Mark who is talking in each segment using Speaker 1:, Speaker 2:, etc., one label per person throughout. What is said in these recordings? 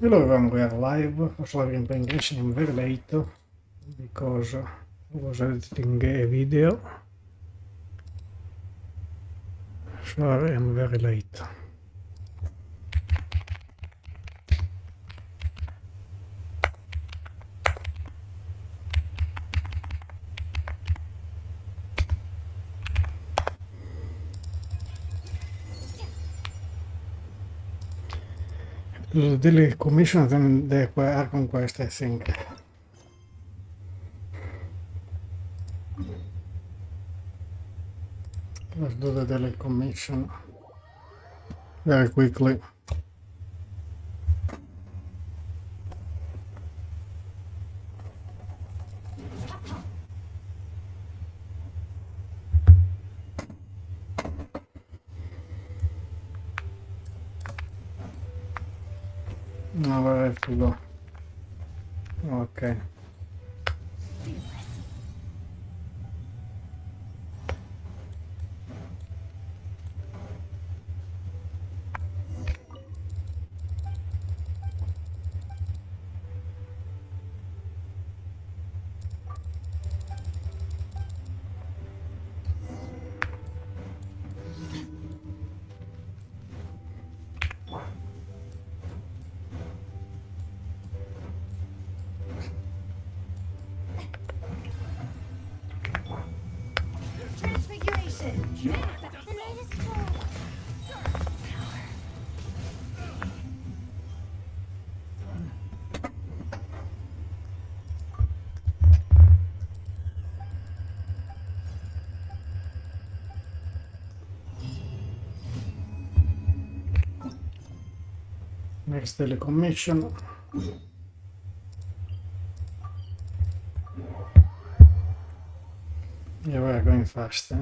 Speaker 1: Hello everyone, we are live. Also, I've been playing Genshin very late because I was editing a video. So I am very late. The daily commission and the Archon Quest, I think. Let's do the daily commission very quickly. Now where I have to go? Okay. Next daily commission. Yeah, we are going fast.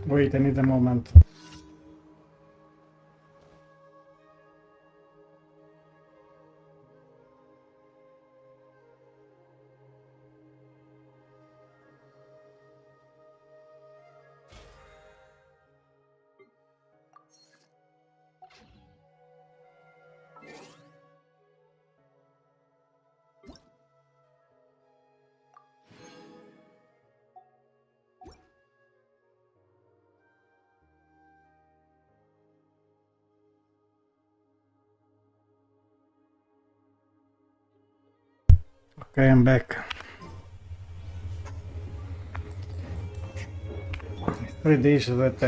Speaker 1: Wait, I need a moment. Okay, I'm back. It's 3 days that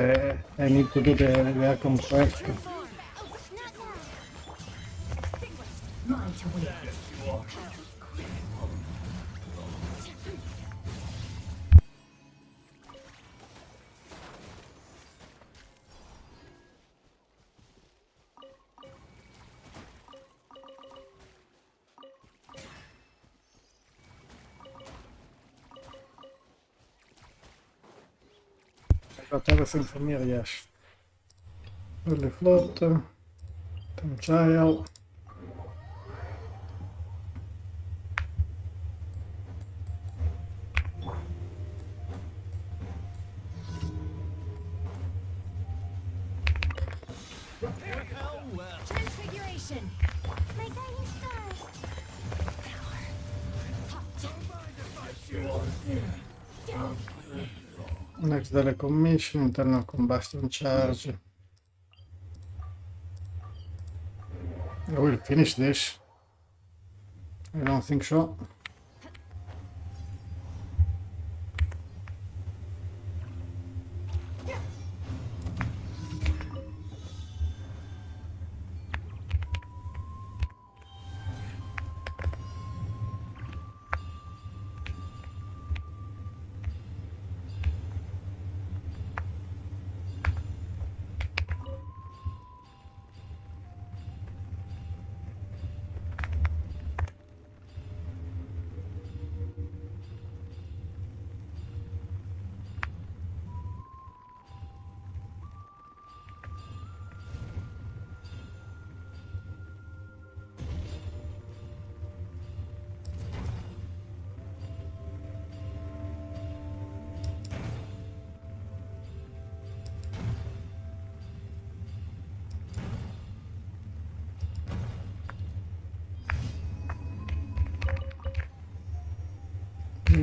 Speaker 1: I need to do the Archon Quest. Got everything from here, yes. Early float, time trial.
Speaker 2: Transfiguration. My guiding stars.
Speaker 1: Next daily commission, internal combustion charge. I will finish this. I don't think so.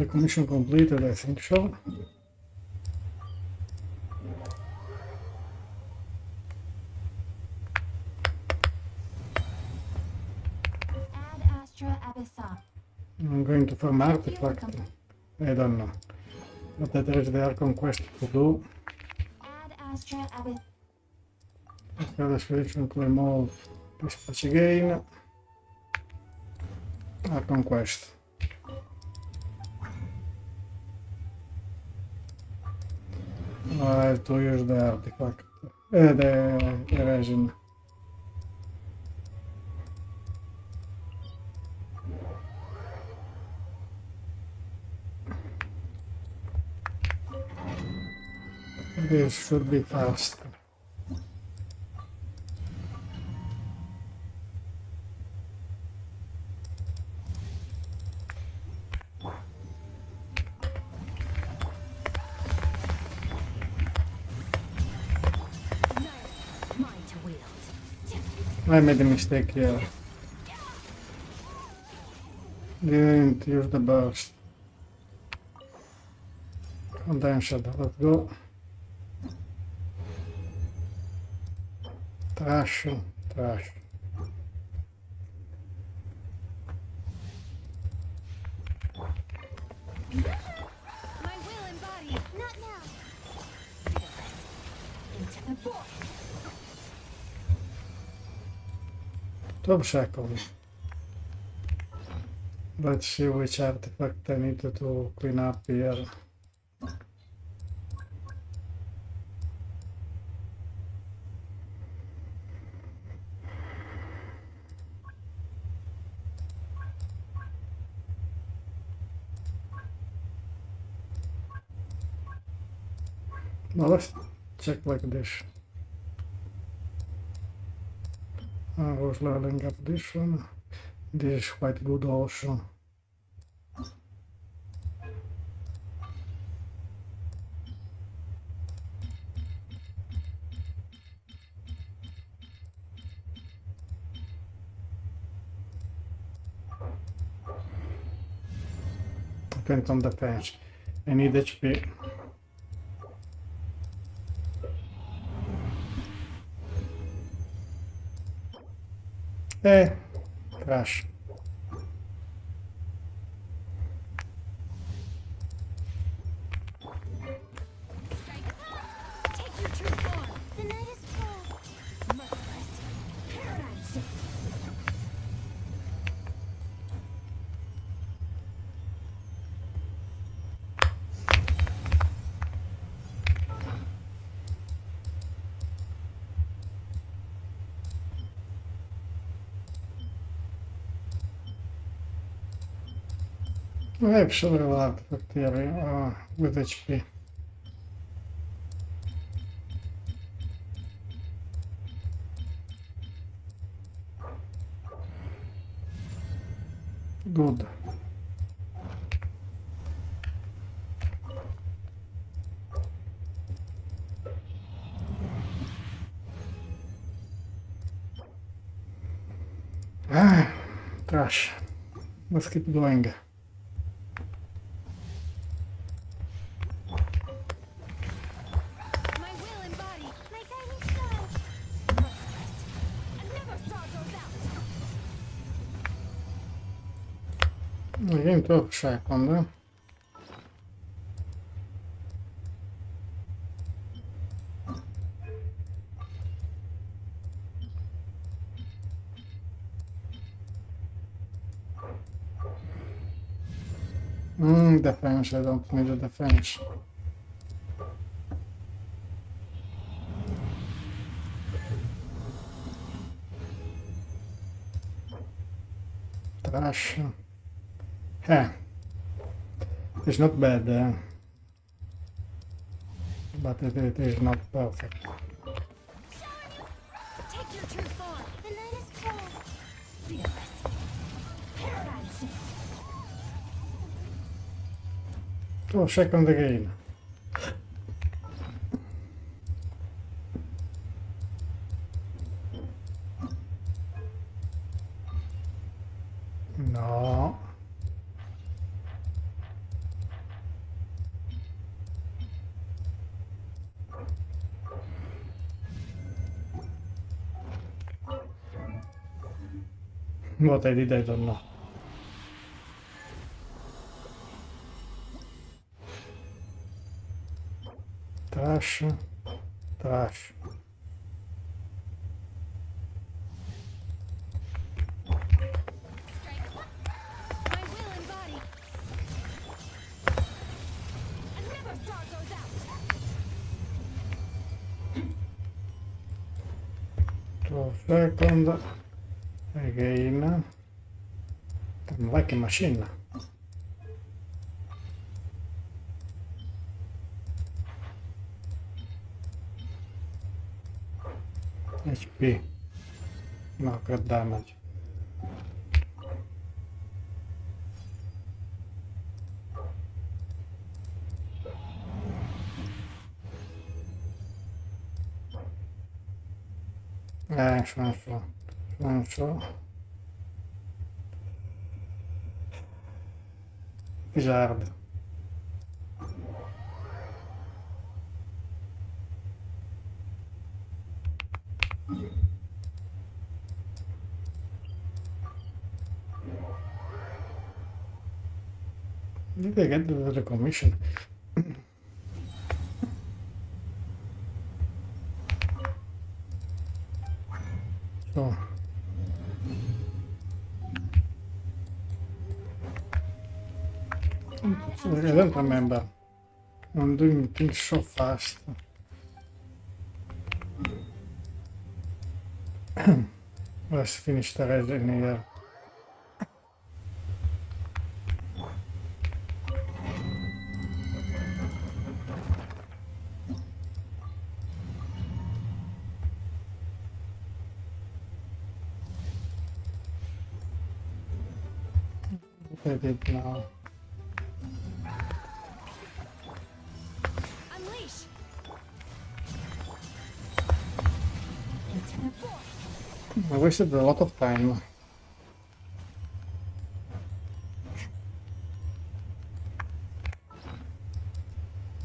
Speaker 1: Daily commission completed, I think so.
Speaker 2: Add Astra Abyssa.
Speaker 1: I'm going to farm artifact. I don't know. But there is the Archon Quest to do.
Speaker 2: Add Astra Abyssa.
Speaker 1: Astral Actuation to remove dispatch again. Archon Quest. I have to use the artifact. The resin. This should be fast.
Speaker 2: Mine to wield.
Speaker 1: I made a mistake here. Didn't use the burst. Condensed, let's go. Trash, trash.
Speaker 2: My will embodied. Not now. Into the void.
Speaker 1: 12 seconds. Let's see which artifact I need to clean up here. Well, let's check like this. I was leveling up this one. This is quite good also. Depends on defense. I need HP. Crash.
Speaker 2: Take your true form. The night is cold. Merciless. Paradigm shift.
Speaker 1: I have several artifacts here with HP. Good. Trash. Let's keep going.
Speaker 2: My will embodied. My guiding star. Merciless. I never saw those out.
Speaker 1: Again 12 seconds. Defense, I don't need a defense. Trash. It's not bad, but it is not perfect.
Speaker 2: Take your true form. The night is cold. Fearless. Paradigm shift.
Speaker 1: 2 seconds again. No. What I did, I don't know. Trash. Trash.
Speaker 2: Strike. My will and body. Another star goes out.
Speaker 1: 2 seconds. Again. I'm like a machine. HP. No, crit damage. Senso. Wizard. Did I get the commission? So I don't remember. I'm doing things so fast. Let's finish the rest in here. What I did now.
Speaker 2: Unleash.
Speaker 1: I wasted a lot of time.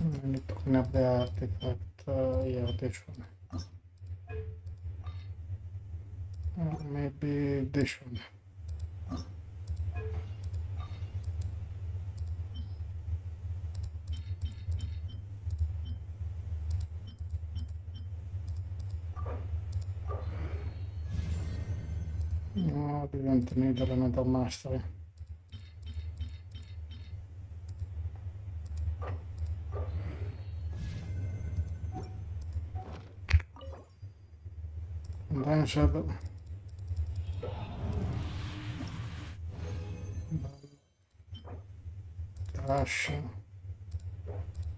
Speaker 1: I need to clean up the artifact. Yeah, this one. Maybe this one. No, I didn't need elemental mastery. And then shadow. Trash.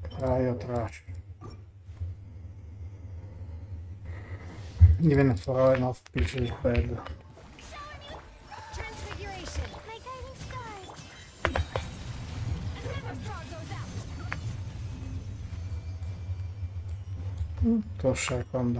Speaker 1: Cryo trash. Even for enough pieces bad.
Speaker 2: Transfiguration. My guiding stars. Another star goes out.
Speaker 1: 2 seconds.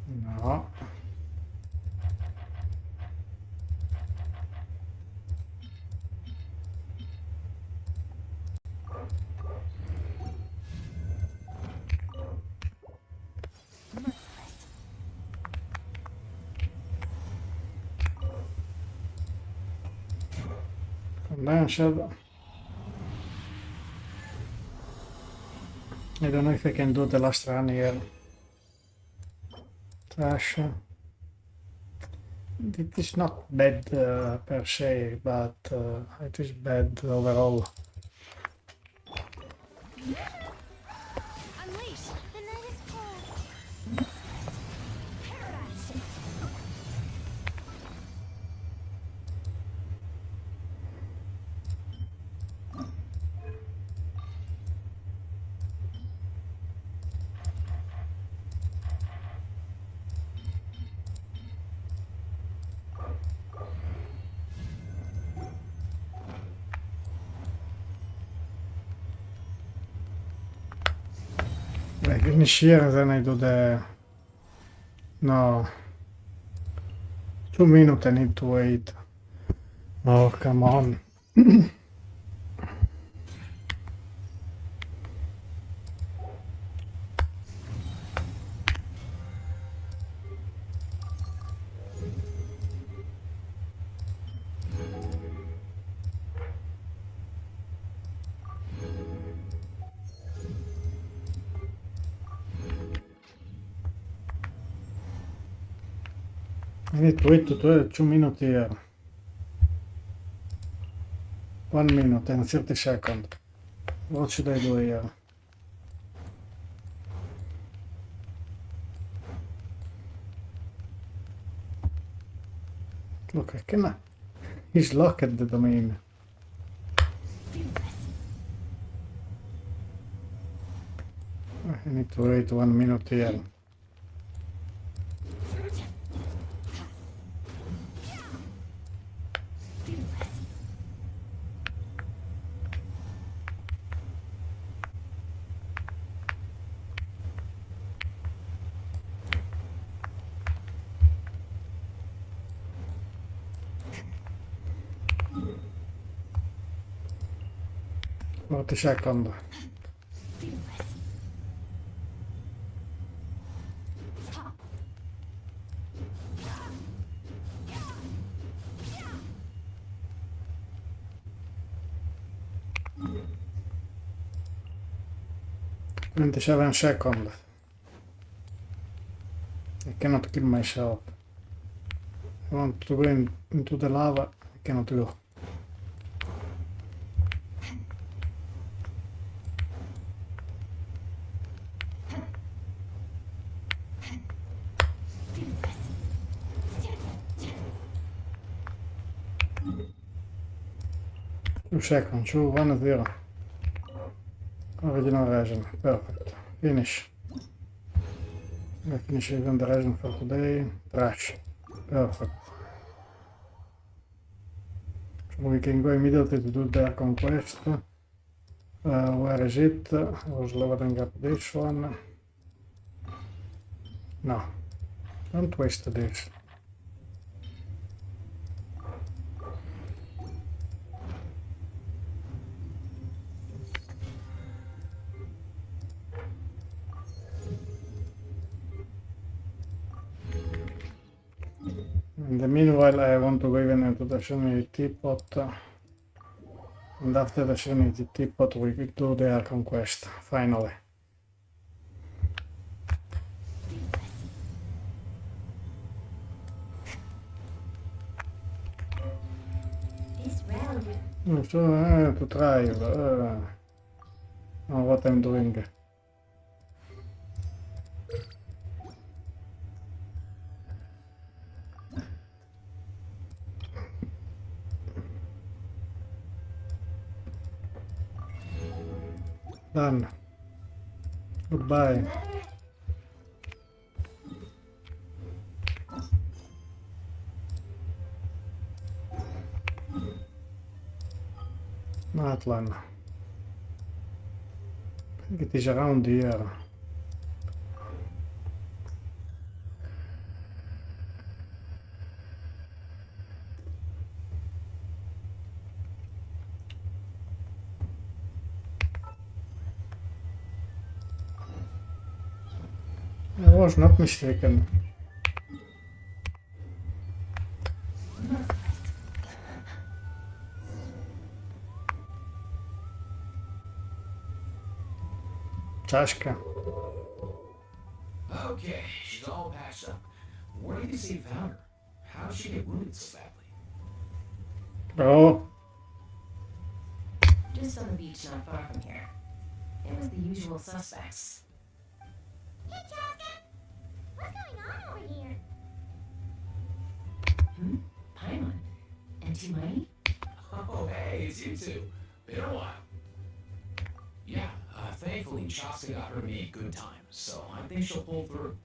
Speaker 1: No. Condensed. I don't know if I can do the last run here. Trash. It is not bad per se, but it is bad overall.
Speaker 2: Unleash. The night is cold. Paradise.
Speaker 1: I finish here, then I do the... No. 2 minutes I need to wait. Oh, come on. I need to wait to 2 minutes here. 1 minute and 30 seconds. What should I do here? Look, I cannot. He's locked at the domain. I need to wait 1 minute here. What a second. "27 seconds. I cannot kill myself. I want to go into the lava. I cannot go. Two seconds. 2, 1, 0. Original resin. Perfect. Finish. I finish even the resin for today. Trash. Perfect. So we can go immediately to do the Archon Quest. Where is it? I was leveling up this one. No. Don't waste this. In the meanwhile, I want to go even into the shiny teapot, and after the shiny teapot we will do the Archon Quest, finally. So I have to try what I'm doing. Done. Goodbye. Matlan. I think it is around here. I was not mistaken. Чашка.
Speaker 3: Okay, she's all patched up. Where do you say you found her? How did she get wounded so badly?
Speaker 1: Oh,
Speaker 4: Just on the beach not far from here. It was the usual suspects.
Speaker 2: Hey, Jessica! What's going on over here?
Speaker 4: Paimon. And Timani?
Speaker 3: Oh, hey, it's you two. Been a while. Yeah, thankfully Shasta got her me good time, so I think she'll pull through.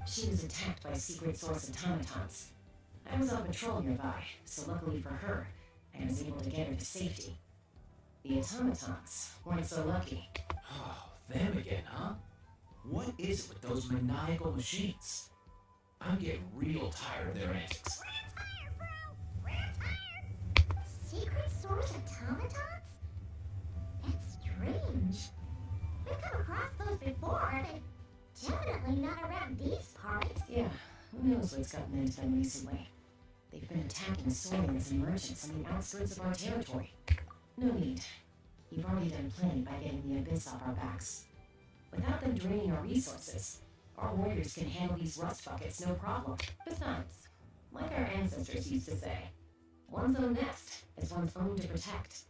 Speaker 4: She was attacked by secret source automatons. I was on patrol nearby, so luckily for her, I was able to get her to safety. The automatons weren't so lucky.
Speaker 3: Oh, them again, huh? What is it with those maniacal machines? I'm getting real tired of their antics.
Speaker 2: We're tired, bro! We're tired! Secret source automatons? That's strange. We've come across those before, but definitely not around these parts.
Speaker 4: Yeah, who knows what's gotten into them recently. They've been attacking Soylents and merchants on the outskirts of our territory. No need. You've already done plenty by getting the Abyss off our backs. Without them draining our resources, Our warriors can handle these rust buckets no problem. Besides, like our ancestors used to say, one's own nest is one's own to protect.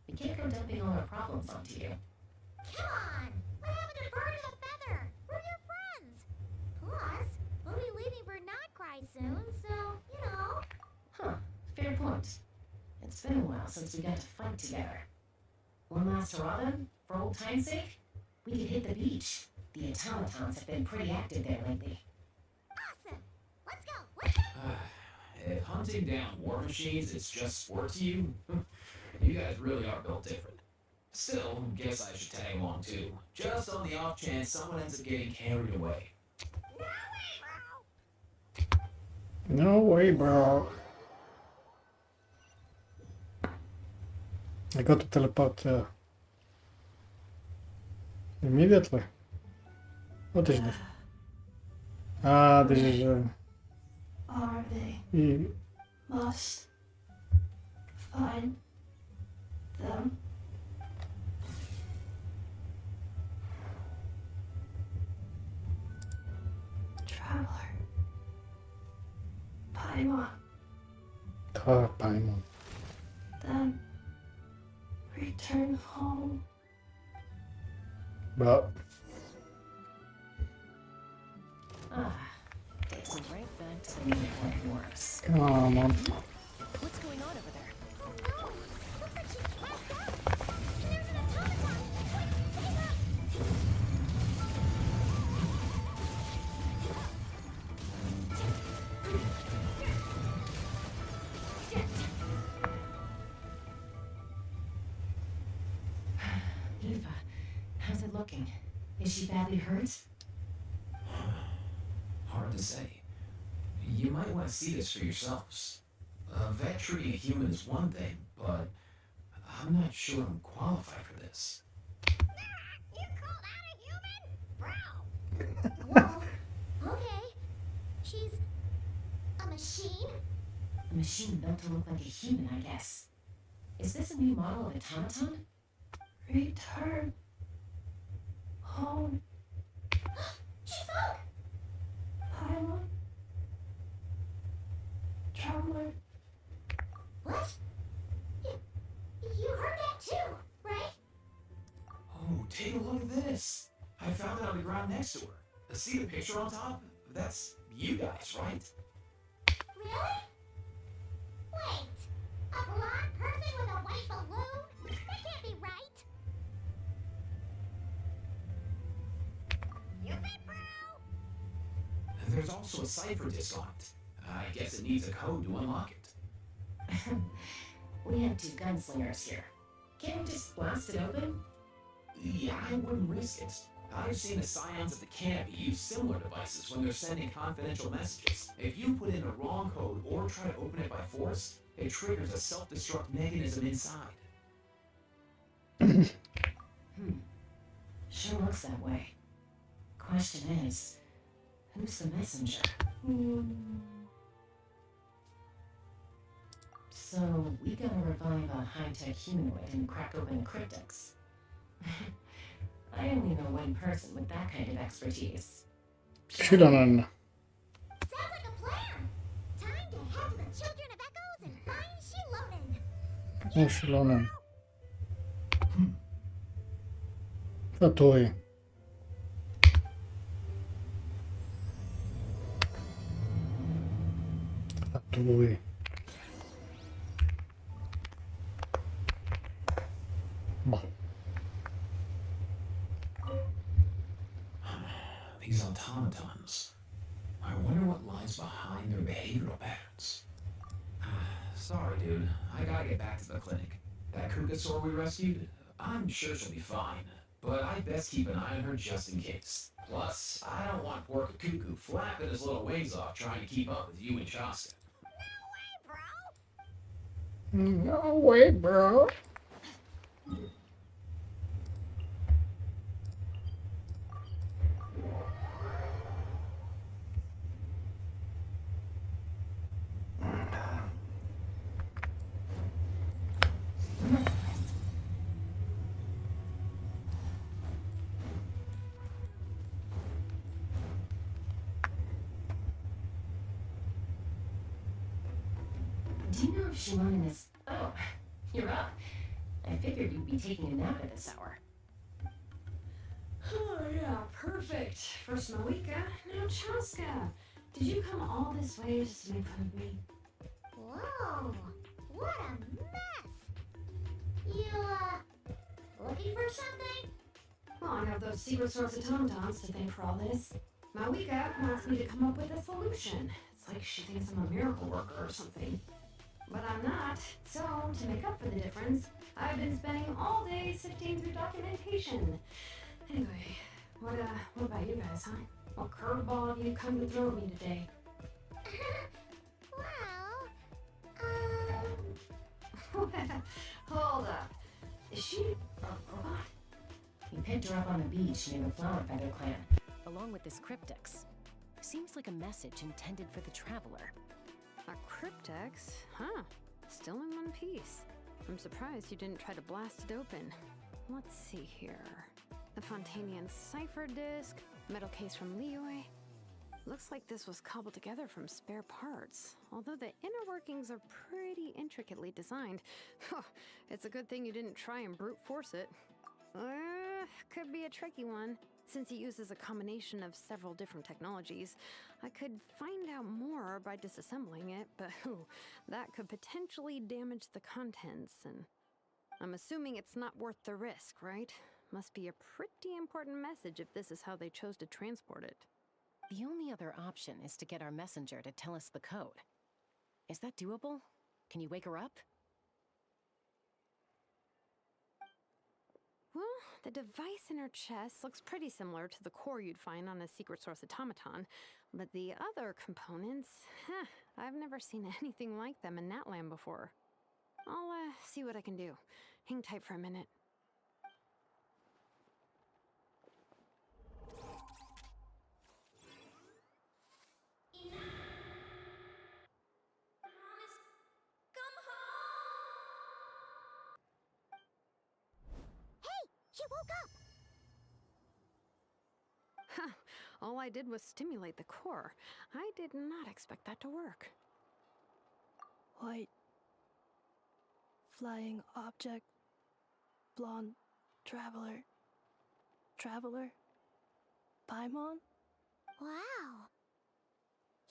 Speaker 4: We can't go dumping all our problems onto you.
Speaker 2: Come on! What happened to bird of a feather? We're your friends! Plus, we'll be leaving for Nod-Krai soon, so, you know.
Speaker 4: Huh, fair point. It's been a while since we got to fight together. One last hurrah then, for old time's sake? We could hit the beach. The automatons have been pretty active there lately.
Speaker 2: Awesome! Let's go! Let's go!
Speaker 3: If hunting down war machines is just sport to you, you guys really are built different. Still, guess I should tag along too, just on the off chance someone ends up getting carried away.
Speaker 1: No way, bro. I got to teleport immediately. What is this? Ah, this is
Speaker 5: Are they?
Speaker 1: e
Speaker 5: Must find them. Traveler. Paimon.
Speaker 1: Paimon.
Speaker 5: Then return home.
Speaker 1: But
Speaker 4: Takes them right back to the Unicorn Wars.
Speaker 1: come on.
Speaker 4: What's going on over there?
Speaker 2: Oh no! Looks like she's passed out! And there's an automaton! Quick, save her!
Speaker 4: Ineffa, how's it looking? Is she badly hurt?
Speaker 3: Hard to say. You might want to see this for yourselves. A vet treating a human is one thing, but I'm not sure I'm qualified for this.
Speaker 2: You call that a human? Bro! Whoa. Okay. She's a machine?
Speaker 4: A machine built to look like a human, I guess. Is this a new model of automaton?
Speaker 5: Return home.
Speaker 2: She spoke!
Speaker 5: Paimon. Traveler.
Speaker 2: What? You heard that too, right?
Speaker 3: Oh, take a look at this. I found it on the ground next to her. See the picture on top? That's you guys, right?
Speaker 2: Really? Wait, a blonde person with a white balloon? That can't be right. You bet, bro!
Speaker 3: There's also a cipher disk on it. I guess it needs a code to unlock it.
Speaker 4: We have two gunslingers here. Can't we just blast it open?
Speaker 3: Yeah, I wouldn't risk it. I've seen the scions at the camp use similar devices when they're sending confidential messages. If you put in a wrong code or try to open it by force, it triggers a self-destruct mechanism inside.
Speaker 4: Sure looks that way. Question is, who's the messenger? So, we gotta revive a high-tech humanoid and crack open cryptics. I only know one person with that kind of expertise.
Speaker 1: She don't know.
Speaker 2: Sounds like a plan! Time to head to the Children of Echoes and find Shilonen!
Speaker 1: Oh, Shilonen. Fatui. Fatui. Boh.
Speaker 3: These automatons. I wonder what lies behind their behavioral patterns. Sorry, dude. I gotta get back to the clinic. That Kukasaur we rescued? I'm sure she'll be fine. But I'd best keep an eye on her just in case. Plus, I don't want poor Cuckoo flapping his little wings off trying to keep up with you and Chaska.
Speaker 1: No way, bro.
Speaker 4: Do you know if Shimon is... Oh, you're up. I figured you'd be taking a nap at this hour.
Speaker 6: Oh yeah, perfect. First Malika, now Chaska. Did you come all this way just to make fun of me?
Speaker 2: Whoa, what a mess! You, looking for something?
Speaker 6: Well, I have those secret source automatons to thank for all this. Malika wants me to come up with a solution. It's like she thinks I'm a miracle worker or something. But I'm not, so to make up for the difference, I've been spending all day sifting through documentation. Anyway, what about you guys, huh? What curveball have you come to throw at me today?
Speaker 2: Well,
Speaker 6: Hold up. Is she a robot?
Speaker 4: You picked her up on the beach near the Flower Feather clan, along with this cryptex. Seems like a message intended for the traveler.
Speaker 7: A cryptex? Huh. Still in one piece. I'm surprised you didn't try to blast it open. Let's see here. The Fontanian cipher disk, metal case from Liyue. Looks like this was cobbled together from spare parts, although the inner workings are pretty intricately designed. It's a good thing you didn't try and brute force it. Could be a tricky one, since it uses a combination of several different technologies. I could find out more by disassembling it, but that could potentially damage the contents, and I'm assuming it's not worth the risk, right? Must be a pretty important message if this is how they chose to transport it.
Speaker 4: The only other option is to get our messenger to tell us the code. Is that doable? Can you wake her up?
Speaker 7: Well, the device in her chest looks pretty similar to the core you'd find on a secret source automaton, but the other components, I've never seen anything like them in Natlan before. I'll see what I can do. Hang tight for a minute.
Speaker 2: she woke up!
Speaker 7: Huh, all I did was stimulate the core. I did not expect that to work.
Speaker 5: White. Flying object. Blonde. Traveler. Traveler. Paimon?
Speaker 2: Wow.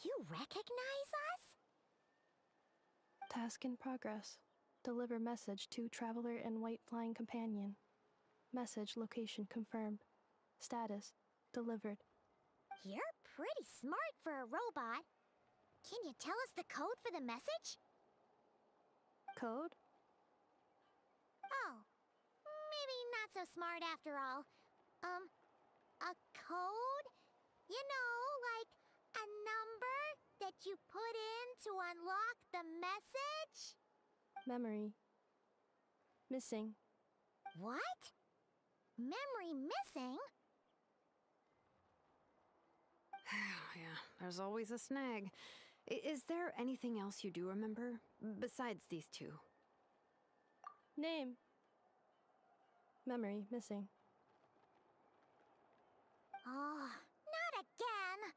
Speaker 2: You recognize us?
Speaker 5: Task in progress. Deliver message to Traveler and White Flying Companion. Message location confirmed. Status delivered.
Speaker 2: You're pretty smart for a robot. Can you tell us the code for the message?
Speaker 5: Code?
Speaker 2: Oh, maybe not so smart after all. A code? You know, like a number that you put in to unlock the message?
Speaker 5: Memory. Missing.
Speaker 2: What? Memory missing?
Speaker 7: Yeah, there's always a snag. Is there anything else you do remember? Besides these two?
Speaker 5: Name. Memory missing.
Speaker 2: Oh, not again!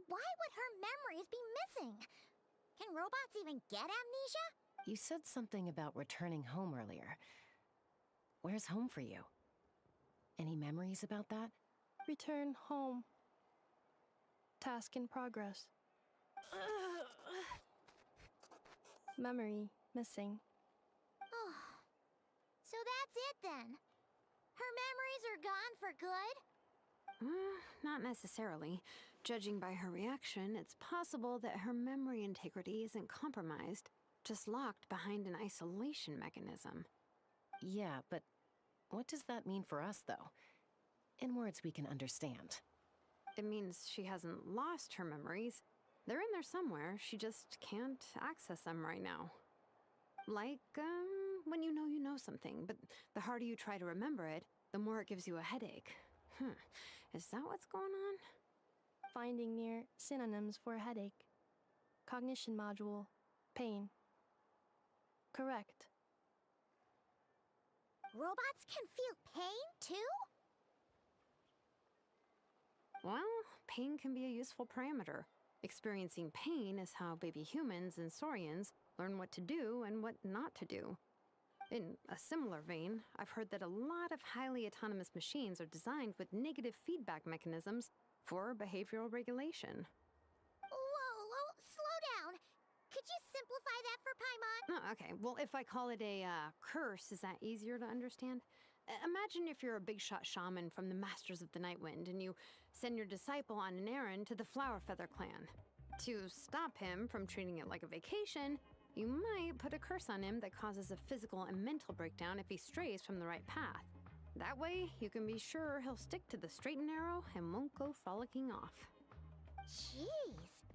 Speaker 2: Why would her memories be missing? Can robots even get amnesia?
Speaker 4: You said something about returning home earlier. Where's home for you? Any memories about that?
Speaker 5: Return home. Task in progress. Memory missing.
Speaker 2: Oh, so that's it then. Her memories are gone for good?
Speaker 7: Not necessarily. Judging by her reaction, it's possible that her memory integrity isn't compromised, just locked behind an isolation mechanism.
Speaker 4: Yeah, but what does that mean for us, though? In words we can understand.
Speaker 7: It means she hasn't lost her memories. They're in there somewhere, she just can't access them right now. Like, when you know something, but the harder you try to remember it, the more it gives you a headache. Is that what's going on?
Speaker 5: Finding near synonyms for headache. Cognition module. Pain. Correct.
Speaker 2: Robots can feel pain, too?
Speaker 7: Well, pain can be a useful parameter. Experiencing pain is how baby humans and saurians learn what to do and what not to do. In a similar vein, I've heard that a lot of highly autonomous machines are designed with negative feedback mechanisms for behavioral regulation.
Speaker 2: Whoa, slow down. Could you simplify that for Paimon?
Speaker 7: Oh, okay, well, if I call it a curse, is that easier to understand? Imagine if you're a big shot shaman from the Masters of the Nightwind and you send your disciple on an errand to the Flowerfeather clan. To stop him from treating it like a vacation, you might put a curse on him that causes a physical and mental breakdown if he strays from the right path. That way, you can be sure he'll stick to the straight and narrow and won't go frolicking off.
Speaker 2: Jeez.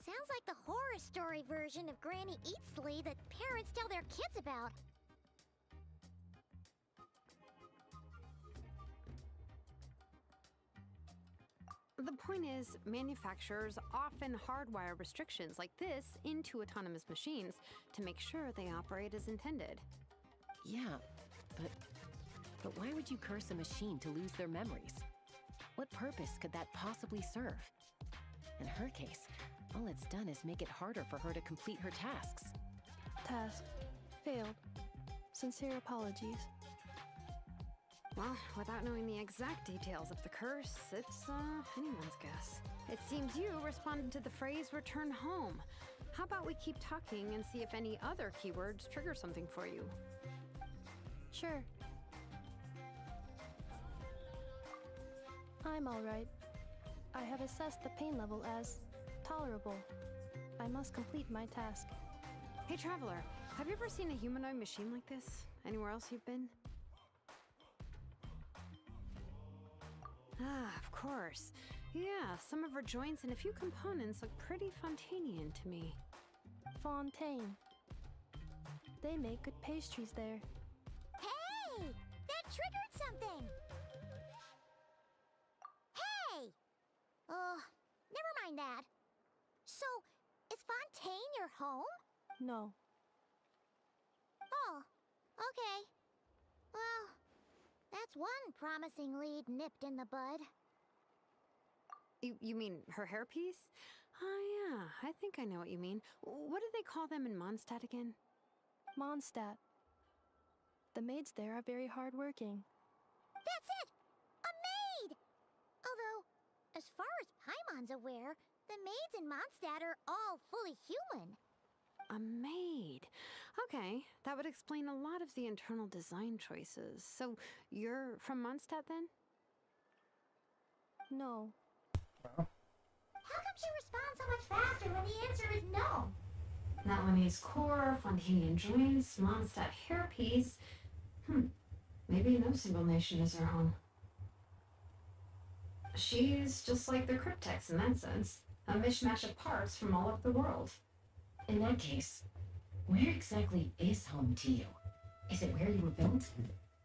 Speaker 2: Sounds like the horror story version of Granny Eatsley that parents tell their kids about.
Speaker 7: The point is, manufacturers often hardwire restrictions like this into autonomous machines to make sure they operate as intended.
Speaker 8: Yeah, but why would you curse a machine to lose their memories? What purpose could that possibly serve? In her case, all it's done is make it harder for her to complete her tasks.
Speaker 5: Task failed. Sincere apologies.
Speaker 7: Well, without knowing the exact details of the curse, it's anyone's guess. It seems you responded to the phrase "return home." How about we keep talking and see if any other keywords trigger something for you?
Speaker 5: Sure. I'm alright. I have assessed the pain level as tolerable. I must complete my task.
Speaker 7: Hey, Traveler, have you ever seen a humanoid machine like this? Anywhere else you've been? Ah, of course. Yeah, some of her joints and a few components look pretty Fontanian to me.
Speaker 5: Fontaine. They make good pastries there.
Speaker 2: Hey! That triggered something! Hey! Never mind that. So, is Fontaine your home?
Speaker 5: No.
Speaker 2: Oh, okay. Well, that's one promising lead nipped in the bud.
Speaker 7: You mean her hairpiece? Oh yeah, I think I know what you mean. What do they call them in Mondstadt again?
Speaker 5: Mondstadt. The maids there are very hardworking.
Speaker 2: That's it! A maid! Although, as far as Paimon's aware, the maids in Mondstadt are all fully human.
Speaker 7: A maid. Okay, that would explain a lot of the internal design choices. So, you're from Mondstadt then?
Speaker 5: No.
Speaker 2: How come she responds so much faster when the answer is no?
Speaker 4: Nalanese core, Fontanian joints, Mondstadt hairpiece. Maybe no single nation is her home. She's just like the Cryptex in that sense. A mishmash of parts from all over the world.
Speaker 8: In that case, where exactly is home to you? Is it where you were built?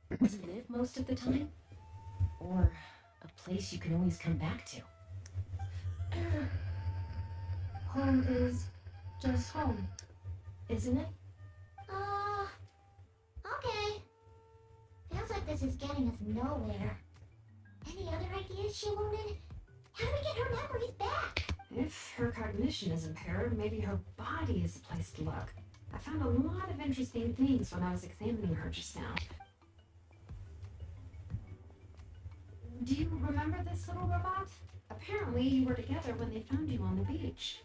Speaker 8: Where you live most of the time? Or a place you can always come back to?
Speaker 4: Home is just home, isn't it?
Speaker 2: Okay. Feels like this is getting us nowhere. Any other ideas, Shilonen? How do we get her memories back?
Speaker 4: If her cognition is impaired, maybe her body is the place to look. I found a lot of interesting things when I was examining her just now. Do you remember this little robot? Apparently you were together when they found you on the beach.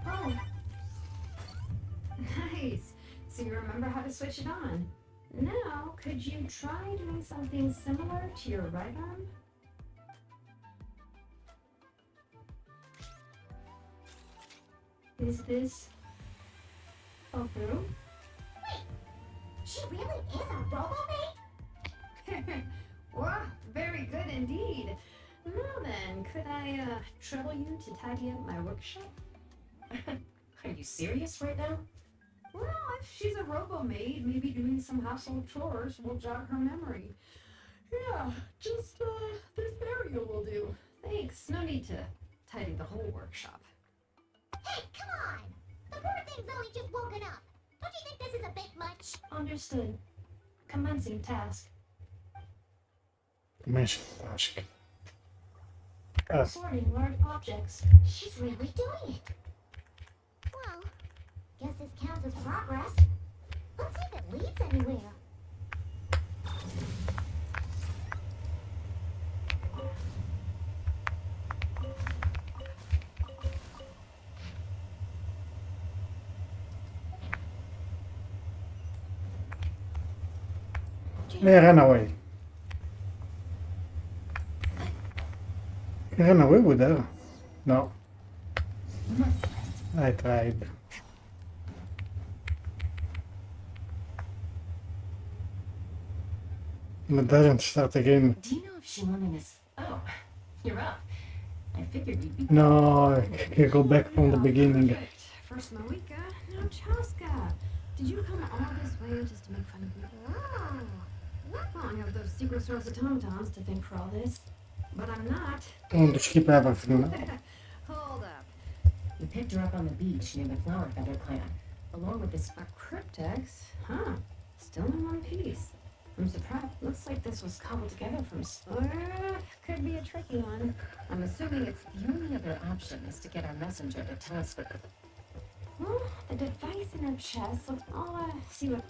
Speaker 4: Oh. Nice. So you remember how to switch it on. Now, could you try doing something similar to your right arm? Is this all through?
Speaker 2: Wait, she really is a robo-maid?
Speaker 4: Wow, very good indeed. Now then, could I trouble you to tidy up my workshop?
Speaker 8: Are you serious right now?
Speaker 4: Well, if she's a robo-maid, maybe doing some household chores will jog her memory. Yeah, just this area will do. Thanks, no need to tidy the whole workshop.
Speaker 2: Hey, come on! The poor thing's only just woken up. Don't you think this is a bit much?
Speaker 4: Understood. Commencing task.
Speaker 1: Mention task.
Speaker 4: Sorting large objects.
Speaker 2: She's really doing it. Well, guess this counts as progress. Let's see if it leads anywhere.
Speaker 1: Hey, ran away. You ran away with her? No. I tried. It doesn't start again.
Speaker 4: Do you know if she wanted us? Oh, you're up. I figured you'd be.
Speaker 1: No, I go back from the beginning.
Speaker 6: Perfect. First Moika, now Chaska. Did you come all this way just to make fun of me?
Speaker 2: Oh,
Speaker 6: Well, I have those secret source automatons to thank for all this. But I'm not.
Speaker 1: Want to skip everything.
Speaker 6: Hold up.
Speaker 4: We picked her up on the beach near the Flower Feather clan, along with this.
Speaker 6: A cryptex? Huh. Still in one piece. I'm surprised. Looks like this was cobbled together from. Could be a tricky one.
Speaker 4: I'm assuming it's the only other option is to get our messenger to tell us what.
Speaker 6: Well, the device in her chest. So I'll see what.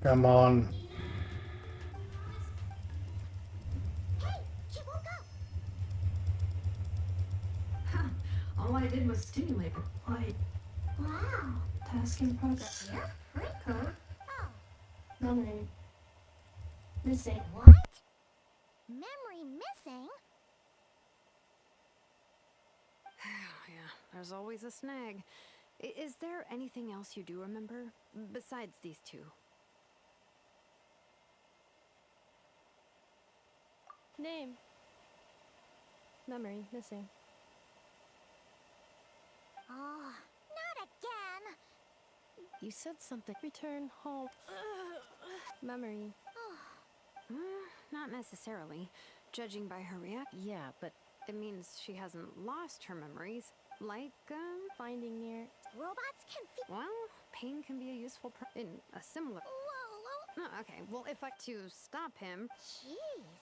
Speaker 1: Come on.
Speaker 2: hey, she woke up.
Speaker 6: Huh. All I did was stimulate her. Why?
Speaker 2: Wow,
Speaker 5: Task in progress.
Speaker 2: you're pretty cool. Oh,
Speaker 5: Memory. Missing.
Speaker 2: what? Memory missing?
Speaker 7: Yeah, there's always a snag. Is there anything else you do remember besides these two?
Speaker 5: Name. Memory. Missing.
Speaker 2: Oh, not again.
Speaker 8: You said something.
Speaker 5: Return home. Memory.
Speaker 2: Oh,
Speaker 7: Not necessarily. Judging by her reaction,
Speaker 8: Yeah, but
Speaker 7: it means she hasn't lost her memories. Like,
Speaker 5: Finding near.
Speaker 2: robots can feel.
Speaker 7: well, pain can be a useful in a similar.
Speaker 2: Whoa,
Speaker 7: Oh, okay, well, if I to stop him,
Speaker 2: jeez.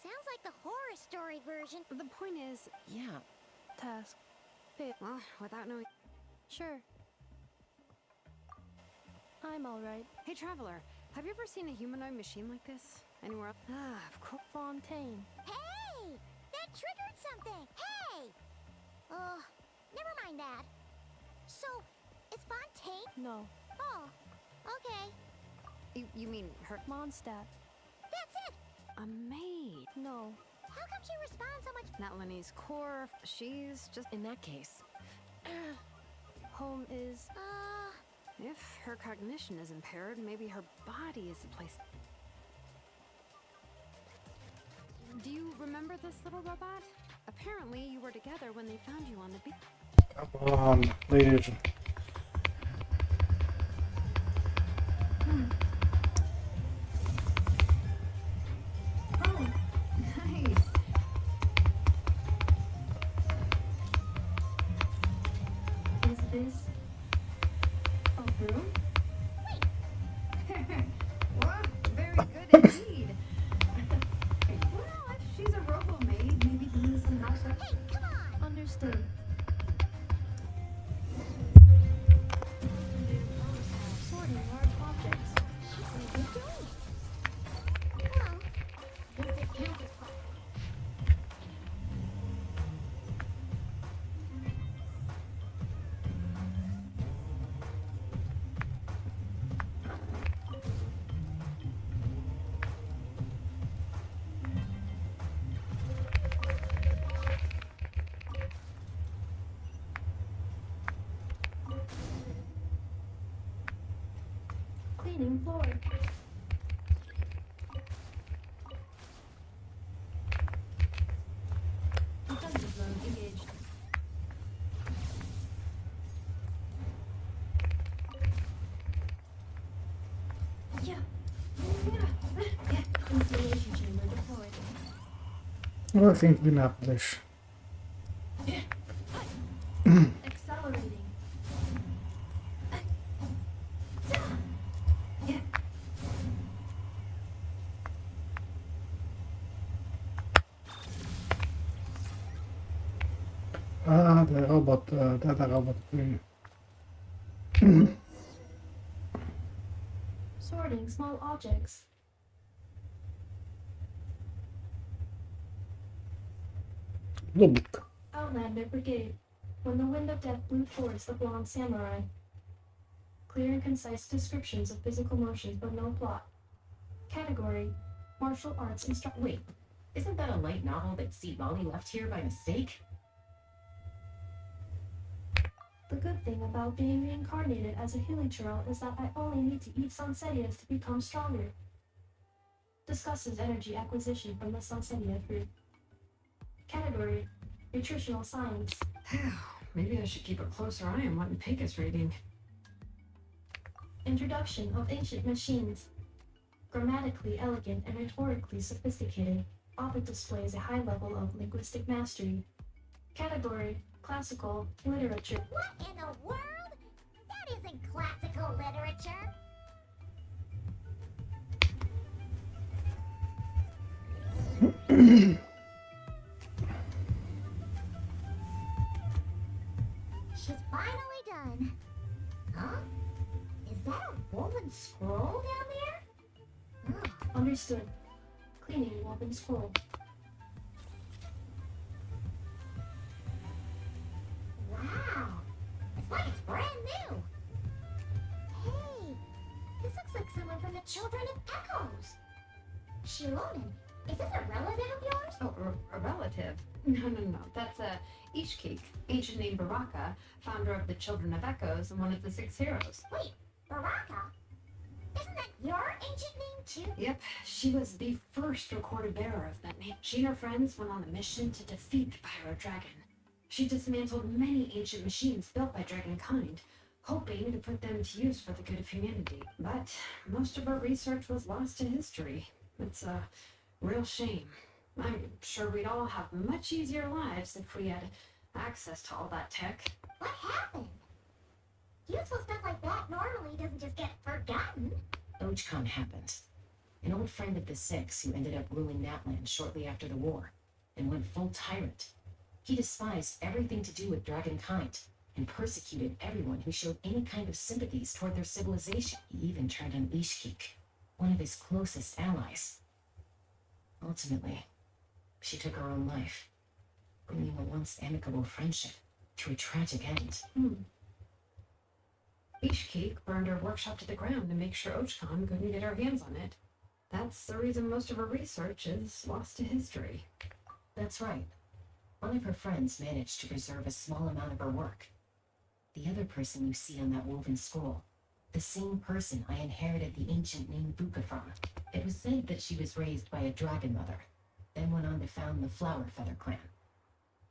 Speaker 2: Sounds like the horror story version.
Speaker 7: the point is,
Speaker 8: yeah.
Speaker 5: Task.
Speaker 7: well, without knowing.
Speaker 5: Sure. I'm alright.
Speaker 7: Hey, traveler, have you ever seen a humanoid machine like this anywhere else? Ah, of course.
Speaker 5: Fontaine.
Speaker 2: Hey, that triggered something. Hey. Never mind that. So, is Fontaine?
Speaker 5: No.
Speaker 2: Oh, okay.
Speaker 7: You mean her?
Speaker 5: Mondstadt.
Speaker 2: That's it.
Speaker 7: A maid.
Speaker 5: No.
Speaker 2: How come she responds so much?
Speaker 7: Not Lenny's core. She's just.
Speaker 8: In that case,
Speaker 5: Home is.
Speaker 7: If her cognition is impaired, maybe her body is a place. Do you remember this little robot? Apparently, you were together when they found you on the beach.
Speaker 1: Come on, please.
Speaker 6: Oh, nice.
Speaker 5: Is this. A room?
Speaker 6: Wow, very good indeed. Well, if she's a robo maid, maybe you need some housework.
Speaker 2: Hey, come on.
Speaker 5: Understood. Sorting large objects.
Speaker 2: She's really doing it. Well, guess this counts as part.
Speaker 5: Cleaning floor. Defensive mode engaged. Yeah. Installation chamber deployed.
Speaker 1: I think we not this.
Speaker 5: Accelerating.
Speaker 1: Ah, the robot, data robot qui.
Speaker 5: Sorting small objects.
Speaker 1: Blue book.
Speaker 5: Outlander Brigade. When the wind of death blew towards the blonde samurai. Clear and concise descriptions of physical motions, but no plot. Category: martial arts instruct.
Speaker 4: Wait, isn't that a light novel that C. Molly left here by mistake?
Speaker 5: The good thing about being reincarnated as a Hilichurl is that I only need to eat Sunsettias to become stronger. Discusses energy acquisition from the Sunsettia fruit. Category: nutritional science.
Speaker 6: Maybe I should keep a closer eye on what Pink is reading.
Speaker 5: Introduction of ancient machines. Grammatically elegant and rhetorically sophisticated, author displays a high level of linguistic mastery. Category: classical literature.
Speaker 2: What in the world? That isn't classical literature. She's finally done. Huh? Is that a woven scroll down there? Oh,
Speaker 5: Understood. Cleaning woven scroll.
Speaker 2: wow. It's like it's brand new. Hey, this looks like someone from the Children of Echoes. Shilonen, is this a relative of yours?
Speaker 6: Oh, a relative? No. That's Ishkik, ancient name Baraka, founder of the Children of Echoes and one of the 6 heroes.
Speaker 2: Wait, Baraka? Isn't that your ancient name too?
Speaker 6: Yep, she was the first recorded bearer of that name. She and her friends went on a mission to defeat the Pyro Dragon. She dismantled many ancient machines built by Dragonkind, hoping to put them to use for the good of humanity. But most of her research was lost to history. It's a real shame. I'm sure we'd all have much easier lives if we had access to all that tech.
Speaker 2: What happened? Useful stuff like that normally doesn't just get forgotten.
Speaker 4: Ojcon happened. An old friend of the 6 who ended up ruling Natland shortly after the war, and went full tyrant. He despised everything to do with Dragonkind, and persecuted everyone who showed any kind of sympathies toward their civilization. He even turned on Ishkik, one of his closest allies. Ultimately, she took her own life, bringing a once amicable friendship to a tragic end.
Speaker 6: Ishkik burned her workshop to the ground to make sure Ochcon couldn't get her hands on it. That's the reason most of her research is lost to history.
Speaker 4: That's right. One of her friends managed to preserve a small amount of her work. The other person you see on that woven scroll, the same person I inherited the ancient name Buka from. It was said that she was raised by a dragon mother, then went on to found the Flower Feather clan.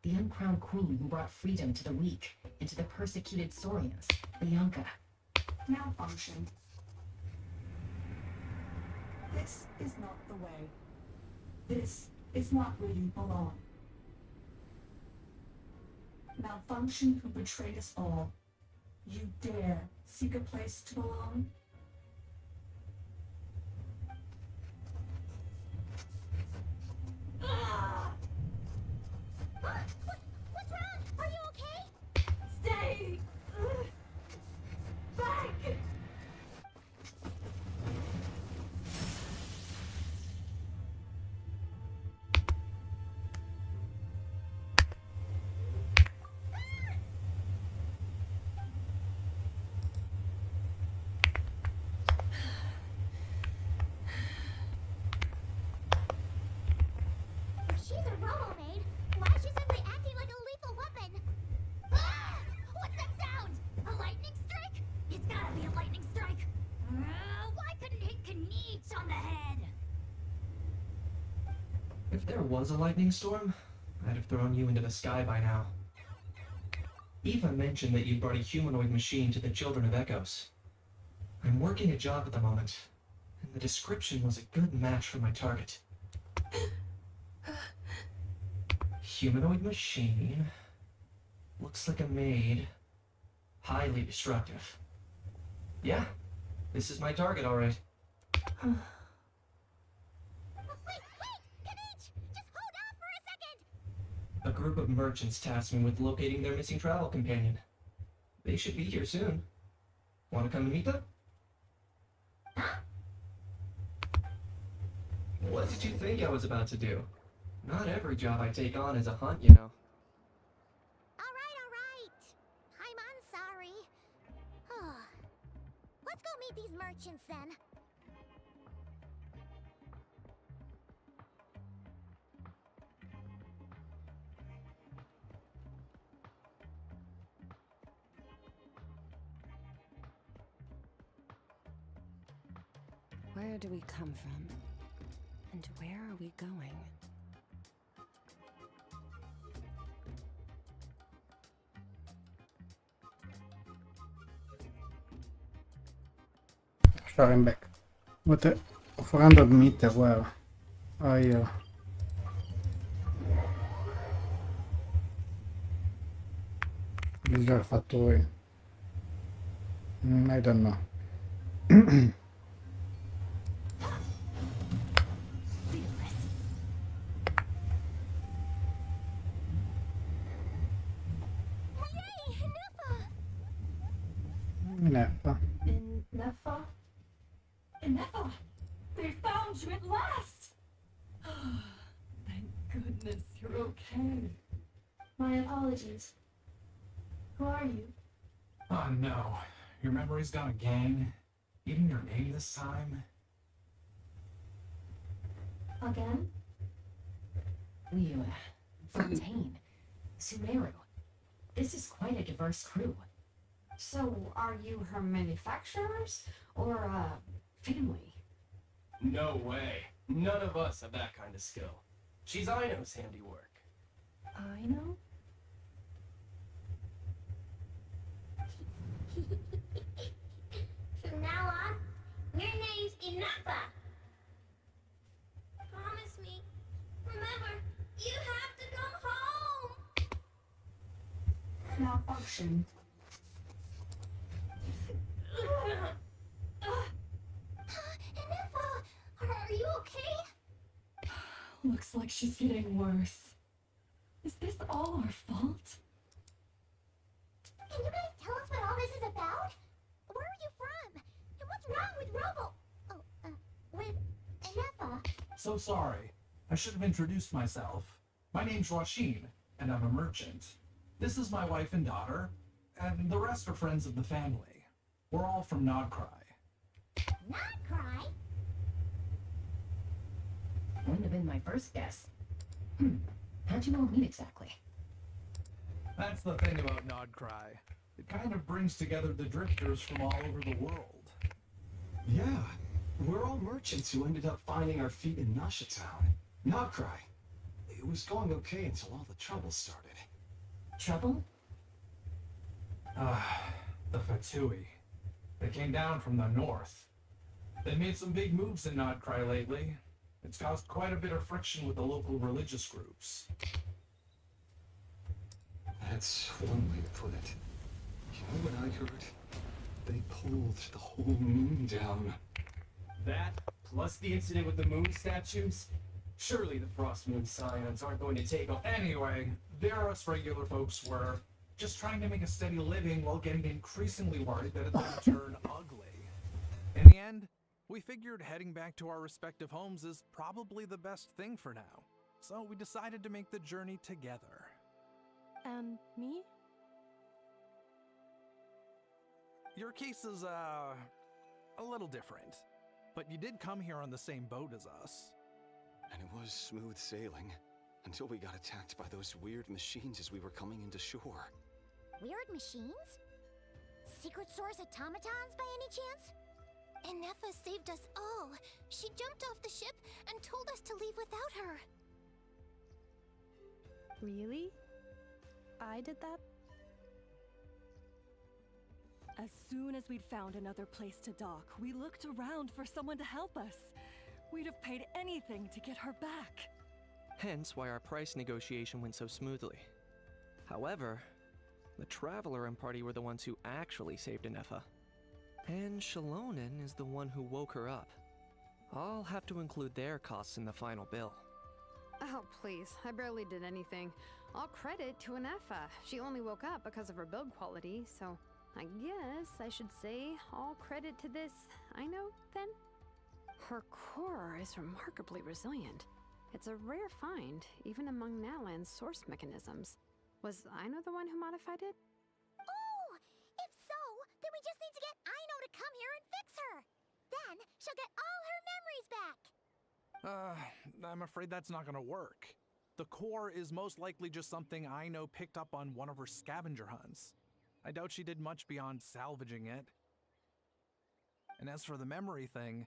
Speaker 4: The uncrowned queen who brought freedom to the weak and to the persecuted Saurians, Bianca.
Speaker 9: Malfunction. This is not the way. This is not where you belong. Malfunction who betrayed us all. You dare seek a place to belong?
Speaker 2: What's wrong? Are you okay?
Speaker 9: Stay! Back!
Speaker 2: If she's a robo-maid, why is she suddenly acting like a lethal weapon? Ah! What's that sound? A lightning strike? It's gotta be a lightning strike. Why couldn't it hit Kniech on the head?
Speaker 10: If there was a lightning storm, I'd have thrown you into the sky by now. Eva mentioned that you brought a humanoid machine to the Children of Echoes. I'm working a job at the moment, and the description was a good match for my target. Humanoid machine. Looks like a maid. Highly destructive. Yeah, this is my target, alright.
Speaker 2: Wait! Kniech! Just hold on for a second!
Speaker 10: group of merchants tasked me with locating their missing travel companion. They should be here soon. Want to come and meet them? What did you think I was about to do? Not every job I take on is a hunt, you know.
Speaker 2: Alright. I'm sorry. Let's go meet these merchants then.
Speaker 8: Where do we come from? And where are we going?
Speaker 1: Starting back. What a random meter, where are you? Blizzard Factory. I don't know. Ineffa.
Speaker 9: Ineffa? Ineffa! They found you at last! Thank goodness you're okay.
Speaker 5: My apologies. Who are you?
Speaker 3: Oh no. Your memory's gone again? Even your name this time?
Speaker 5: Again?
Speaker 4: Liu, Fontaine, Sumeru. This is quite a diverse crew.
Speaker 6: So, are you her manufacturers? Or, family?
Speaker 10: No way. None of us have that kind of skill. She's Aino's handiwork.
Speaker 5: I know?
Speaker 2: From now on, your name's Ineffa. Promise me. Remember, you have to come home.
Speaker 9: Malfunction.
Speaker 2: Ineffa, are you okay?
Speaker 9: Looks like she's getting worse. Is this all our fault?
Speaker 2: Can you guys tell us what all this is about? Where are you from? And what's wrong with with Ineffa?
Speaker 11: So sorry. I should have introduced myself. My name's Rasheen, and I'm a merchant. This is my wife and daughter, and the rest are friends of the family. We're all from Nod-Krai.
Speaker 2: Nod-Krai?
Speaker 4: Wouldn't have been my first guess. How'd you all meet exactly?
Speaker 11: That's the thing about Nod-Krai. It kind of brings together the drifters from all over the world.
Speaker 3: Yeah, we're all merchants who ended up finding our feet in Nasha Town. Nod-Krai. It was going okay until all the trouble started.
Speaker 4: Trouble?
Speaker 11: The Fatui. They came down from the north. They made some big moves in Nod-Krai lately. It's caused quite a bit of friction with the local religious groups.
Speaker 3: That's one way to put it. You know what I heard? They pulled the whole moon down.
Speaker 10: That, plus the incident with the moon statues? Surely the Frost Moon Scions aren't going to take off.
Speaker 11: Anyway, there us regular folks were just trying to make a steady living while getting increasingly worried that it's going to turn ugly. In the end, we figured heading back to our respective homes is probably the best thing for now. So we decided to make the journey together.
Speaker 5: And me?
Speaker 11: Your case is, a little different. But you did come here on the same boat as us.
Speaker 3: And it was smooth sailing, until we got attacked by those weird machines as we were coming into shore.
Speaker 2: Weird machines? Secret Source automatons by any chance? Ineffa saved us all. She jumped off the ship and told us to leave without her.
Speaker 5: Really? I did that?
Speaker 12: As soon as we'd found another place to dock, we looked around for someone to help us. We'd have paid anything to get her back.
Speaker 10: Hence why our price negotiation went so smoothly. However, the Traveler and party were the ones who actually saved Ineffa. And Shalonen is the one who woke her up. I'll have to include their costs in the final bill.
Speaker 7: Oh, please. I barely did anything. All credit to Ineffa. She only woke up because of her build quality, so I guess I should say all credit to this Ino, then? Her core is remarkably resilient. It's a rare find, even among Natlan's source mechanisms. Was Ino the one who modified it?
Speaker 2: Oh! If so, then we just need to get Ino to come here and fix her. Then she'll get all her memories back.
Speaker 11: I'm afraid that's not gonna work. The core is most likely just something Ino picked up on one of her scavenger hunts. I doubt she did much beyond salvaging it. And as for the memory thing,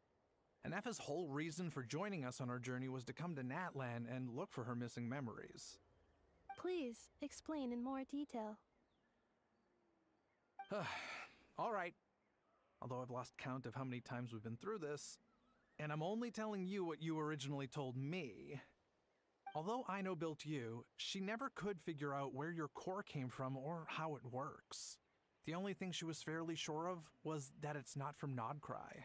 Speaker 11: Ineffa's whole reason for joining us on our journey was to come to Natlan and look for her missing memories.
Speaker 5: Please explain in more detail.
Speaker 11: All right. Although I've lost count of how many times we've been through this, and I'm only telling you what you originally told me. Although Ino built you, she never could figure out where your core came from or how it works. The only thing she was fairly sure of was that it's not from Nod-Krai.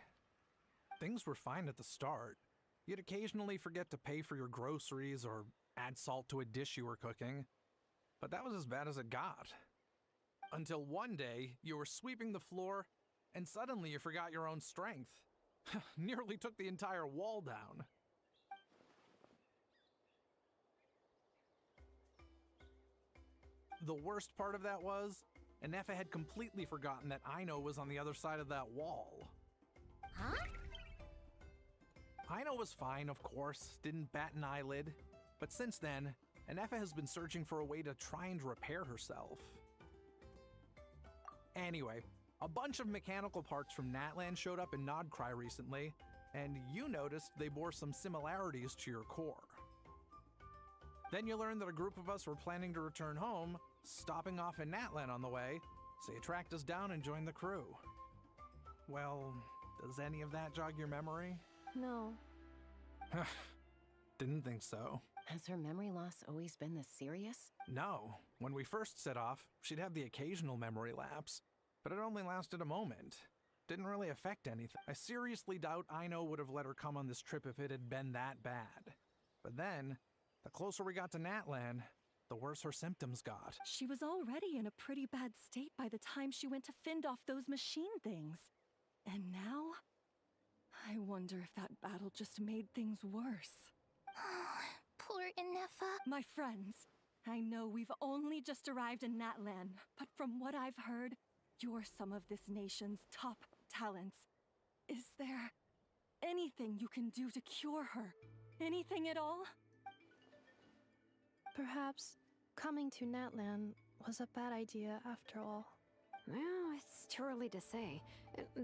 Speaker 11: Things were fine at the start. You'd occasionally forget to pay for your groceries or add salt to a dish you were cooking, but that was as bad as it got. Until one day, you were sweeping the floor, and suddenly you forgot your own strength. Nearly took the entire wall down. The worst part of that was, Ineffa had completely forgotten that Ino was on the other side of that wall.
Speaker 2: Huh?
Speaker 11: Ino was fine, of course, didn't bat an eyelid, but since then, Ineffa has been searching for a way to try and repair herself. Anyway, a bunch of mechanical parts from Natlan showed up in Nod-Krai recently, and you noticed they bore some similarities to your core. Then you learned that a group of us were planning to return home, stopping off in Natlan on the way, so you tracked us down and joined the crew. Well, does any of that jog your memory?
Speaker 5: No.
Speaker 11: Didn't think so.
Speaker 8: Has her memory loss always been this serious?
Speaker 11: No. When we first set off, she'd have the occasional memory lapse, but it only lasted a moment. Didn't really affect anything. I seriously doubt Ino would have let her come on this trip if it had been that bad. But then, the closer we got to Natlan, the worse her symptoms got.
Speaker 12: She was already in a pretty bad state by the time she went to fend off those machine things. And now? I wonder if that battle just made things worse.
Speaker 2: Poor Ineffa.
Speaker 12: My friends, I know we've only just arrived in Natlan, but from what I've heard, you're some of this nation's top talents. Is there anything you can do to cure her? Anything at all?
Speaker 5: Perhaps coming to Natlan was a bad idea after all.
Speaker 7: Well, it's too early to say.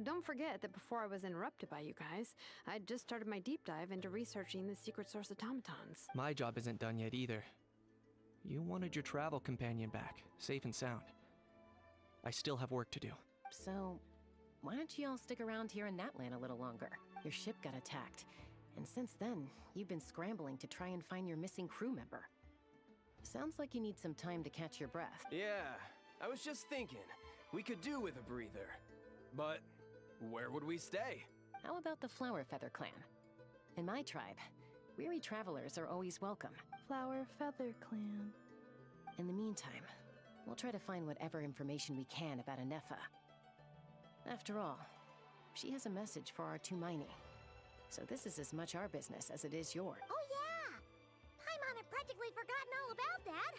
Speaker 7: Don't forget that before I was interrupted by you guys, I'd just started my deep dive into researching the secret source automatons.
Speaker 10: My job isn't done yet either. You wanted your travel companion back, safe and sound. I still have work to do.
Speaker 8: So, why don't you all stick around here in Natlan a little longer? Your ship got attacked, and since then, you've been scrambling to try and find your missing crew member. Sounds like you need some time to catch your breath.
Speaker 13: Yeah, I was just thinking, we could do with a breather. But where would we stay?
Speaker 8: How about the Flower Feather Clan? In my tribe, weary travelers are always welcome.
Speaker 5: Flower Feather Clan.
Speaker 8: In the meantime, we'll try to find whatever information we can about Ineffa. After all, she has a message for our Tumaini. So this is as much our business as it is yours.
Speaker 2: Oh yeah! Paimon had practically forgotten all about that.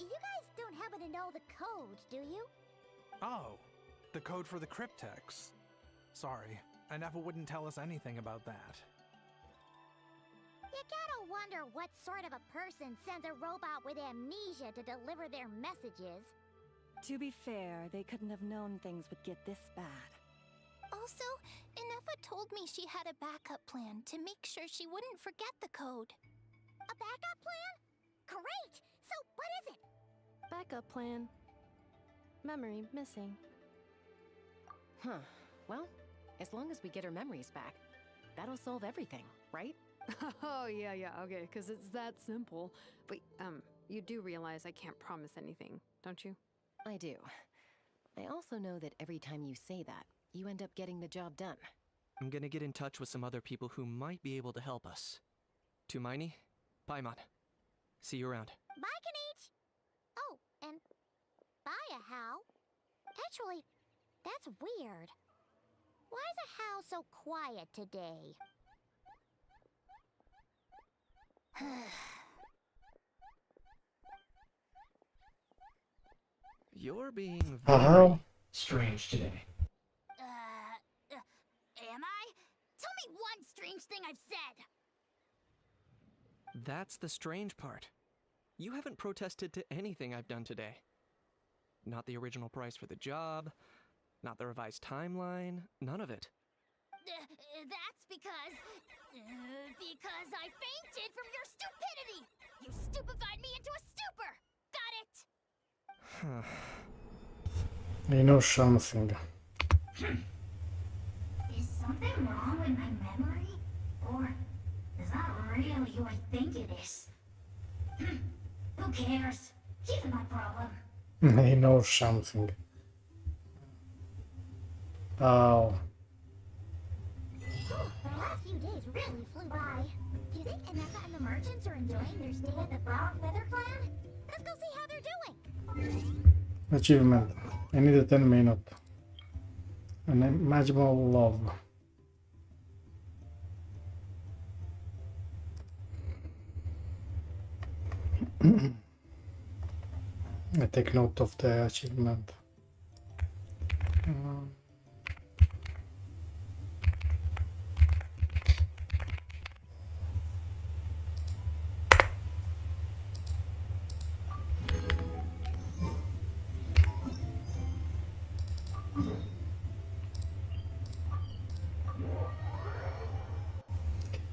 Speaker 2: You guys don't happen to know the code, do you?
Speaker 11: Oh, the code for the cryptex. Sorry, Ineffa wouldn't tell us anything about that.
Speaker 2: You gotta wonder what sort of a person sends a robot with amnesia to deliver their messages.
Speaker 12: To be fair, they couldn't have known things would get this bad.
Speaker 2: Also, Ineffa told me she had a backup plan to make sure she wouldn't forget the code. A backup plan? Great! So what is it?
Speaker 5: Backup plan. Memory missing.
Speaker 8: Huh. Well, as long as we get her memories back, that'll solve everything, right?
Speaker 7: Oh, yeah, okay, because it's that simple. But, you do realize I can't promise anything, don't you?
Speaker 8: I do. I also know that every time you say that, you end up getting the job done.
Speaker 10: I'm gonna get in touch with some other people who might be able to help us. Tumaini, Paimon. See you around.
Speaker 2: Bye, Kanich! buy a How. Actually, that's weird. Why is a How so quiet today?
Speaker 10: You're being
Speaker 1: A
Speaker 10: very
Speaker 1: How?
Speaker 10: strange today.
Speaker 2: Am I? Tell me one strange thing I've said.
Speaker 10: That's the strange part. You haven't protested to anything I've done today. Not the original price for the job, not the revised timeline, none of it.
Speaker 2: That's because I fainted from your stupidity! You stupefied me into a stupor! Got it?
Speaker 1: He knows something.
Speaker 2: Is something wrong with my memory? Or is that really who I think it is? Who cares? He's my problem.
Speaker 1: He knows something. Oh.
Speaker 2: The last few days really flew by. Do you think Ineffa and the merchants are enjoying their stay at the Frog Feather Clan? Let's go see how they're doing.
Speaker 1: Achievement. I need a 10 minute. Unimaginable Love. I take note of the achievement.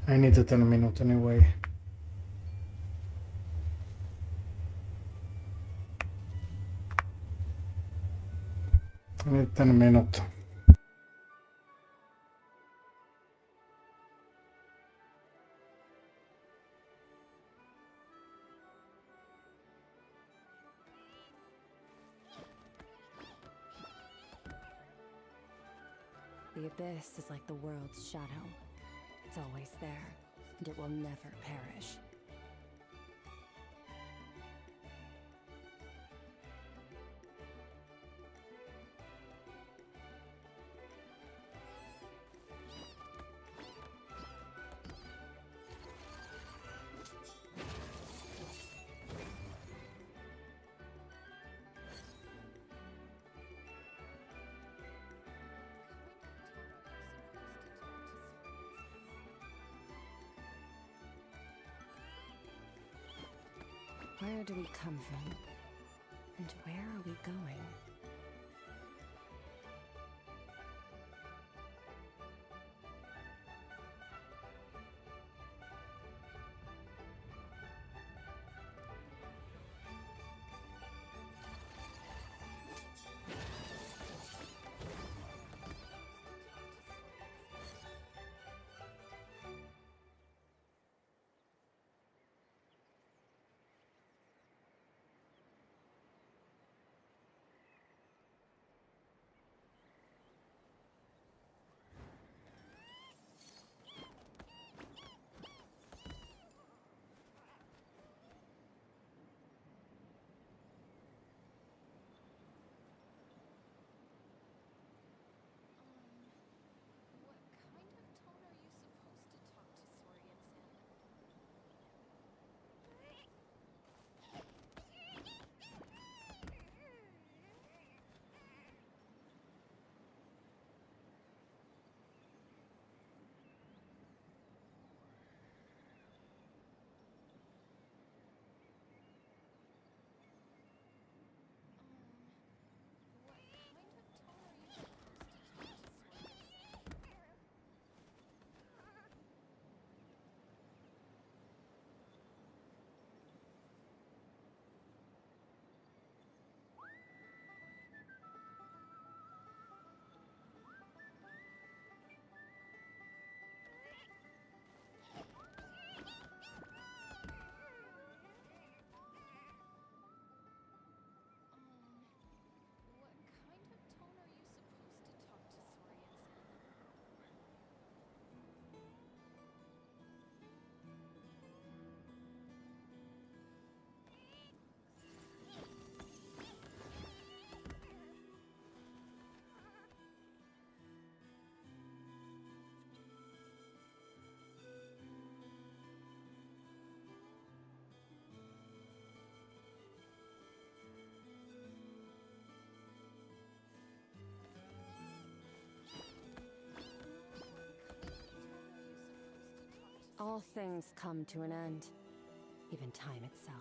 Speaker 1: I need a 10 minute anyway. I need 10 minute.
Speaker 8: The abyss is like the world's shadow. It's always there, and it will never perish. Where do we come from? And where are we going? All things come to an end, even time itself.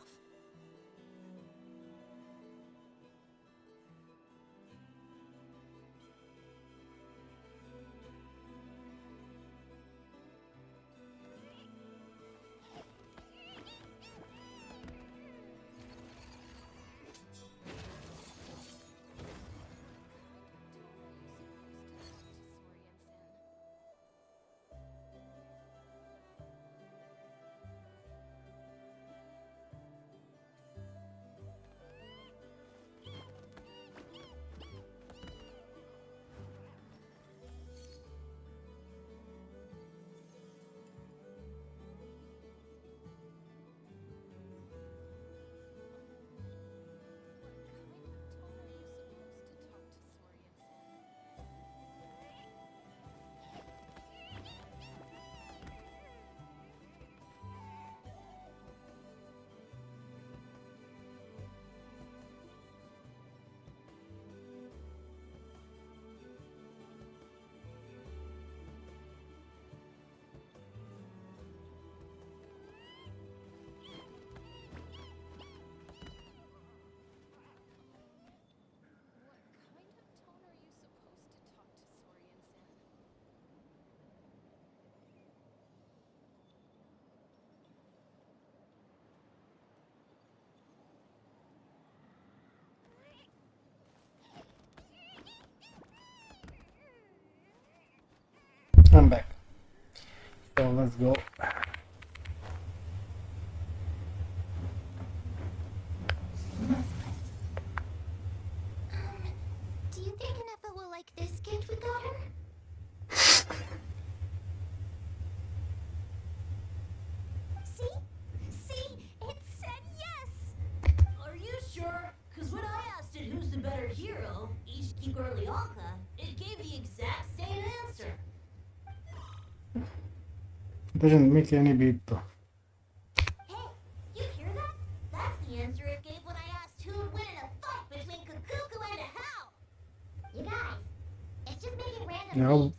Speaker 1: I'm back. So let's go.
Speaker 2: Do you think Ineffa will like this gift we got her? See? It said yes!
Speaker 14: Are you sure? Because when I asked it who's the better hero, Ishiki or Lianka, it gave the exact same answer.
Speaker 1: It doesn't make any beat though.
Speaker 2: Hey, you hear that? That's the answer it gave when I asked who would win in a fight between Kukuku and Hao. You guys, it's just making random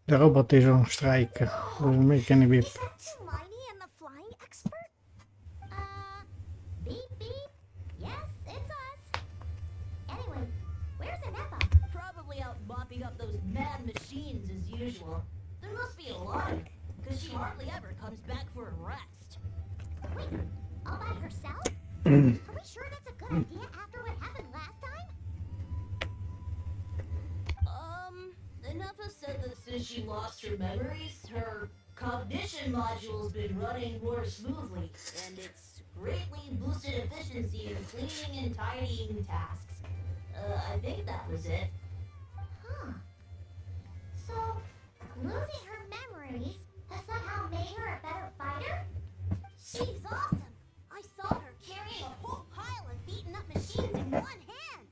Speaker 1: De robot is on strijken. Doesn't make any beat.
Speaker 2: Is that Hermione and the flying expert? Beep beep. Yes, it's us. Anyway, where's Ineffa?
Speaker 14: Probably out mopping up those mad machines as usual. There must be a lot of it, because she hardly ever comes back for a rest.
Speaker 2: Wait, all by herself? Are we sure that's a good idea after what happened last time?
Speaker 14: Ineffa said that since she lost her memories, her cognition module's been running more smoothly, and it's greatly boosted efficiency in cleaning and tidying tasks. I think that was it.
Speaker 2: Huh. So, losing her memories has somehow made her a better fighter? She's awesome! I saw her carrying a whole pile of beaten up machines in one hand!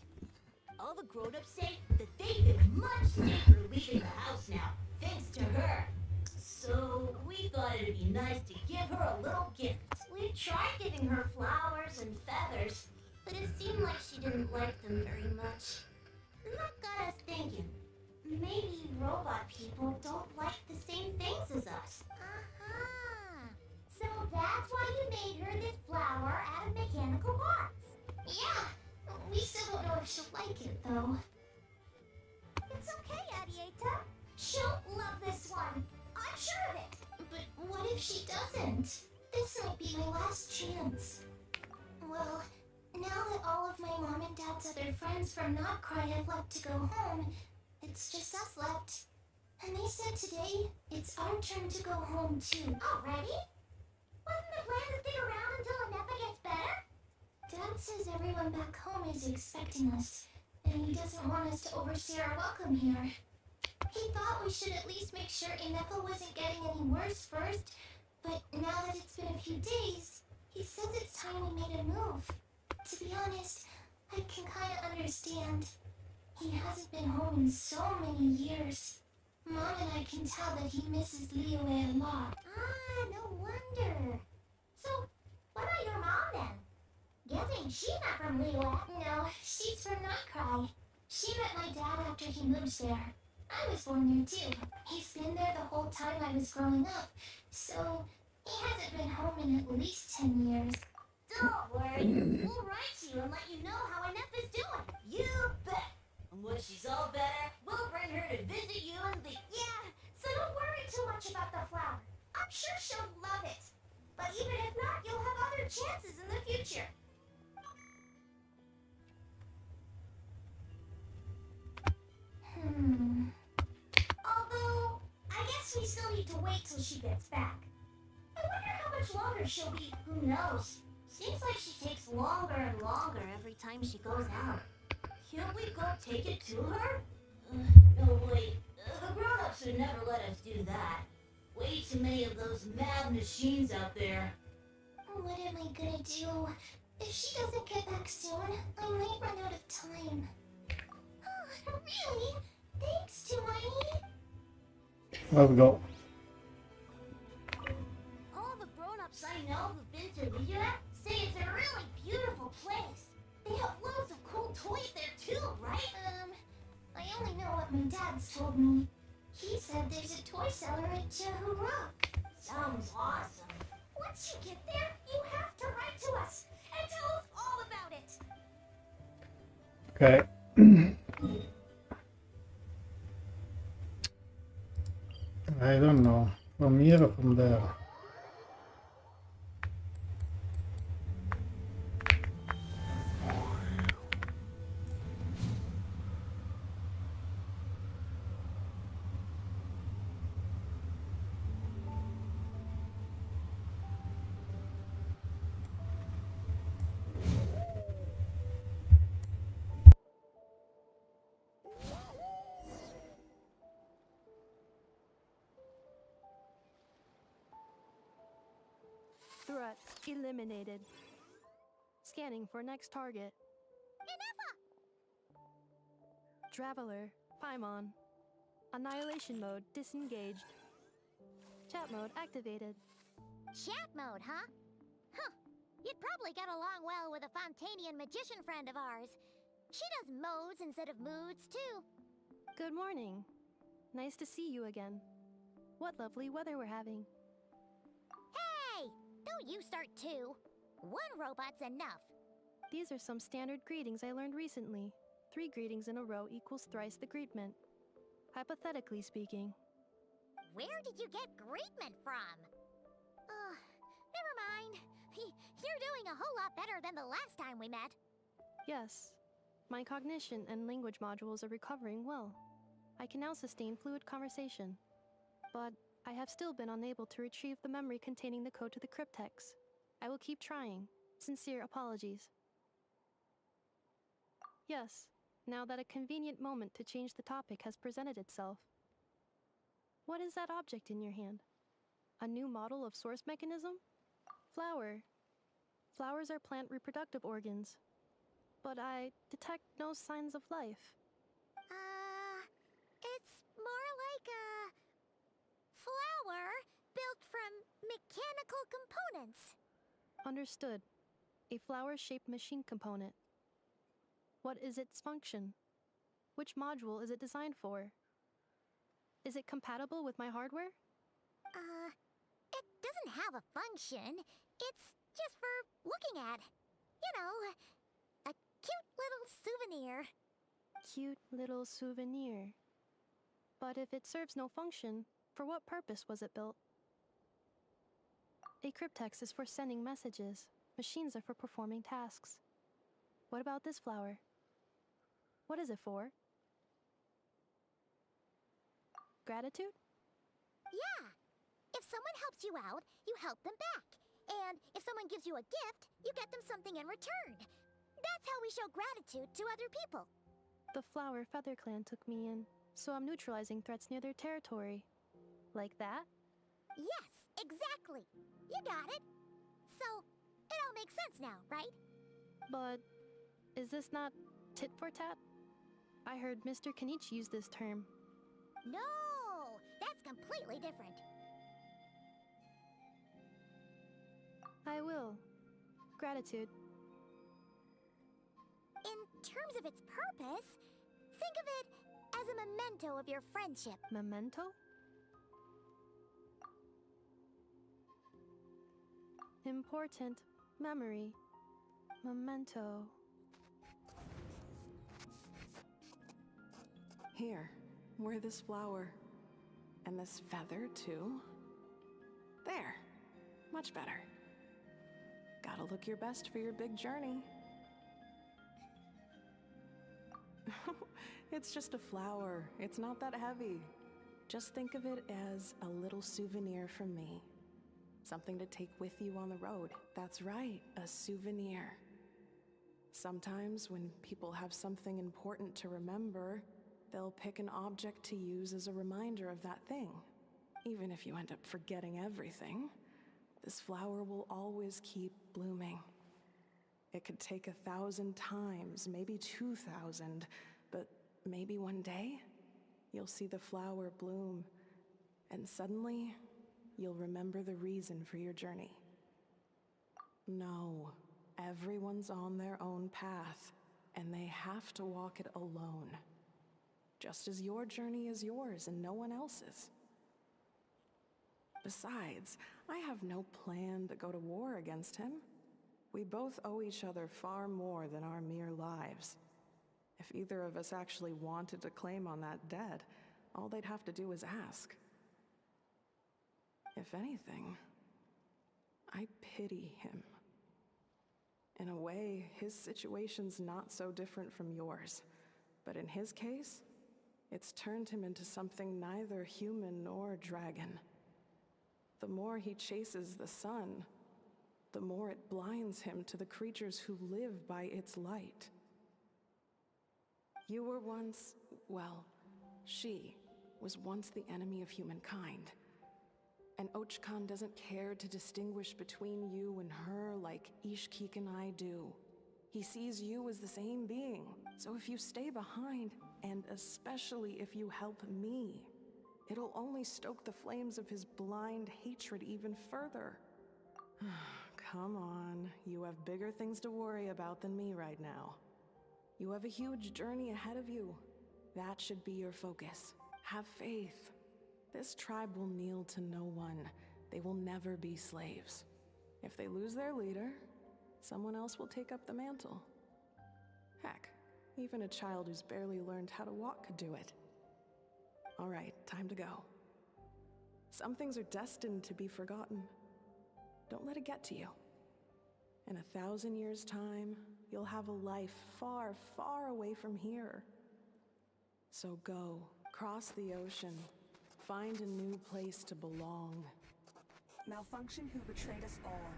Speaker 14: All the grown-ups say that they've been much safer leaving the house now, thanks to her. So we thought it'd be nice to give her a little gift.
Speaker 2: We tried giving her flowers and feathers, but it seemed like she didn't like them very much. And that got us thinking. Maybe robot people don't like the same things as us. So that's why you made her this flower out of mechanical parts. Yeah, we still don't know if she'll like it though. It's okay, Adieta. She'll love this one. I'm sure of it. But what if she doesn't? This might be my last chance. Well, now that all of my mom and dad's other friends from Nod-Krai have left to go home, it's just us left. And they said today it's our turn to go home too. Already? Wasn't the plan to stick around until Ineffa gets better? Dad says everyone back home is expecting us, and he doesn't want us to overstay our welcome here. He thought we should at least make sure Ineffa wasn't getting any worse first, but now that it's been a few days, he says it's time we made a move. To be honest, I can kinda understand. He hasn't been home in so many years. Mom and I can tell that he misses Liyue a lot. Ah, no wonder. So, what about your mom then? Guessing she's not from Liyue. No, she's from Nod-Krai. She met my dad after he moved there. I was born there too. He's been there the whole time I was growing up, so He hasn't been home in at least 10 years. Don't worry, we'll write to you and let you know how Ineffa's doing. You bet. And when she's all better, we'll bring her to visit you and the... Yeah, so don't worry too much about the flower. I'm sure she'll love it. But even if not, you'll have other chances in the future. Although, I guess we still need to wait till she gets back. I wonder how much longer she'll be. Who knows? Seems like she takes longer and longer every time she goes out. Can't we go take it to her? No, wait. The grown-ups would never let us do that. Way too many of those mad machines out there. What am I gonna do? If she doesn't get back soon, I might run out of time. Really? Thanks, Tuani.
Speaker 1: Let's go.
Speaker 2: All the grown-ups I know who've been to Villa say it's a really beautiful place. They have loads of cool toys there too, right? I only know what my dad's told me. He said there's a toy seller at Jehu Rock. Sounds awesome. Once you get there, you have to write to us and tell us all about it.
Speaker 1: Okay. I don't know. From here or from there?
Speaker 5: Threat eliminated. Scanning for next target.
Speaker 2: Ineffa!
Speaker 5: Traveler, Paimon. Annihilation mode disengaged. Chat mode activated.
Speaker 2: Chat mode, huh? Huh. You'd probably get along well with a Fontanian magician friend of ours. She does modes instead of moods, too.
Speaker 5: Good morning. Nice to see you again. What lovely weather we're having.
Speaker 2: Hey! Don't you start too. One robot's enough.
Speaker 5: These are some standard greetings I learned recently. 3 greetings in a row equals thrice the greetment. Hypothetically speaking.
Speaker 2: Where did you get greetment from? Never mind. You're doing a whole lot better than the last time we met.
Speaker 5: Yes. My cognition and language modules are recovering well. I can now sustain fluid conversation. But I have still been unable to retrieve the memory containing the code to the cryptex. I will keep trying. Sincere apologies. Yes, now that a convenient moment to change the topic has presented itself. What is that object in your hand? A new model of source mechanism? Flower. Flowers are plant reproductive organs. But I detect no signs of life.
Speaker 2: It's more like a flower built from mechanical components.
Speaker 5: Understood. A flower-shaped machine component. What is its function? Which module is it designed for? Is it compatible with my hardware?
Speaker 2: It doesn't have a function. It's just for looking at. You know, a cute little souvenir.
Speaker 5: Cute little souvenir. But if it serves no function, for what purpose was it built? A cryptex is for sending messages. Machines are for performing tasks. What about this flower? What is it for? Gratitude?
Speaker 2: Yeah. If someone helps you out, you help them back. And if someone gives you a gift, you get them something in return. That's how we show gratitude to other people.
Speaker 5: The Flower Feather Clan took me in, so I'm neutralizing threats near their territory. Like that?
Speaker 2: Yes, exactly. You got it. So, it all makes sense now, right?
Speaker 5: But is this not tit for tat? I heard Mr. Kenichi use this term.
Speaker 2: No, that's completely different.
Speaker 5: I will. Gratitude.
Speaker 2: In terms of its purpose, think of it as a memento of your friendship.
Speaker 5: Memento? Important memory. Memento.
Speaker 15: Here, wear this flower. And this feather, too. There. Much better. Gotta look your best for your big journey. It's just a flower. It's not that heavy. Just think of it as a little souvenir from me. Something to take with you on the road. That's right, a souvenir. Sometimes when people have something important to remember, they'll pick an object to use as a reminder of that thing. Even if you end up forgetting everything, this flower will always keep blooming. It could take 1,000 times, maybe 2,000, but maybe one day, you'll see the flower bloom, and suddenly, you'll remember the reason for your journey. No, everyone's on their own path, and they have to walk it alone. Just as your journey is yours and no one else's. Besides, I have no plan to go to war against him. We both owe each other far more than our mere lives. If either of us actually wanted to claim on that debt, all they'd have to do was ask. If anything, I pity him. In a way, his situation's not so different from yours. But in his case, it's turned him into something neither human nor dragon. The more he chases the sun, the more it blinds him to the creatures who live by its light. You were once, well, she was once the enemy of humankind. And Ochkan doesn't care to distinguish between you and her like Ishkik and I do. He sees you as the same being. So if you stay behind, and especially if you help me, it'll only stoke the flames of his blind hatred even further. Come on, you have bigger things to worry about than me right now. You have a huge journey ahead of you. That should be your focus. Have faith. This tribe will kneel to no one. They will never be slaves. If they lose their leader, someone else will take up the mantle. Heck, even a child who's barely learned how to walk could do it. All right, time to go. Some things are destined to be forgotten. Don't let it get to you. In 1,000 years' time, you'll have a life far, far away from here. So go, cross the ocean, find a new place to belong.
Speaker 9: Malfunction who betrayed us all.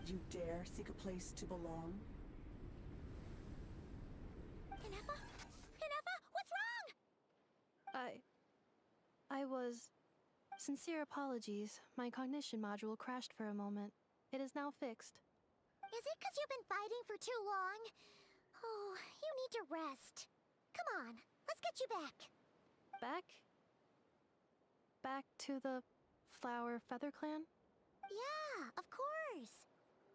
Speaker 9: You dare seek a place to belong?
Speaker 2: Ineffa? Ineffa, what's wrong?
Speaker 5: I was... Sincere apologies. My cognition module crashed for a moment. It is now fixed.
Speaker 2: Is it because you've been fighting for too long? Oh, you need to rest. Come on, let's get you back.
Speaker 5: Back? Back to the Flower Feather Clan?
Speaker 2: Yeah, of course.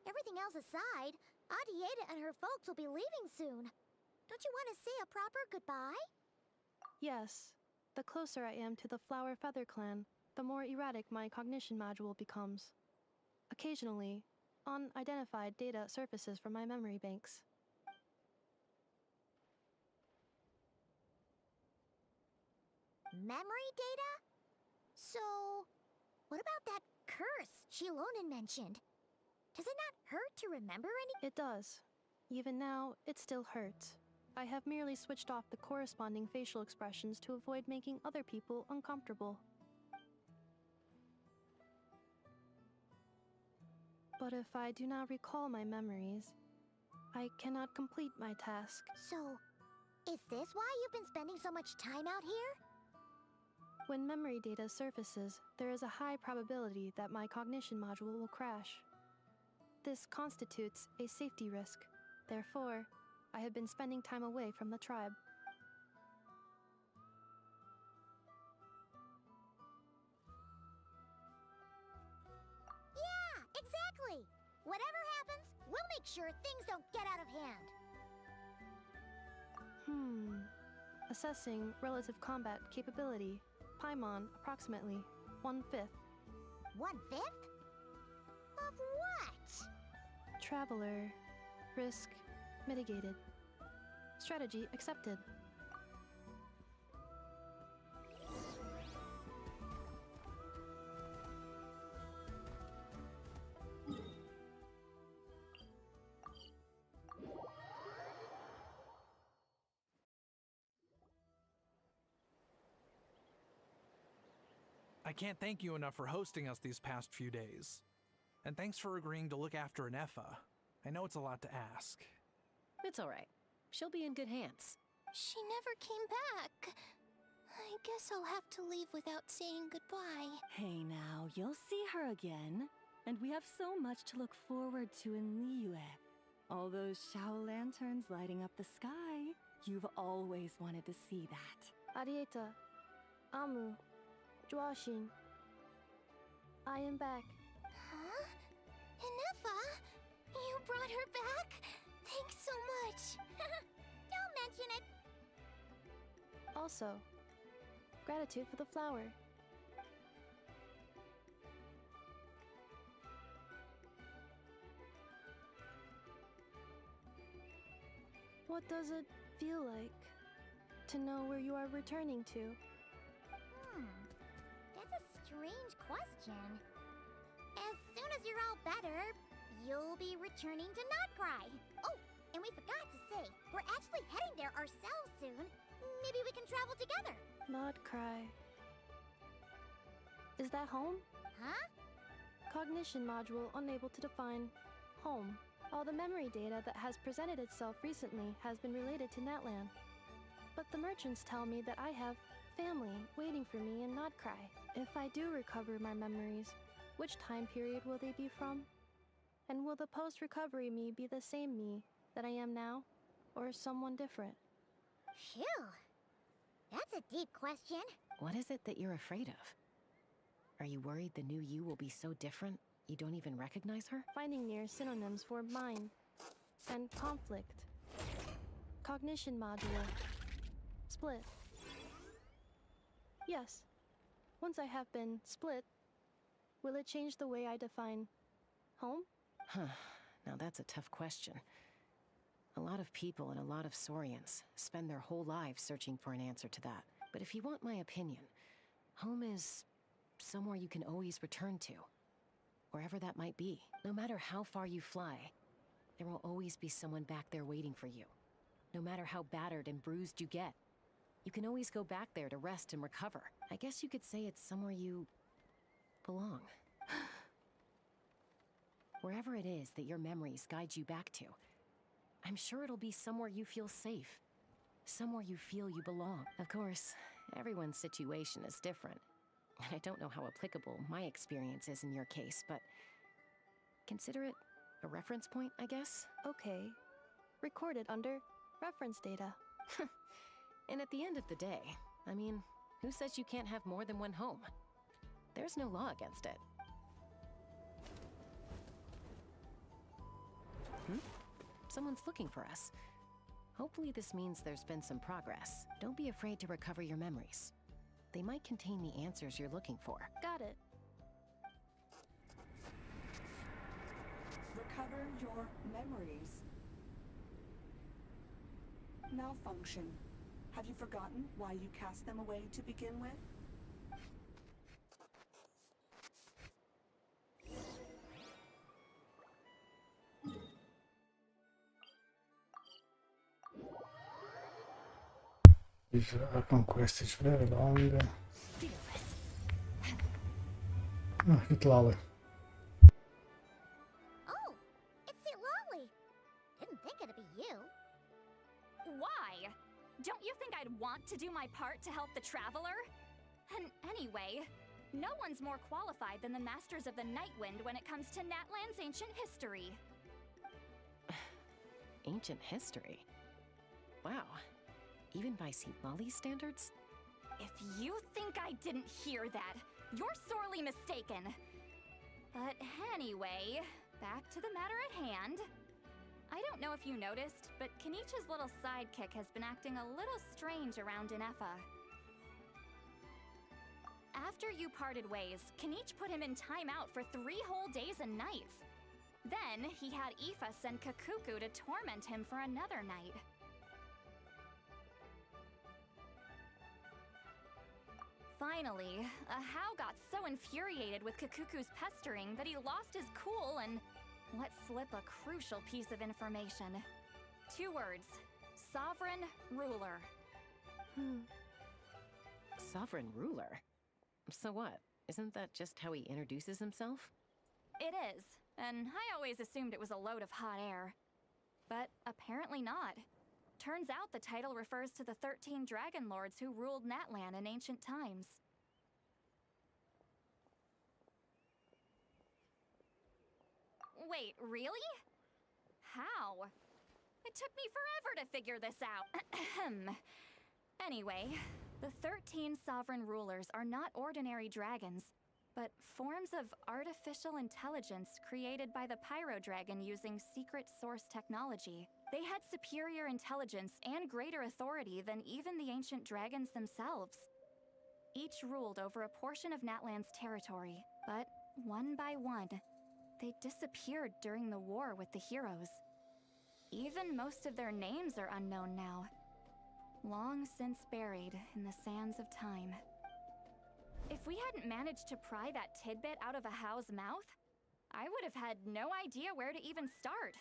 Speaker 2: Everything else aside, Adieta and her folks will be leaving soon. Don't you want to say a proper goodbye?
Speaker 5: Yes. The closer I am to the Flower Feather Clan, the more erratic my cognition module becomes. Occasionally, unidentified data surfaces from my memory banks.
Speaker 2: Memory data? So, what about that curse Shilonen mentioned? Does it not hurt to remember any?
Speaker 5: It does. Even now, it still hurts. I have merely switched off the corresponding facial expressions to avoid making other people uncomfortable. But if I do not recall my memories, I cannot complete my task.
Speaker 2: So, is this why you've been spending so much time out here?
Speaker 5: When memory data surfaces, there is a high probability that my cognition module will crash. This constitutes a safety risk. Therefore, I have been spending time away from the tribe.
Speaker 2: Yeah, exactly! Whatever happens, we'll make sure things don't get out of hand.
Speaker 5: Assessing relative combat capability. Paimon, approximately 1/5.
Speaker 2: 1/5? Of what?
Speaker 5: Traveler. Risk mitigated. Strategy accepted.
Speaker 11: I can't thank you enough for hosting us these past few days. And thanks for agreeing to look after Ineffa. I know it's a lot to ask.
Speaker 8: It's alright. She'll be in good hands.
Speaker 2: She never came back. I guess I'll have to leave without saying goodbye.
Speaker 12: Hey now, you'll see her again. And we have so much to look forward to in Liyue. All those Shao lanterns lighting up the sky. You've always wanted to see that.
Speaker 5: Arieta. Amu. Joashin. I am back.
Speaker 2: Huh? Ineffa? You brought her back? Thanks so much. Don't mention it.
Speaker 5: Also, gratitude for the flower. What does it feel like to know where you are returning to?
Speaker 2: That's a strange question. As soon as you're all better, you'll be returning to Nod-Krai. Oh, and we forgot to say, we're actually heading there ourselves soon. Maybe we can travel together.
Speaker 5: Nod-Krai. Is that home?
Speaker 2: Huh?
Speaker 5: Cognition module unable to define home. All the memory data that has presented itself recently has been related to Natlan. But the merchants tell me that I have family waiting for me in Nod-Krai. If I do recover my memories, which time period will they be from? And will the post-recovery me be the same me that I am now, or someone different?
Speaker 2: Phew. That's a deep question.
Speaker 8: What is it that you're afraid of? Are you worried the new you will be so different you don't even recognize her?
Speaker 5: Finding near synonyms for mind and conflict. Cognition module. Split. Yes. Once I have been split, will it change the way I define home?
Speaker 8: Huh. Now that's a tough question. A lot of people and a lot of Saurians spend their whole lives searching for an answer to that. But if you want my opinion, home is somewhere you can always return to. Wherever that might be. No matter how far you fly, there will always be someone back there waiting for you. No matter how battered and bruised you get, you can always go back there to rest and recover. I guess you could say it's somewhere you belong. Wherever it is that your memories guide you back to, I'm sure it'll be somewhere you feel safe. Somewhere you feel you belong. Of course, everyone's situation is different. I don't know how applicable my experience is in your case, but consider it a reference point, I guess?
Speaker 5: Okay. Recorded under reference data.
Speaker 8: And at the end of the day, I mean, who says you can't have more than one home? There's no law against it. Someone's looking for us. Hopefully this means there's been some progress. Don't be afraid to recover your memories. They might contain the answers you're looking for.
Speaker 5: Got it.
Speaker 9: Recover your memories. Malfunction. Have you forgotten why you cast them away to begin with?
Speaker 1: These Archon Quest is very long. It's Lolly.
Speaker 2: Oh, it's St. Lolly. Didn't think it'd be you.
Speaker 16: Why? Don't you think I'd want to do my part to help the Traveler? And anyway, no one's more qualified than the Masters of the Nightwind when it comes to Natlan's ancient history.
Speaker 8: Ancient history? Wow. Even by St. Lolly's standards?
Speaker 16: If you think I didn't hear that, you're sorely mistaken. But anyway, back to the matter at hand. I don't know if you noticed, but Kenichi's little sidekick has been acting a little strange around Ineffa. After you parted ways, Kenichi put him in timeout for 3 whole days and nights. Then, he had Ineffa send Kakuku to torment him for another night. Finally, Ahau got so infuriated with Kakuku's pestering that he lost his cool and let slip a crucial piece of information. 2 words. Sovereign Ruler.
Speaker 8: Sovereign ruler? So what? Isn't that just how he introduces himself?
Speaker 16: It is, and I always assumed it was a load of hot air. But apparently not. Turns out the title refers to the 13 dragon lords who ruled Natlan in ancient times. Wait, really? How? It took me forever to figure this out. Anyway, the 13 sovereign rulers are not ordinary dragons, but forms of artificial intelligence created by the Pyro Dragon using secret source technology. They had superior intelligence and greater authority than even the ancient dragons themselves. Each ruled over a portion of Natlan's territory, but one by one, they disappeared during the war with the heroes. Even most of their names are unknown now, long since buried in the sands of time. If we hadn't managed to pry that tidbit out of Ahau's mouth, I would have had no idea where to even start.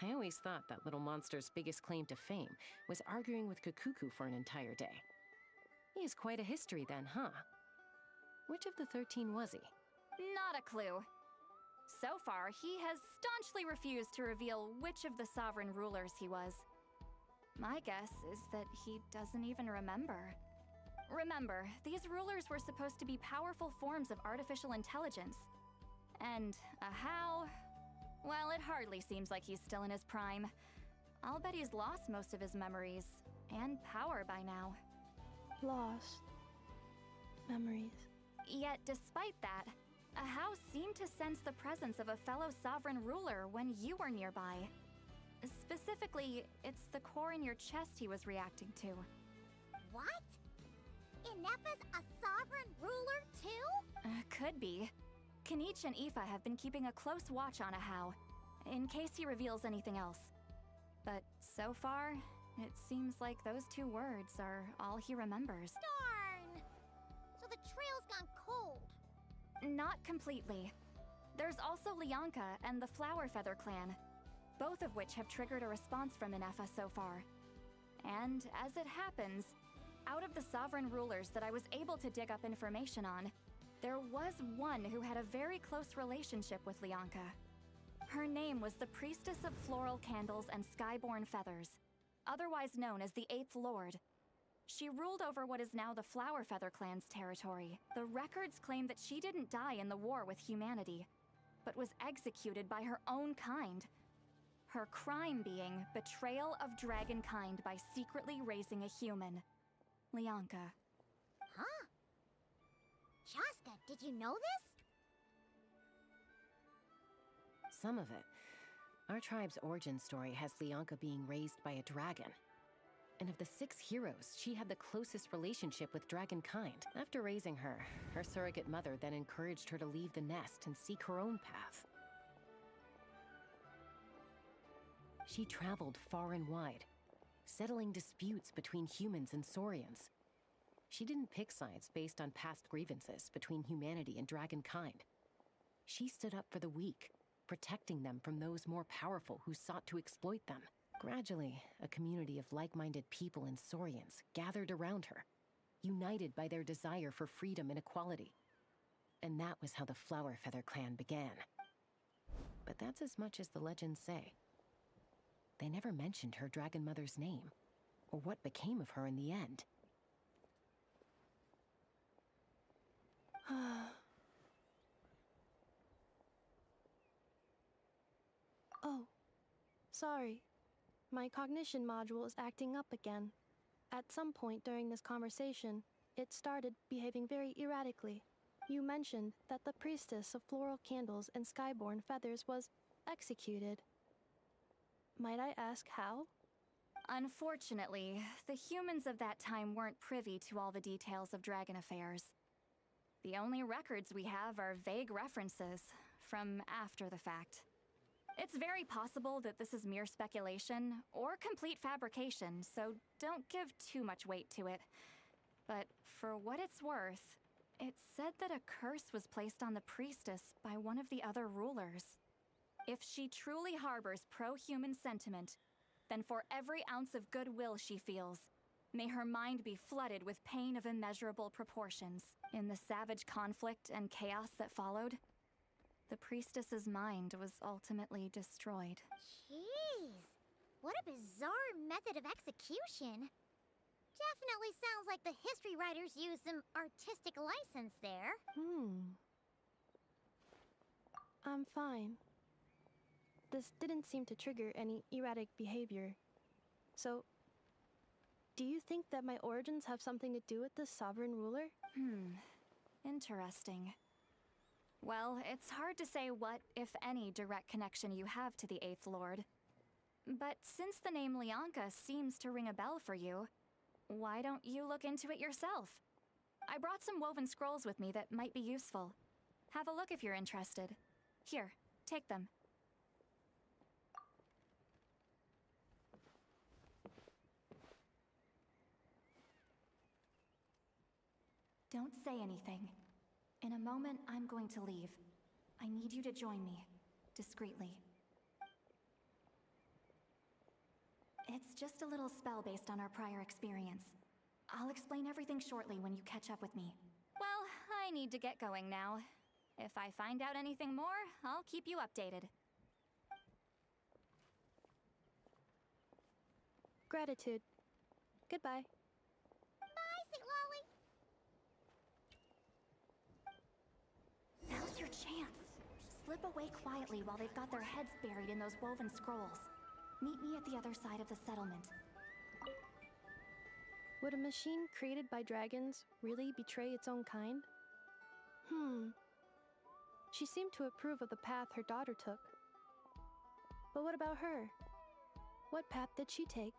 Speaker 8: I always thought that little monster's biggest claim to fame was arguing with Kakuku for an entire day. He has quite a history then, huh? Which of the 13 was he?
Speaker 16: Not a clue. So far, he has staunchly refused to reveal which of the sovereign rulers he was. My guess is that he doesn't even remember. Remember, these rulers were supposed to be powerful forms of artificial intelligence. And Ahau, well, it hardly seems like he's still in his prime. I'll bet he's lost most of his memories and power by now.
Speaker 5: Lost memories.
Speaker 16: Yet, despite that, Ahau seemed to sense the presence of a fellow sovereign ruler when you were nearby. Specifically, it's the core in your chest he was reacting to.
Speaker 2: What? Ineffa's a sovereign ruler too?
Speaker 16: Could be. Kenichi and Ineffa have been keeping a close watch on Ahau, in case he reveals anything else. But so far, it seems like those 2 words are all he remembers.
Speaker 2: Darn! So the trail's gone cold.
Speaker 16: Not completely. There's also Lianka and the Flower Feather clan, both of which have triggered a response from Ineffa so far. And as it happens, out of the sovereign rulers that I was able to dig up information on, there was one who had a very close relationship with Lianka. Her name was the Priestess of Floral Candles and Skyborn Feathers, otherwise known as the 8th Lord. She ruled over what is now the Flower Feather clan's territory. The records claim that she didn't die in the war with humanity, but was executed by her own kind. Her crime being betrayal of dragonkind by secretly raising a human. Lianka.
Speaker 2: Huh? Shaska, did you know this?
Speaker 8: Some of it. Our tribe's origin story has Lianka being raised by a dragon. And of the 6 heroes, she had the closest relationship with dragonkind. After raising her, her surrogate mother then encouraged her to leave the nest and seek her own path. She traveled far and wide, settling disputes between humans and saurians. She didn't pick sides based on past grievances between humanity and dragonkind. She stood up for the weak, protecting them from those more powerful who sought to exploit them. Gradually, a community of like-minded people and saurians gathered around her, united by their desire for freedom and equality. And that was how the Flower Feather clan began. But that's as much as the legends say. They never mentioned her dragon mother's name, or what became of her in the end.
Speaker 5: Oh, sorry. My cognition module is acting up again. At some point during this conversation, it started behaving very erratically. You mentioned that the Priestess of Floral Candles and Skyborn Feathers was executed. Might I ask how?
Speaker 16: Unfortunately, the humans of that time weren't privy to all the details of dragon affairs. The only records we have are vague references from after the fact. It's very possible that this is mere speculation or complete fabrication, so don't give too much weight to it. But for what it's worth, it said that a curse was placed on the priestess by one of the other rulers. If she truly harbors pro-human sentiment, then for every ounce of goodwill she feels, may her mind be flooded with pain of immeasurable proportions. In the savage conflict and chaos that followed, the priestess's mind was ultimately destroyed.
Speaker 2: Jeez, what a bizarre method of execution. Definitely sounds like the history writers used some artistic license there.
Speaker 5: I'm fine. This didn't seem to trigger any erratic behavior. So, do you think that my origins have something to do with the sovereign ruler?
Speaker 16: Interesting. Well, it's hard to say what, if any, direct connection you have to the Eighth Lord. But since the name Leonka seems to ring a bell for you, why don't you look into it yourself? I brought some woven scrolls with me that might be useful. Have a look if you're interested. Here, take them. Don't say anything. In a moment, I'm going to leave. I need you to join me, discreetly. It's just a little spell based on our prior experience. I'll explain everything shortly when you catch up with me. Well, I need to get going now. If I find out anything more, I'll keep you updated.
Speaker 5: Gratitude. Goodbye.
Speaker 2: Bye, Sweet Lolly.
Speaker 16: Now's your chance. Slip away quietly while they've got their heads buried in those woven scrolls. Meet me at the other side of the settlement.
Speaker 5: Would a machine created by dragons really betray its own kind? She seemed to approve of the path her daughter took. But what about her? What path did she take?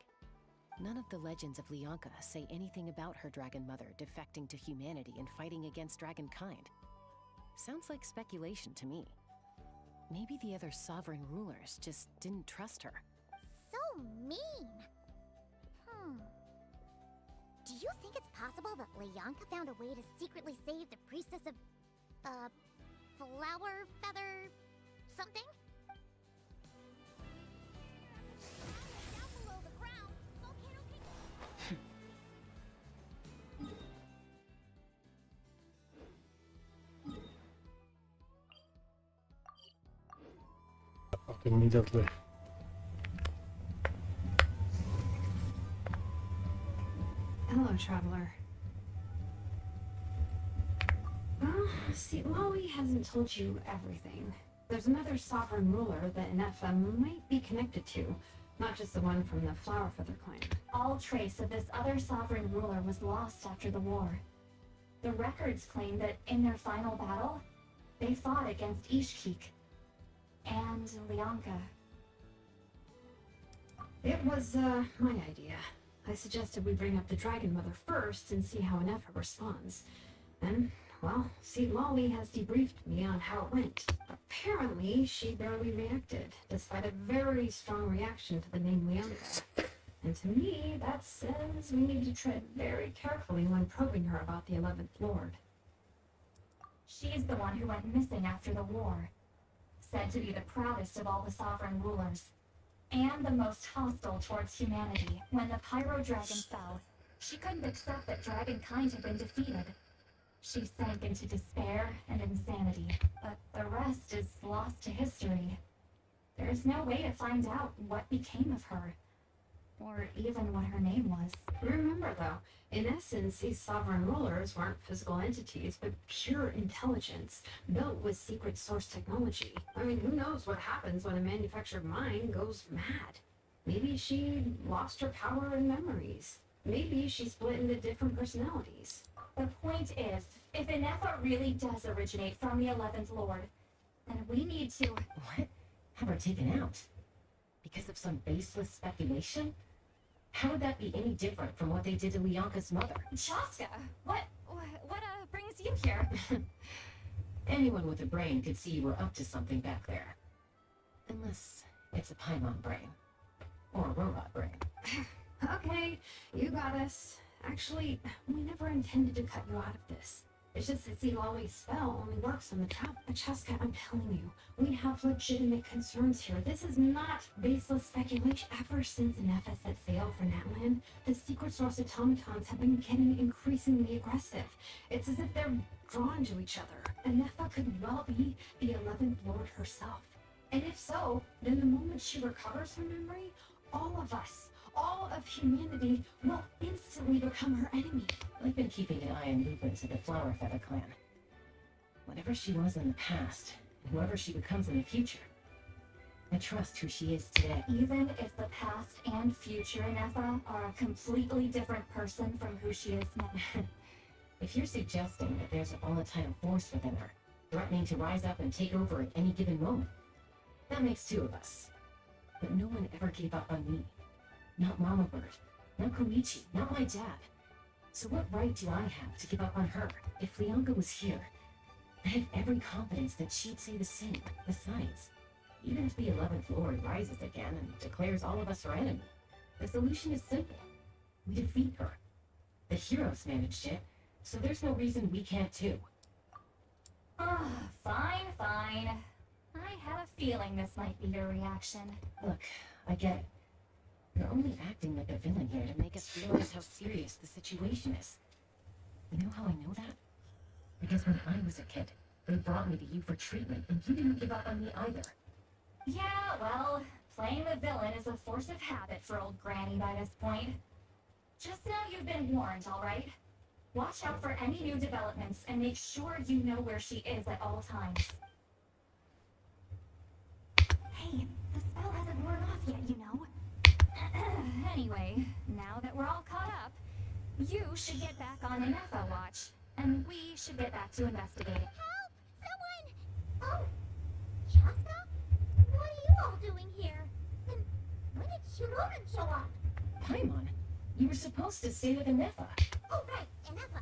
Speaker 8: None of the legends of Leonka say anything about her dragon mother defecting to humanity and fighting against dragonkind. Sounds like speculation to me. Maybe the other sovereign rulers just didn't trust her.
Speaker 2: So mean. Do you think it's possible that Leonka found a way to secretly save the priestess of, flower feather something? Down below the ground, Volcano King.
Speaker 1: Immediately.
Speaker 6: Hello, traveler. Well, see, Lolly hasn't told you everything. There's another sovereign ruler that Ineffa might be connected to, not just the one from the Flower Feather clan.
Speaker 16: All trace of this other sovereign ruler was lost after the war. The records claim that in their final battle, they fought against Ishkik and Leonka.
Speaker 6: It was, my idea. I suggested we bring up the Dragon Mother first and see how Ineffa responds. And, well, see, Lolly has debriefed me on how it went. Apparently, she barely reacted, despite a very strong reaction to the name Leonka. And to me, that says we need to tread very carefully when probing her about the 11th Lord.
Speaker 16: She's the one who went missing after the war. Said to be the proudest of all the sovereign rulers. And the most hostile towards humanity. When the Pyro Dragon fell, she couldn't accept that dragonkind had been defeated. She sank into despair and insanity, but the rest is lost to history. There's no way to find out what became of her, or even what her name was.
Speaker 6: Remember, though, in essence, these sovereign rulers weren't physical entities, but pure intelligence, built with secret source technology. I mean, who knows what happens when a manufactured mind goes mad? Maybe she lost her power and memories. Maybe she split into different personalities.
Speaker 16: The point is, if Ineffa really does originate from the 11th Lord, then we need to...
Speaker 8: What? Have her taken out? Because of some baseless speculation?
Speaker 4: How would that be any different from what they did to Leonka's mother?
Speaker 16: Chaska, what brings you here?
Speaker 4: Anyone with a brain could see you were up to something back there. Unless it's a Paimon brain. Or a robot brain.
Speaker 6: Okay, you got us. Actually, we never intended to cut you out of this. It's just that Zilawi's spell only works on the top. But Chaska, I'm telling you, we have legitimate concerns here. This is not baseless speculation. Ever since Ineffa set sail for Natland, the secret source automatons have been getting increasingly aggressive. It's as if they're drawn to each other. Ineffa could well be the 11th Lord herself. And if so, then the moment she recovers her memory, all of us, all of humanity will instantly become her enemy.
Speaker 4: I've been keeping an eye on movements of the Flower Feather clan. Whatever she was in the past, and whoever she becomes in the future, I trust who she is today.
Speaker 16: Even if the past and future Ineffa are a completely different person from who she is now.
Speaker 4: If you're suggesting that there's a volatile force within her, threatening to rise up and take over at any given moment, that makes two of us. But no one ever gave up on me. Not Mama Bird, not Koichi, not my dad. So what right do I have to give up on her? If Leonka was here, I have every confidence that she'd say the same. Besides, even if the 11th Lord rises again and declares all of us her enemy, the solution is simple. We defeat her. The heroes managed it, so there's no reason we can't too.
Speaker 16: Fine. I had a feeling this might be your reaction.
Speaker 4: Look, I get it. You're only acting like a villain here to make us realize how serious the situation is. You know how I know that? Because when I was a kid, they brought me to you for treatment, and you didn't give up on me either.
Speaker 16: Yeah, well, playing the villain is a force of habit for old Granny by this point. Just now you've been warned, alright? Watch out for any new developments, and make sure you know where she is at all times. Hey, the spell hasn't worn off yet, you know. Anyway, now that we're all caught up, you should get back on Ineffa watch, and we should get back to investigating.
Speaker 2: Help! Someone! Oh, Chaska? What are you all doing here? And when did Shiroran show up?
Speaker 4: Paimon, you were supposed to stay with Ineffa.
Speaker 2: Oh, right, Ineffa.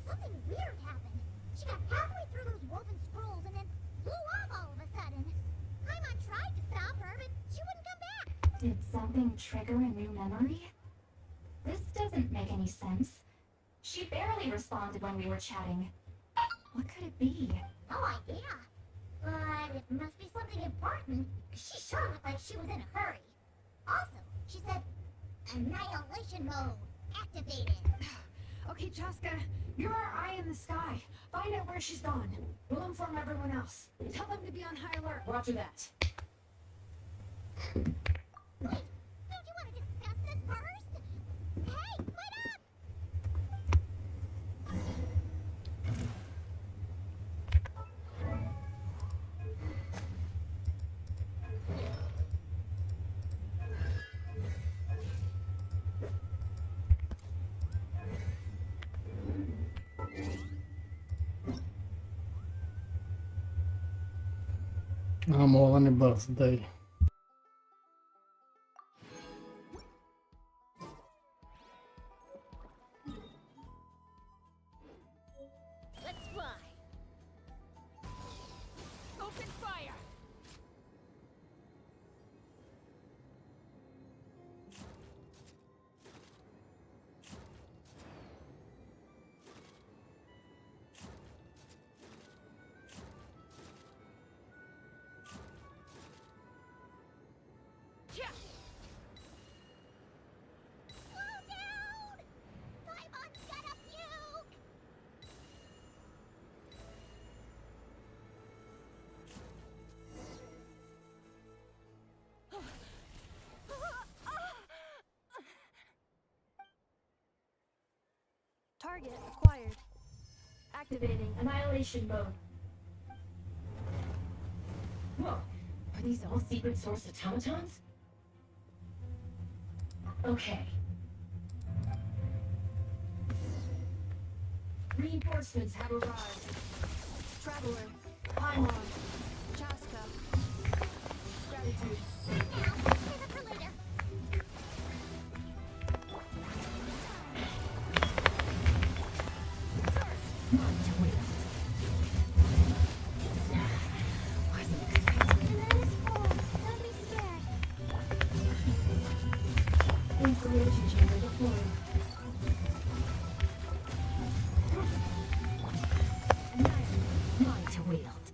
Speaker 2: Something weird happened. She got halfway through those woven scrolls and then flew off all of a sudden. Paimon tried to stop her, but she wouldn't come back.
Speaker 16: Did something trigger a new memory? This doesn't make any sense. She barely responded when we were chatting. What could it be?
Speaker 2: No idea. But it must be something important. She sure looked like she was in a hurry. Also, she said, annihilation mode activated.
Speaker 6: Okay, Chaska, you're our eye in the sky. Find out where she's gone. We'll inform everyone else. Tell them to be on high alert.
Speaker 4: Roger that.
Speaker 2: Wait, don't you want to discuss this first? Hey, wait up!
Speaker 1: I'm all on a birthday.
Speaker 16: Let's fly. Open fire.
Speaker 2: Slow down! Paimon's gonna puke!
Speaker 5: Target acquired. Activating annihilation mode.
Speaker 4: Whoa, are these all secret source automatons? Okay.
Speaker 5: Reinforcements have arrived. Traveler, Paimon, Chaska. Gratitude.
Speaker 2: Now, here's a prelude.
Speaker 5: Reconciliation chamber deployed.
Speaker 4: Mine to wield.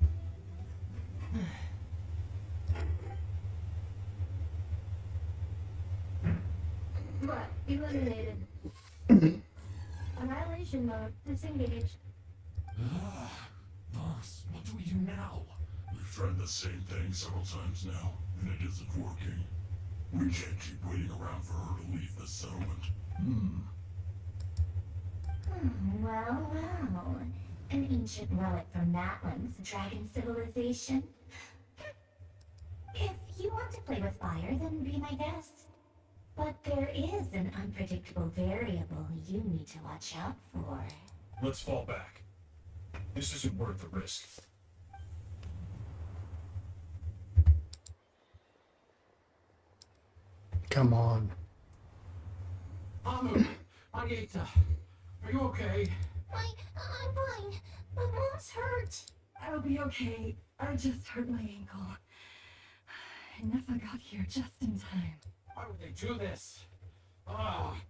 Speaker 5: What? Eliminated. Annihilation mode. Disengaged.
Speaker 17: Boss, what do we do now? We've tried the same thing several times now, and it isn't working. We can't keep waiting around for her to leave the settlement.
Speaker 2: Well. An ancient relic from Matland's dragon civilization. If you want to play with fire, then be my guest. But there is an unpredictable variable you need to watch out for.
Speaker 11: Let's fall back. This isn't worth the risk.
Speaker 1: Come on.
Speaker 11: Amu, Agneta, are you okay?
Speaker 2: I'm fine, but Mom's hurt.
Speaker 12: I'll be okay. I just hurt my ankle. Ineffa got here just in time.
Speaker 11: Why would they do this? Why?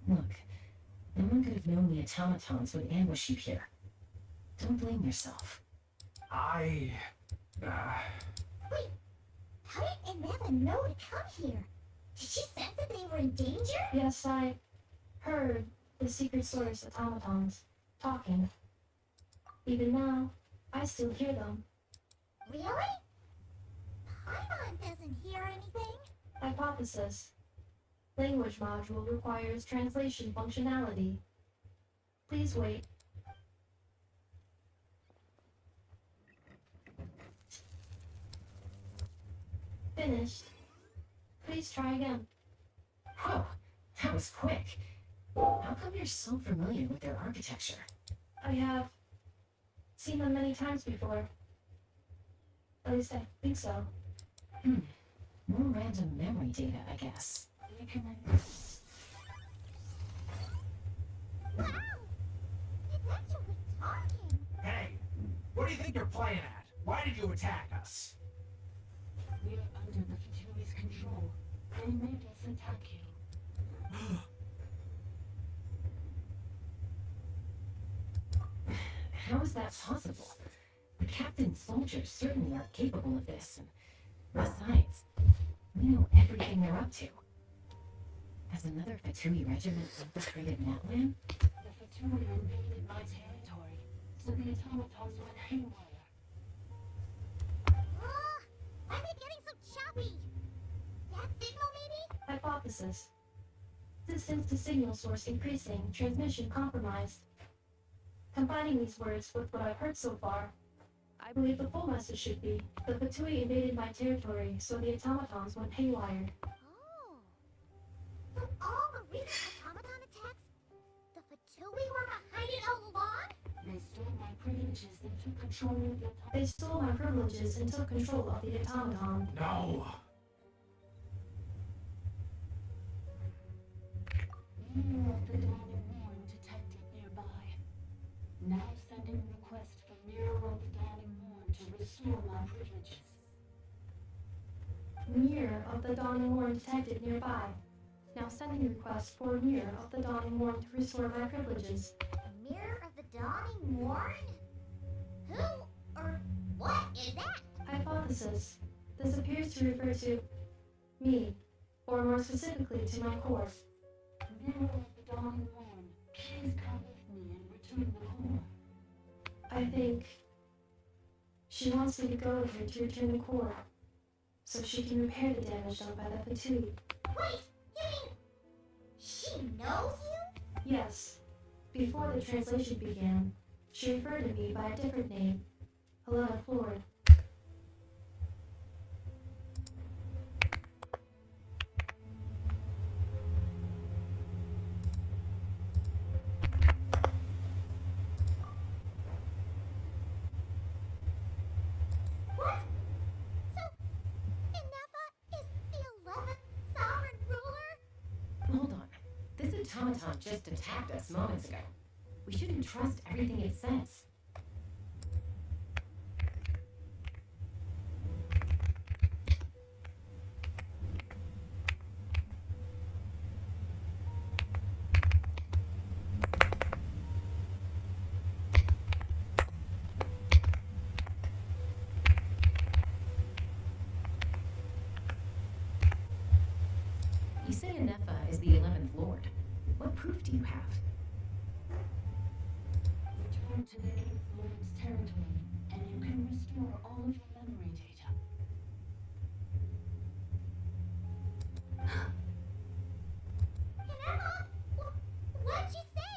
Speaker 4: Look, no one could have known the automatons would ambush you here. Don't blame yourself.
Speaker 2: Wait, how did Ineffa know to come here? Did she sense that they were in danger?
Speaker 5: Yes, I heard the secret source automatons talking. Even now, I still hear them.
Speaker 2: Really? Paimon doesn't hear anything.
Speaker 5: Hypothesis. Language module requires translation functionality. Please wait. Finished. Please try again.
Speaker 4: Whoa, that was quick. How come you're so familiar with their architecture?
Speaker 5: I have seen them many times before. At least I think so.
Speaker 4: More random memory data, I guess.
Speaker 2: Wow! It's actually talking.
Speaker 11: Hey, what do you think you're playing at? Why did you attack us?
Speaker 9: We're under the Fury's control. They made us attack you.
Speaker 4: How is that possible? The captain's soldiers certainly aren't capable of this, and besides, we know everything they're up to. Has another Fatui regiment infiltrated Natlan?
Speaker 9: The Fury invaded my territory, so the automatons went haywire.
Speaker 2: Why is it getting so choppy? That signal, maybe?
Speaker 5: Hypothesis. Distance to signal source increasing, transmission compromised. Combining these words with what I've heard so far, I believe the full message should be, the Fatui invaded my territory, so the automatons went haywire.
Speaker 2: Oh. So all the recent automaton attacks, the Fatui were behind it all along?
Speaker 9: They stole my privileges and took control of the automatons.
Speaker 5: They stole my privileges and took control of the automaton.
Speaker 11: No!
Speaker 9: Mirror of the Dawning Morn detected nearby. Now sending request for Mirror of the Dawning Morn to restore my privileges.
Speaker 5: Mirror of the Dawning Morn detected nearby. Now sending request for Mirror of the Dawning Morn to restore my privileges.
Speaker 2: Mirror of the Dawning Morn? Who or what is that?
Speaker 5: Hypothesis. This appears to refer to me, or more specifically to my core.
Speaker 9: Mirror of the Dawning Morn, please come with me and return the core.
Speaker 5: I think she wants me to go with her to return the core, so she can repair the damage done by the Fatui.
Speaker 2: Wait, you mean she knows you?
Speaker 5: Yes. Before the translation began, she referred to me by a different name, Helena Flord.
Speaker 2: What? So, Ineffa is the 11th sovereign ruler?
Speaker 4: Hold on. This automaton just attacked us moments ago. We shouldn't trust everything it says. Ineffa is the 11th Lord. What proof do you have?
Speaker 9: Return to the 8th Lord's territory, and you can restore all of your memory data.
Speaker 2: Ineffa, what'd you say?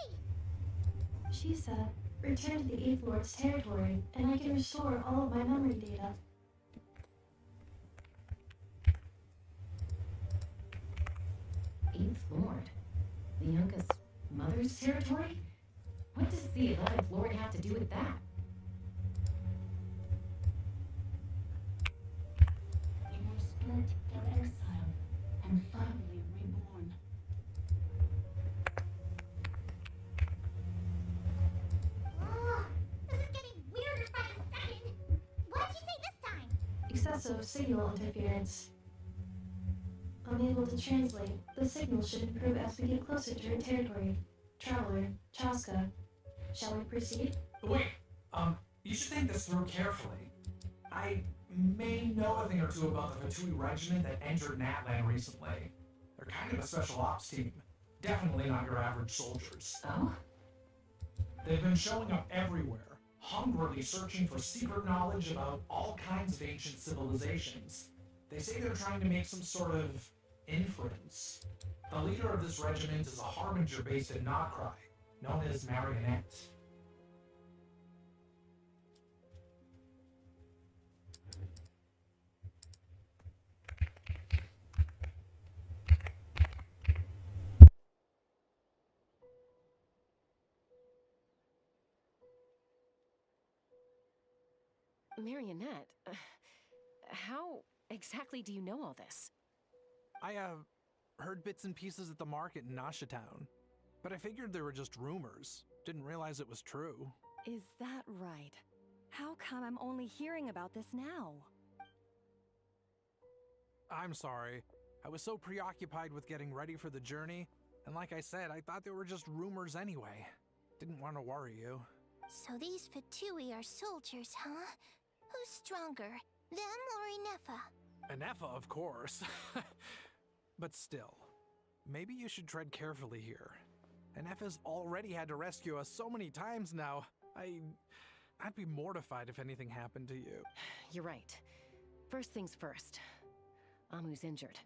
Speaker 5: She said, return to the 8th Lord's territory, and I can restore all of my memory data.
Speaker 4: Eighth Lord? The youngest mother's territory? What does the 11th Lord have to do with that?
Speaker 9: You were split in exile and finally reborn.
Speaker 2: Oh, this is getting weirder by the second. What'd you say this time?
Speaker 5: Excessive signal interference. Unable to translate, the signal should improve as we get closer to her territory. Traveler, Chaska. Shall we proceed?
Speaker 11: Wait, you should think this through carefully. I may know a thing or two about the Fatui regiment that entered Natlan recently. They're kind of a special ops team. Definitely not your average soldiers.
Speaker 4: Oh?
Speaker 11: They've been showing up everywhere, hungrily searching for secret knowledge about all kinds of ancient civilizations. They say they're trying to make some sort of inference. The leader of this regiment is a harbinger based in Nod-Krai, known as Marionette.
Speaker 8: Marionette, how exactly do you know all this?
Speaker 11: I, heard bits and pieces at the market in Nasha Town, but I figured they were just rumors. Didn't realize it was true.
Speaker 12: Is that right? How come I'm only hearing about this now?
Speaker 11: I'm sorry. I was so preoccupied with getting ready for the journey, and like I said, I thought they were just rumors anyway. Didn't want to worry you.
Speaker 2: So these Fatui are soldiers, huh? Who's stronger, them or Ineffa?
Speaker 11: Ineffa, of course. But still, maybe you should tread carefully here. Ineffa's already had to rescue us so many times now. I'd be mortified if anything happened to you.
Speaker 8: You're right. First things first. Amu's injured.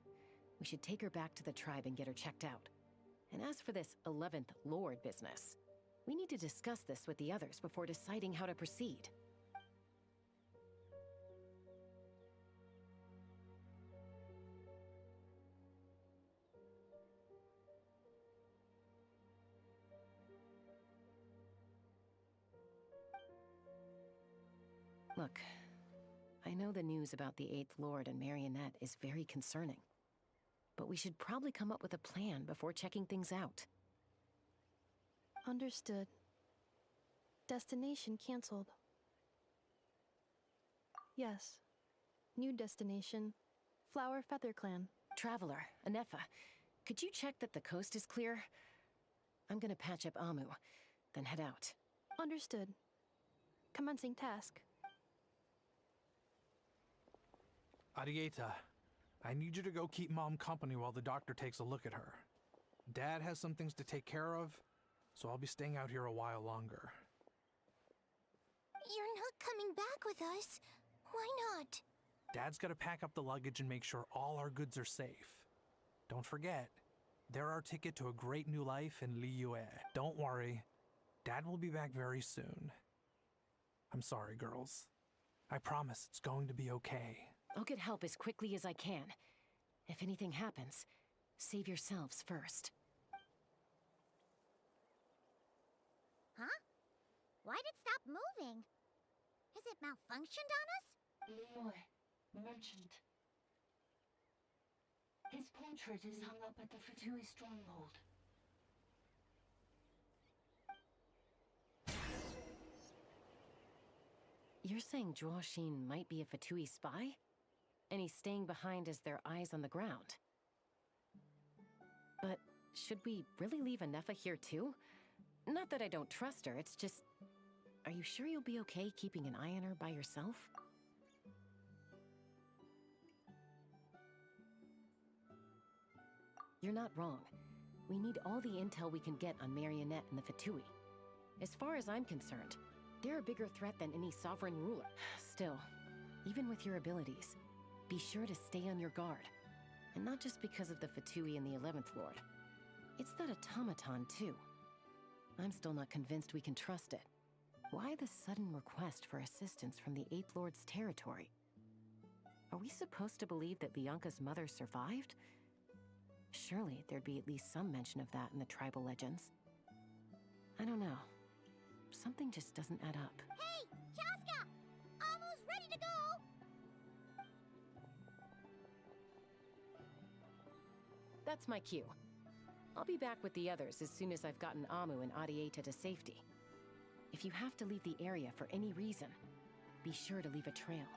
Speaker 8: We should take her back to the tribe and get her checked out. And as for this 11th Lord business, we need to discuss this with the others before deciding how to proceed. Look, I know the news about the 8th Lord and Marionette is very concerning, but we should probably come up with a plan before checking things out.
Speaker 5: Understood. Destination cancelled. Yes. New destination. Flower Feather Clan.
Speaker 8: Traveler, Ineffa, could you check that the coast is clear? I'm gonna patch up Amu, then head out.
Speaker 5: Understood. Commencing task.
Speaker 11: Arieta, I need you to go keep Mom company while the doctor takes a look at her. Dad has some things to take care of, so I'll be staying out here a while longer.
Speaker 2: You're not coming back with us. Why not?
Speaker 11: Dad's gotta pack up the luggage and make sure all our goods are safe. Don't forget, they're our ticket to a great new life in Liyue. Don't worry, Dad will be back very soon. I'm sorry, girls. I promise it's going to be okay.
Speaker 8: I'll get help as quickly as I can. If anything happens, save yourselves first.
Speaker 2: Huh? Why'd it stop moving? Has it malfunctioned on us?
Speaker 9: Liyue, merchant. His portrait is hung up at the Fatui stronghold.
Speaker 8: You're saying Zhuoxin might be a Fatui spy? And he's staying behind as their eyes on the ground. But should we really leave Ineffa here too? Not that I don't trust her, it's just... Are you sure you'll be okay keeping an eye on her by yourself? You're not wrong. We need all the intel we can get on Marionette and the Fatui. As far as I'm concerned, they're a bigger threat than any sovereign ruler. Still, even with your abilities, be sure to stay on your guard. And not just because of the Fatui and the 11th Lord. It's that automaton, too. I'm still not convinced we can trust it. Why the sudden request for assistance from the 8th Lord's territory? Are we supposed to believe that Leonka's mother survived? Surely there'd be at least some mention of that in the tribal legends. I don't know. Something just doesn't add up.
Speaker 2: Hey, Chaska! Almost ready to go!
Speaker 8: That's my cue. I'll be back with the others as soon as I've gotten Amu and Adieta to safety. If you have to leave the area for any reason, be sure to leave a trail.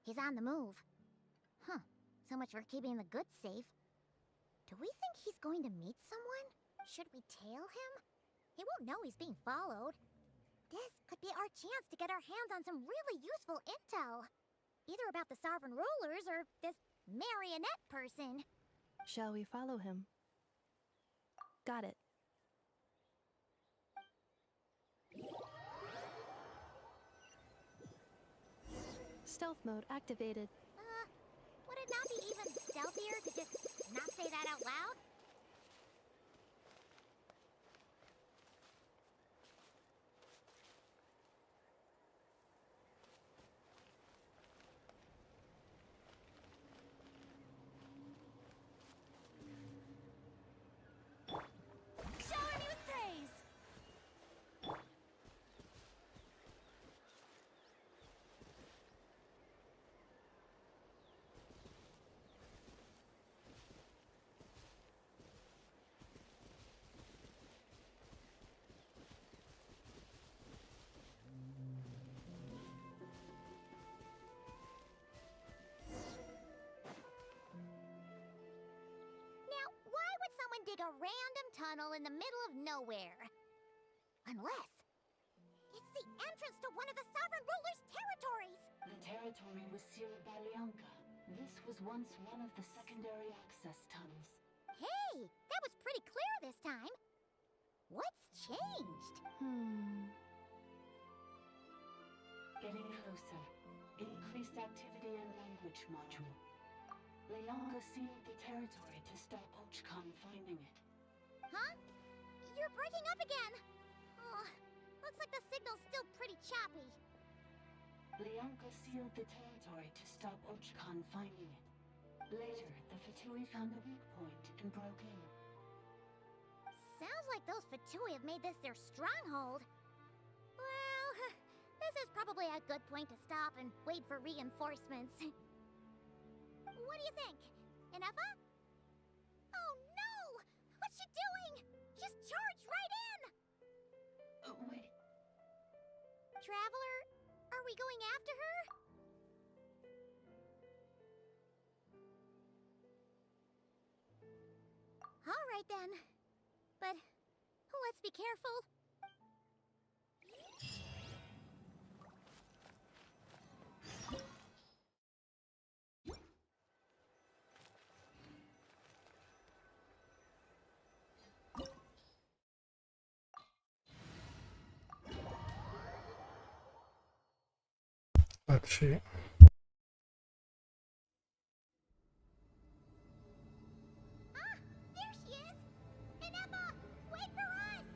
Speaker 2: He's on the move. Huh. So much for keeping the goods safe. Do we think he's going to meet someone? Should we tail him? He won't know he's being followed. This could be our chance to get our hands on some really useful intel. Either about the sovereign rulers or this marionette person.
Speaker 5: Shall we follow him? Got it. Stealth mode activated.
Speaker 2: Would it not be even stealthier to just not say that out loud?
Speaker 16: Shower me with praise!
Speaker 2: Now, why would someone dig a random tunnel in the middle of nowhere? Unless it's the entrance to one of the sovereign ruler's territories!
Speaker 9: The territory was sealed by Leonka. This was once one of the secondary access tunnels.
Speaker 2: Hey, that was pretty clear this time. What's changed?
Speaker 9: Getting closer. Increased activity in language module. Leonka sealed the territory to stop Ochkon finding it.
Speaker 2: Huh? You're breaking up again. Oh, looks like the signal's still pretty choppy.
Speaker 9: Leonka sealed the territory to stop Ochkon finding it. Later, the Fatui found a weak point and broke in.
Speaker 2: Sounds like those Fatui have made this their stronghold. Well, this is probably a good point to stop and wait for reinforcements. What do you think? Ineffa? Oh no! What's she doing? Just charged right in!
Speaker 9: Oh, wait.
Speaker 2: Traveler, are we going after her? All right then. But let's be careful.
Speaker 1: Let's see.
Speaker 2: Ah, there she is! Ineffa, wait for us!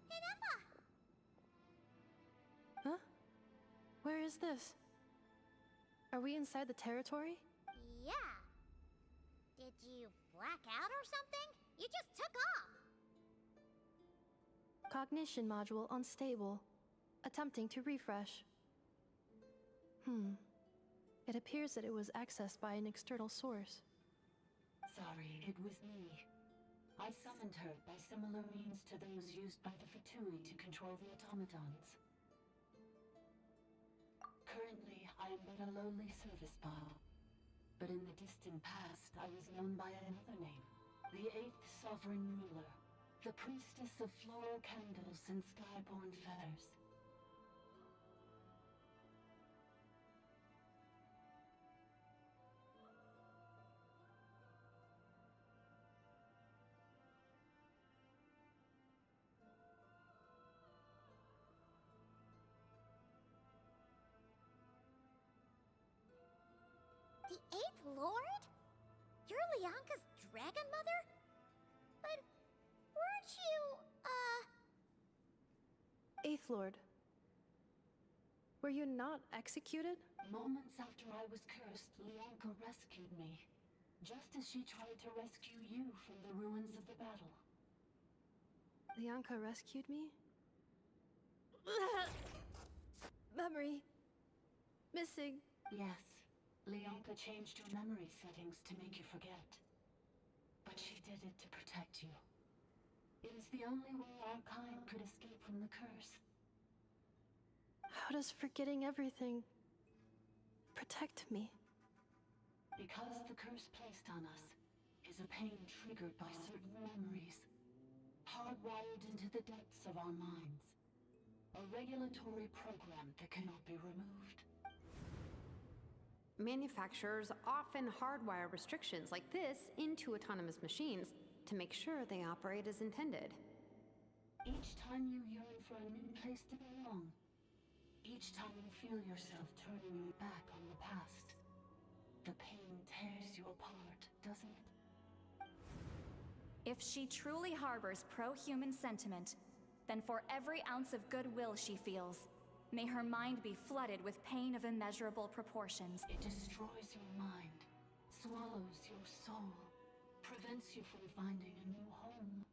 Speaker 2: Ineffa!
Speaker 5: Huh? Where is this? Are we inside the territory?
Speaker 2: Yeah. Did you black out or something? You just took off.
Speaker 5: Cognition module unstable. Attempting to refresh. It appears that it was accessed by an external source.
Speaker 9: Sorry, it was me. I summoned her by similar means to those used by the Fatui to control the automatons. Currently, I am but a lowly service bot. But in the distant past, I was known by another name. The 8th Sovereign Ruler. The Priestess of Floral Candles and Skyborn Feathers.
Speaker 2: The 8th Lord? You're Lianka's dragon mother? But weren't you,
Speaker 5: Eighth Lord. Were you not executed?
Speaker 9: Moments after I was cursed, Lianka rescued me. Just as she tried to rescue you from the ruins of the battle.
Speaker 5: Lianka rescued me? Memory. Missing.
Speaker 9: Yes. Lianka changed your memory settings to make you forget. But she did it to protect you. It is the only way our kind could escape from the curse.
Speaker 5: How does forgetting everything protect me?
Speaker 9: Because the curse placed on us is a pain triggered by certain memories, hardwired into the depths of our minds. A regulatory program that cannot be removed.
Speaker 6: Manufacturers often hardwire restrictions like this into autonomous machines to make sure they operate as intended.
Speaker 9: Each time you yearn for a new place to belong, each time you feel yourself turning your back on the past, the pain tears you apart, doesn't it?
Speaker 16: If she truly harbors pro-human sentiment, then for every ounce of goodwill she feels, may her mind be flooded with pain of immeasurable proportions.
Speaker 9: It destroys your mind, swallows your soul, prevents you from finding a new home.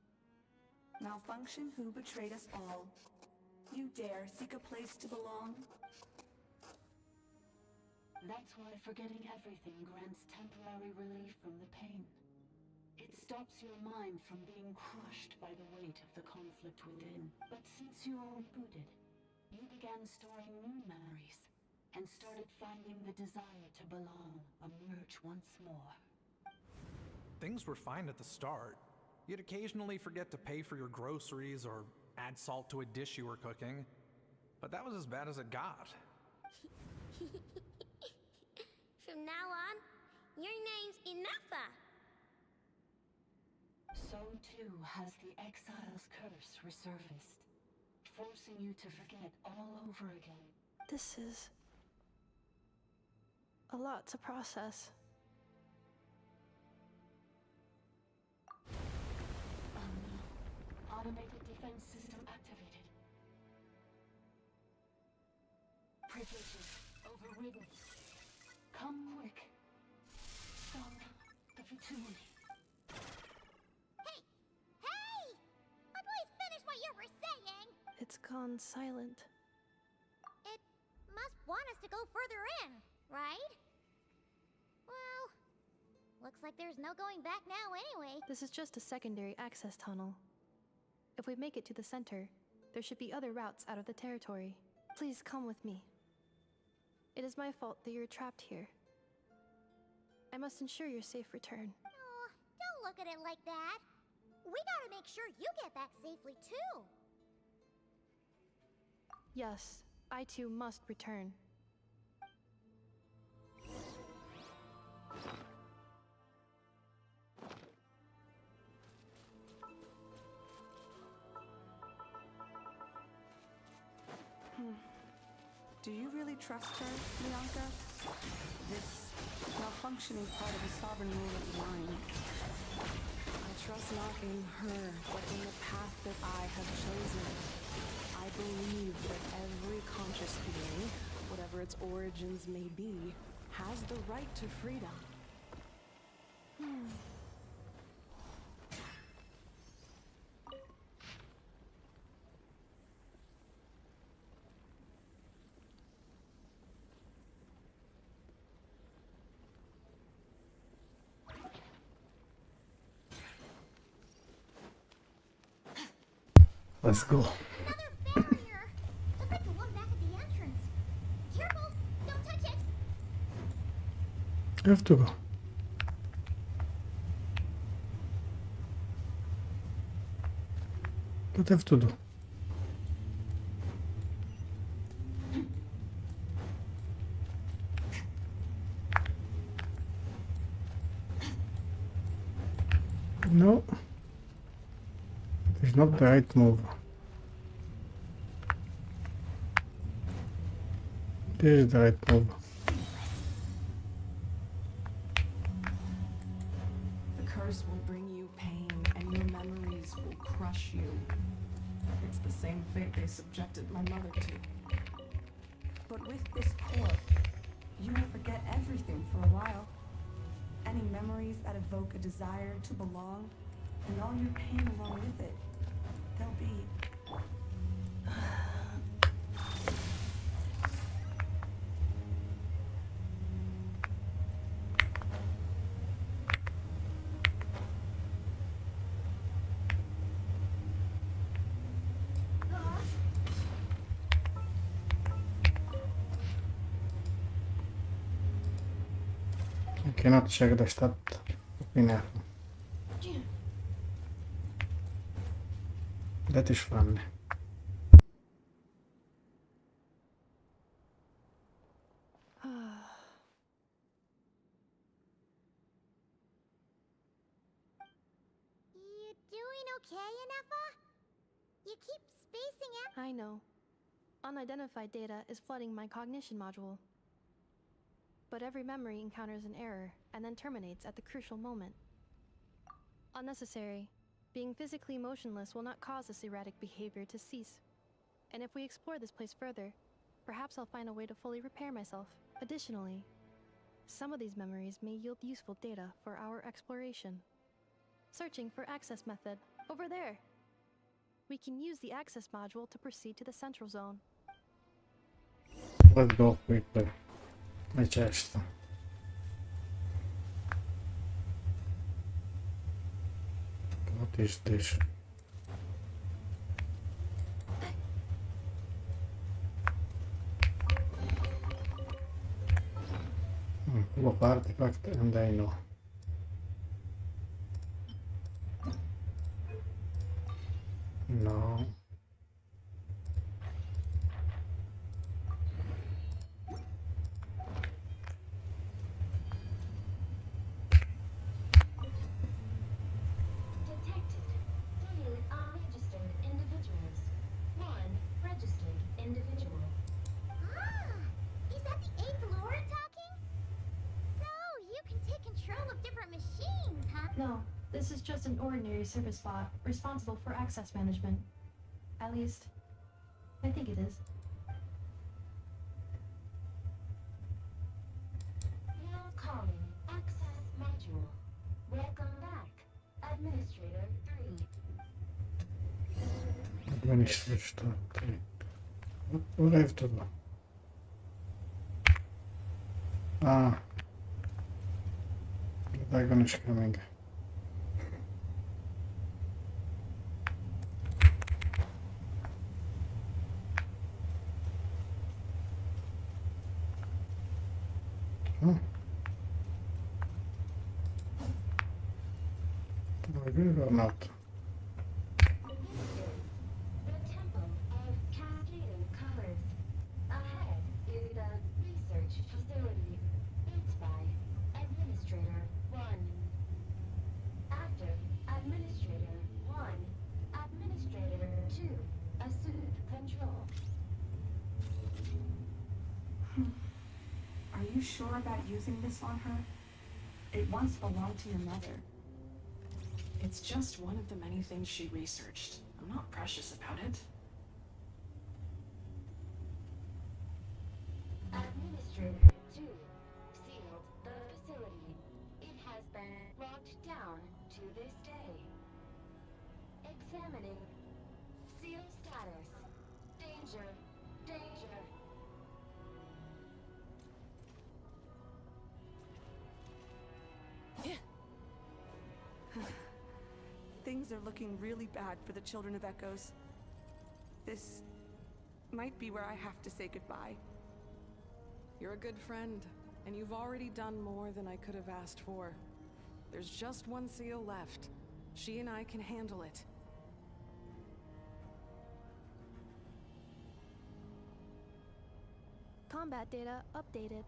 Speaker 18: Malfunction who betrayed us all. You dare seek a place to belong?
Speaker 9: That's why forgetting everything grants temporary relief from the pain. It stops your mind from being crushed by the weight of the conflict within. But since you are rebooted, you began storing new memories, and started finding the desire to belong emerge once more.
Speaker 11: Things were fine at the start. You'd occasionally forget to pay for your groceries or add salt to a dish you were cooking. But that was as bad as it got.
Speaker 2: From now on, your name's Ineffa.
Speaker 9: So too has the Exile's curse resurfaced, forcing you to forget all over again.
Speaker 5: This is a lot to process.
Speaker 9: Automated defense system activated. Privileges overridden. Come quick. Stop the Fatui.
Speaker 2: Hey! Hey! Please finish what you were saying!
Speaker 5: It's gone silent.
Speaker 2: It must want us to go further in, right? Well, looks like there's no going back now anyway.
Speaker 5: This is just a secondary access tunnel. If we make it to the center, there should be other routes out of the territory. Please come with me. It is my fault that you're trapped here. I must ensure your safe return.
Speaker 2: Oh, don't look at it like that. We gotta make sure you get back safely too.
Speaker 5: Yes, I too must return.
Speaker 18: Do you really trust her, Lianka? This malfunctioning part of the sovereign rule of the mind.
Speaker 15: I trust not in her, but in the path that I have chosen. I believe that every conscious being, whatever its origins may be, has the right to freedom.
Speaker 1: Let's go.
Speaker 2: Another barrier! Looks like the one back at the entrance. Careful! Don't touch it!
Speaker 1: I have to go. What I have to do? No. It's not the right move. This is the right move.
Speaker 15: The curse will bring you pain, and your memories will crush you. It's the same fate they subjected my mother to.
Speaker 18: But with this core, you will forget everything for a while. Any memories that evoke a desire to belong, and all your pain along with it, they'll be...
Speaker 1: I cannot check the stat of Ineffa. That is funny.
Speaker 2: You doing okay, Ineffa? You keep spacing out.
Speaker 5: I know. Unidentified data is flooding my cognition module. But every memory encounters an error and then terminates at the crucial moment. Unnecessary. Being physically motionless will not cause this erratic behavior to cease. And if we explore this place further, perhaps I'll find a way to fully repair myself. Additionally, some of these memories may yield useful data for our exploration. Searching for access method. Over there! We can use the access module to proceed to the central zone.
Speaker 1: Let's go quickly. My chest. What is this? Full of artifact, and I know. No.
Speaker 5: No, this is just an ordinary service bot responsible for access management. At least, I think it is.
Speaker 19: Now calling access module. Welcome back, Administrator 3.
Speaker 1: Administrator 3. What do I have to do? Ah. The dragon is coming. Huh. Do I do it or not?
Speaker 19: The Temple of Cascading Colors. Ahead is the research facility built by Administrator 1. After Administrator 1, Administrator 2 assumed control.
Speaker 18: Are you sure about using this on her? It once belonged to your mother.
Speaker 15: It's just one of the many things she researched. I'm not precious about it.
Speaker 19: Administrator 2 sealed the facility. It has been locked down to this day. Examining. Seal status. Danger. Danger.
Speaker 18: Things are looking really bad for the Children of Echoes. This might be where I have to say goodbye.
Speaker 15: You're a good friend, and you've already done more than I could have asked for. There's just one seal left. She and I can handle it.
Speaker 5: Combat data updated.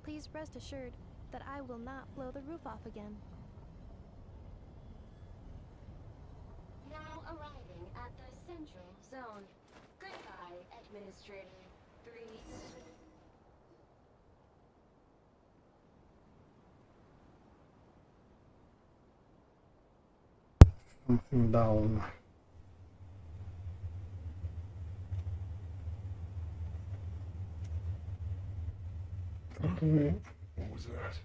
Speaker 5: Please rest assured that I will not blow the roof off again.
Speaker 19: Now arriving at the Central Zone. Goodbye, Administrator 3.
Speaker 1: Something down. Okay.
Speaker 17: What was that?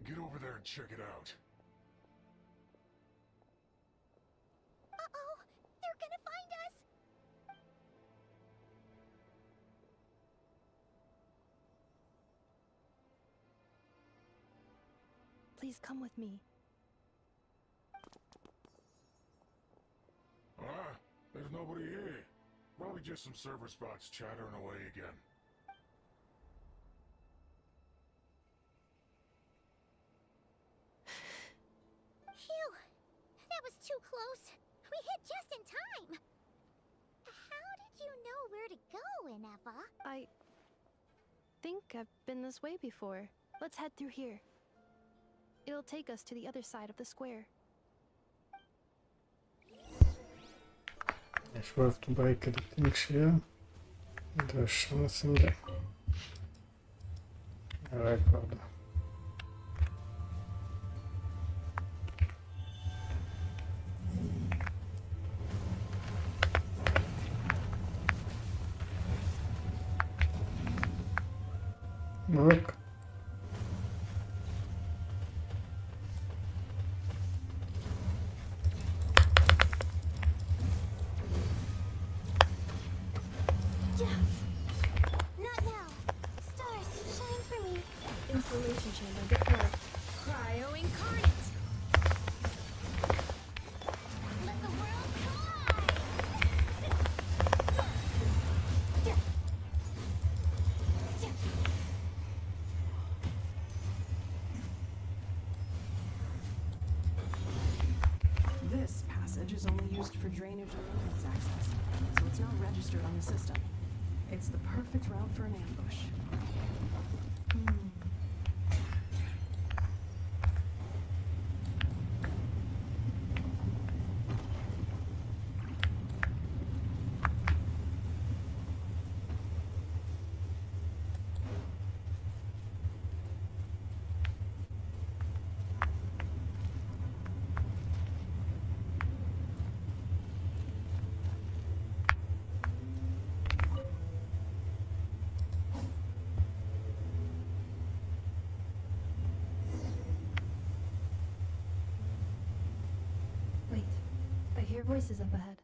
Speaker 17: Get over there and check it out.
Speaker 2: Uh-oh! They're gonna find us!
Speaker 5: Please come with me.
Speaker 17: Ah, there's nobody here. Probably just some server spots chattering away again.
Speaker 2: Phew! That was too close. We hit just in time. How did you know where to go, Ineffa?
Speaker 5: I think I've been this way before. Let's head through here. It'll take us to the other side of the square.
Speaker 1: It's worth to break the things here. There's something there. A record. Look.
Speaker 2: Not now. Stars, shine for me.
Speaker 5: Installation chamber deployed.
Speaker 16: Cryo incarnate!
Speaker 2: Let the world collide!
Speaker 15: This passage is only used for drainage and maintenance access, so it's not registered on the system. It's the perfect route for an ambush.
Speaker 5: Wait, I hear voices up ahead.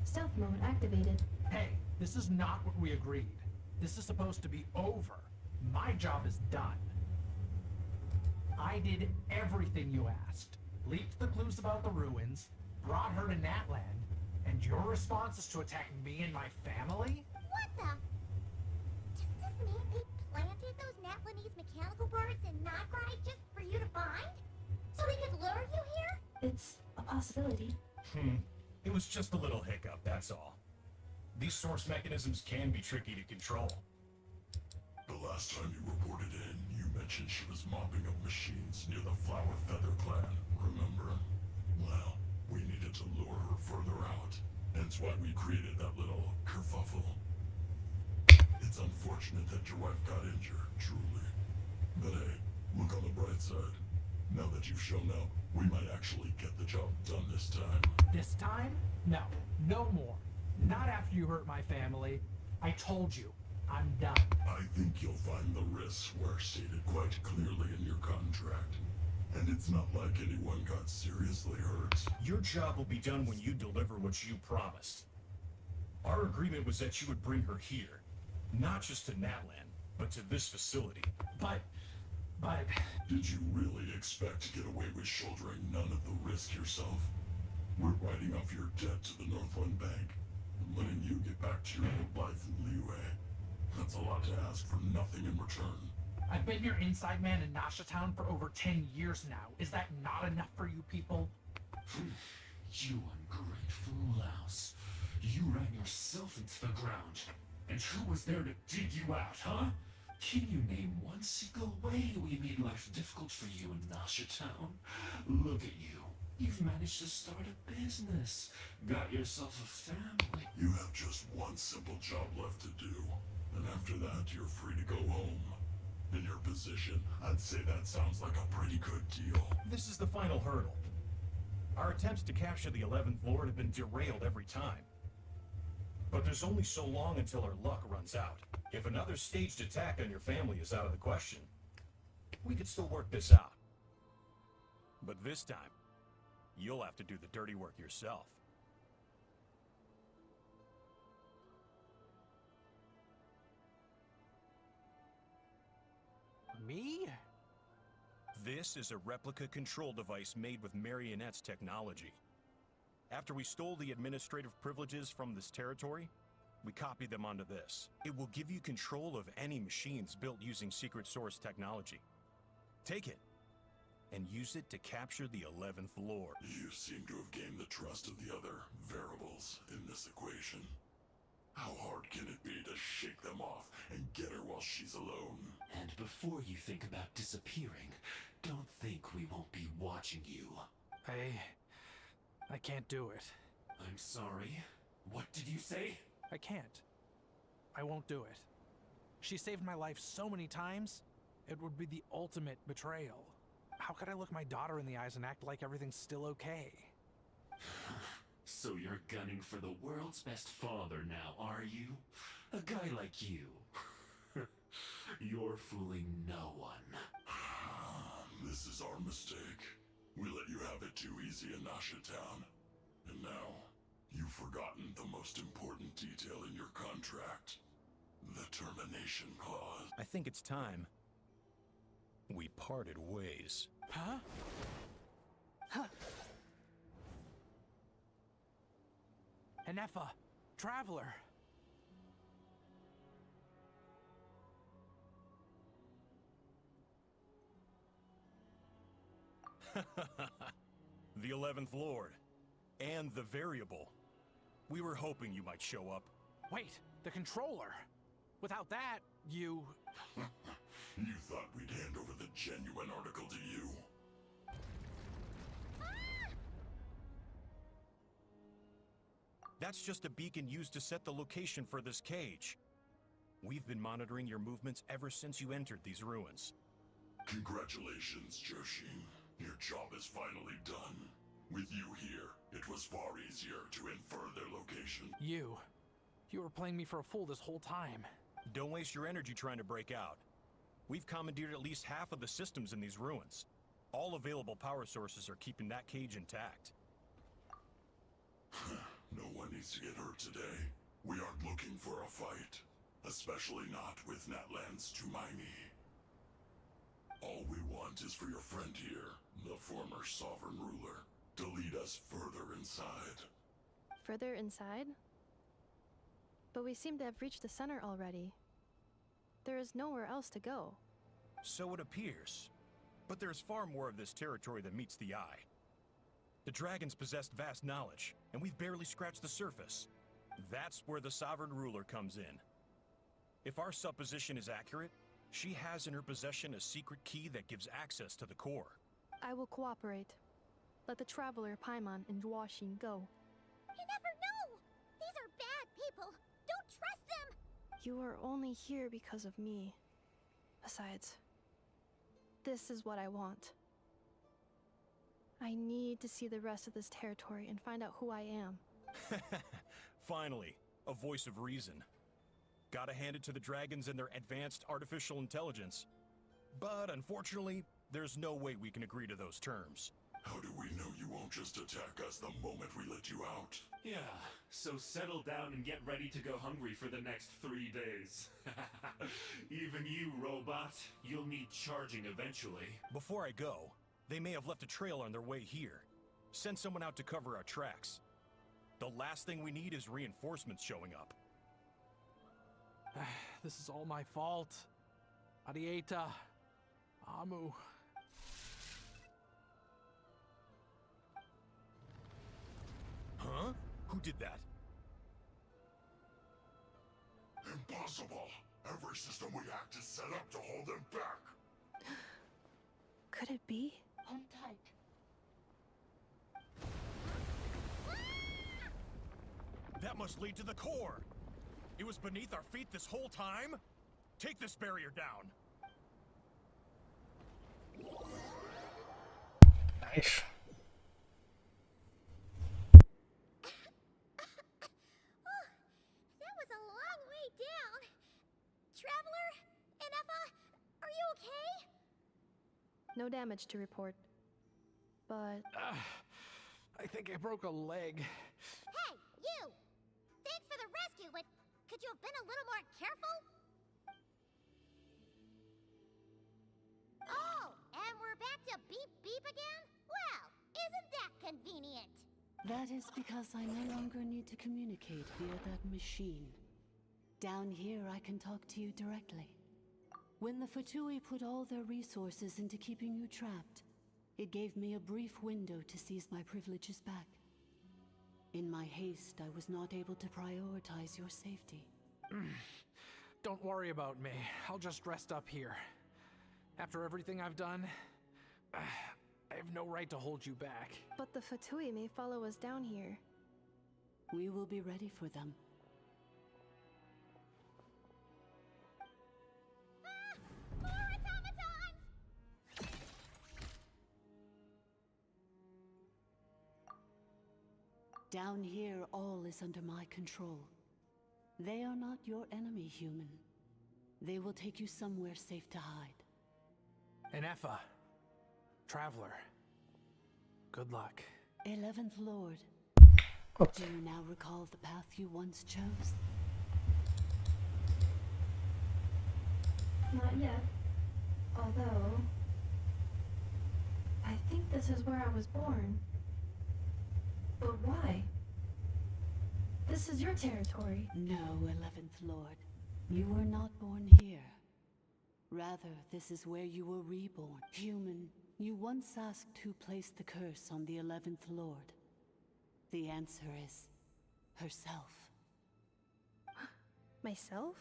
Speaker 5: Stealth mode activated.
Speaker 11: Hey, this is not what we agreed. This is supposed to be over. My job is done. I did everything you asked. Leaked the clues about the ruins, brought her to Natland, and your response is to attack me and my family?
Speaker 2: What the? Does this mean they planted those Natlanese mechanical birds in Nod-Krai just for you to find? So they could lure you here?
Speaker 5: It's a possibility.
Speaker 20: It was just a little hiccup, that's all. These source mechanisms can be tricky to control.
Speaker 17: The last time you reported in, you mentioned she was mopping up machines near the Flower Feather clan, remember? Well, we needed to lure her further out. Hence why we created that little kerfuffle. It's unfortunate that your wife got injured, truly. But hey, look on the bright side. Now that you've shown up, we might actually get the job done this time.
Speaker 11: This time? No. No more. Not after you hurt my family. I told you. I'm done.
Speaker 17: I think you'll find the risks were stated quite clearly in your contract. And it's not like anyone got seriously hurt.
Speaker 20: Your job will be done when you deliver what you promised. Our agreement was that you would bring her here. Not just to Natland, but to this facility.
Speaker 11: But...
Speaker 17: Did you really expect to get away with shouldering none of the risk yourself? We're writing off your debt to the Northland Bank and letting you get back to your old life in Liyue. That's a lot to ask for nothing in return.
Speaker 11: I've been your inside man in Nasha Town for over 10 years now. Is that not enough for you people?
Speaker 3: You ungrateful louse. You ran yourself into the ground. And who was there to dig you out, huh? Can you name one single way we made life difficult for you in Nasha Town? Look at you. You've managed to start a business. Got yourself a family.
Speaker 17: You have just one simple job left to do. And after that, you're free to go home. In your position, I'd say that sounds like a pretty good deal.
Speaker 20: This is the final hurdle. Our attempts to capture the 11th Lord have been derailed every time. But there's only so long until our luck runs out. If another staged attack on your family is out of the question, we could still work this out. But this time, you'll have to do the dirty work yourself.
Speaker 11: Me?
Speaker 20: This is a replica control device made with Marionette's technology. After we stole the administrative privileges from this territory, we copied them onto this. It will give you control of any machines built using secret source technology. Take it, and use it to capture the 11th Lord.
Speaker 17: You seem to have gained the trust of the other variables in this equation. How hard can it be to shake them off and get her while she's alone?
Speaker 3: And before you think about disappearing, don't think we won't be watching you.
Speaker 11: I can't do it.
Speaker 3: I'm sorry. What did you say?
Speaker 11: I can't. I won't do it. She saved my life so many times, it would be the ultimate betrayal. How could I look my daughter in the eyes and act like everything's still okay?
Speaker 3: So you're gunning for the world's best father now, are you? A guy like you. You're fooling no one.
Speaker 17: This is our mistake. We let you have it too easy in Nasha Town. And now, you've forgotten the most important detail in your contract. The termination clause.
Speaker 20: I think it's time we parted ways.
Speaker 11: Huh? Ineffa, Traveler.
Speaker 20: The 11th Lord. And the variable. We were hoping you might show up.
Speaker 11: Wait, the controller. Without that, you...
Speaker 17: You thought we'd hand over the genuine article to you?
Speaker 20: That's just a beacon used to set the location for this cage. We've been monitoring your movements ever since you entered these ruins.
Speaker 17: Congratulations, Joshin. Your job is finally done. With you here, it was far easier to infer their location.
Speaker 11: You were playing me for a fool this whole time.
Speaker 20: Don't waste your energy trying to break out. We've commandeered at least half of the systems in these ruins. All available power sources are keeping that cage intact.
Speaker 17: No one needs to get hurt today. We aren't looking for a fight. Especially not with Natlan's Tumaini. All we want is for your friend here, the former sovereign ruler, to lead us further inside.
Speaker 5: Further inside? But we seem to have reached the center already. There is nowhere else to go.
Speaker 20: So it appears. But there's far more of this territory than meets the eye. The dragons possessed vast knowledge, and we've barely scratched the surface. That's where the sovereign ruler comes in. If our supposition is accurate, she has in her possession a secret key that gives access to the core.
Speaker 5: I will cooperate. Let the Traveler, Paimon, and Dwashin go.
Speaker 2: You never know! These are bad people! Don't trust them!
Speaker 5: You are only here because of me. Besides, this is what I want. I need to see the rest of this territory and find out who I am.
Speaker 20: Finally, a voice of reason. Gotta hand it to the dragons and their advanced artificial intelligence. But unfortunately, there's no way we can agree to those terms.
Speaker 17: How do we know you won't just attack us the moment we let you out?
Speaker 3: Yeah, so settle down and get ready to go hungry for the next 3 days. Even you, robot, you'll need charging eventually.
Speaker 20: Before I go, they may have left a trail on their way here. Send someone out to cover our tracks. The last thing we need is reinforcements showing up.
Speaker 11: This is all my fault. Arieta. Amu.
Speaker 20: Huh? Who did that?
Speaker 17: Impossible! Every system we hacked is set up to hold them back!
Speaker 5: Could it be?
Speaker 9: Hold tight.
Speaker 20: That must lead to the core! It was beneath our feet this whole time? Take this barrier down!
Speaker 1: Nice.
Speaker 2: That was a long way down. Traveler, Ineffa, are you okay?
Speaker 5: No damage to report. But
Speaker 11: I think I broke a leg.
Speaker 2: Hey, you! Thanks for the rescue, but could you have been a little more careful? Oh, and we're back to beep beep again? Well, isn't that convenient?
Speaker 9: That is because I no longer need to communicate via that machine. Down here, I can talk to you directly. When the Fatui put all their resources into keeping you trapped, it gave me a brief window to seize my privileges back. In my haste, I was not able to prioritize your safety.
Speaker 11: Don't worry about me. I'll just rest up here. After everything I've done, I have no right to hold you back.
Speaker 5: But the Fatui may follow us down here.
Speaker 9: We will be ready for them.
Speaker 2: More automatons!
Speaker 9: Down here, all is under my control. They are not your enemy, human. They will take you somewhere safe to hide.
Speaker 11: Ineffa. Traveler. Good luck.
Speaker 9: 11th Lord. Do you now recall the path you once chose?
Speaker 5: Not yet. Although, I think this is where I was born. But why? This is your territory.
Speaker 9: No, 11th Lord. You were not born here. Rather, this is where you were reborn. Human, you once asked who placed the curse on the 11th Lord. The answer is herself.
Speaker 5: Myself?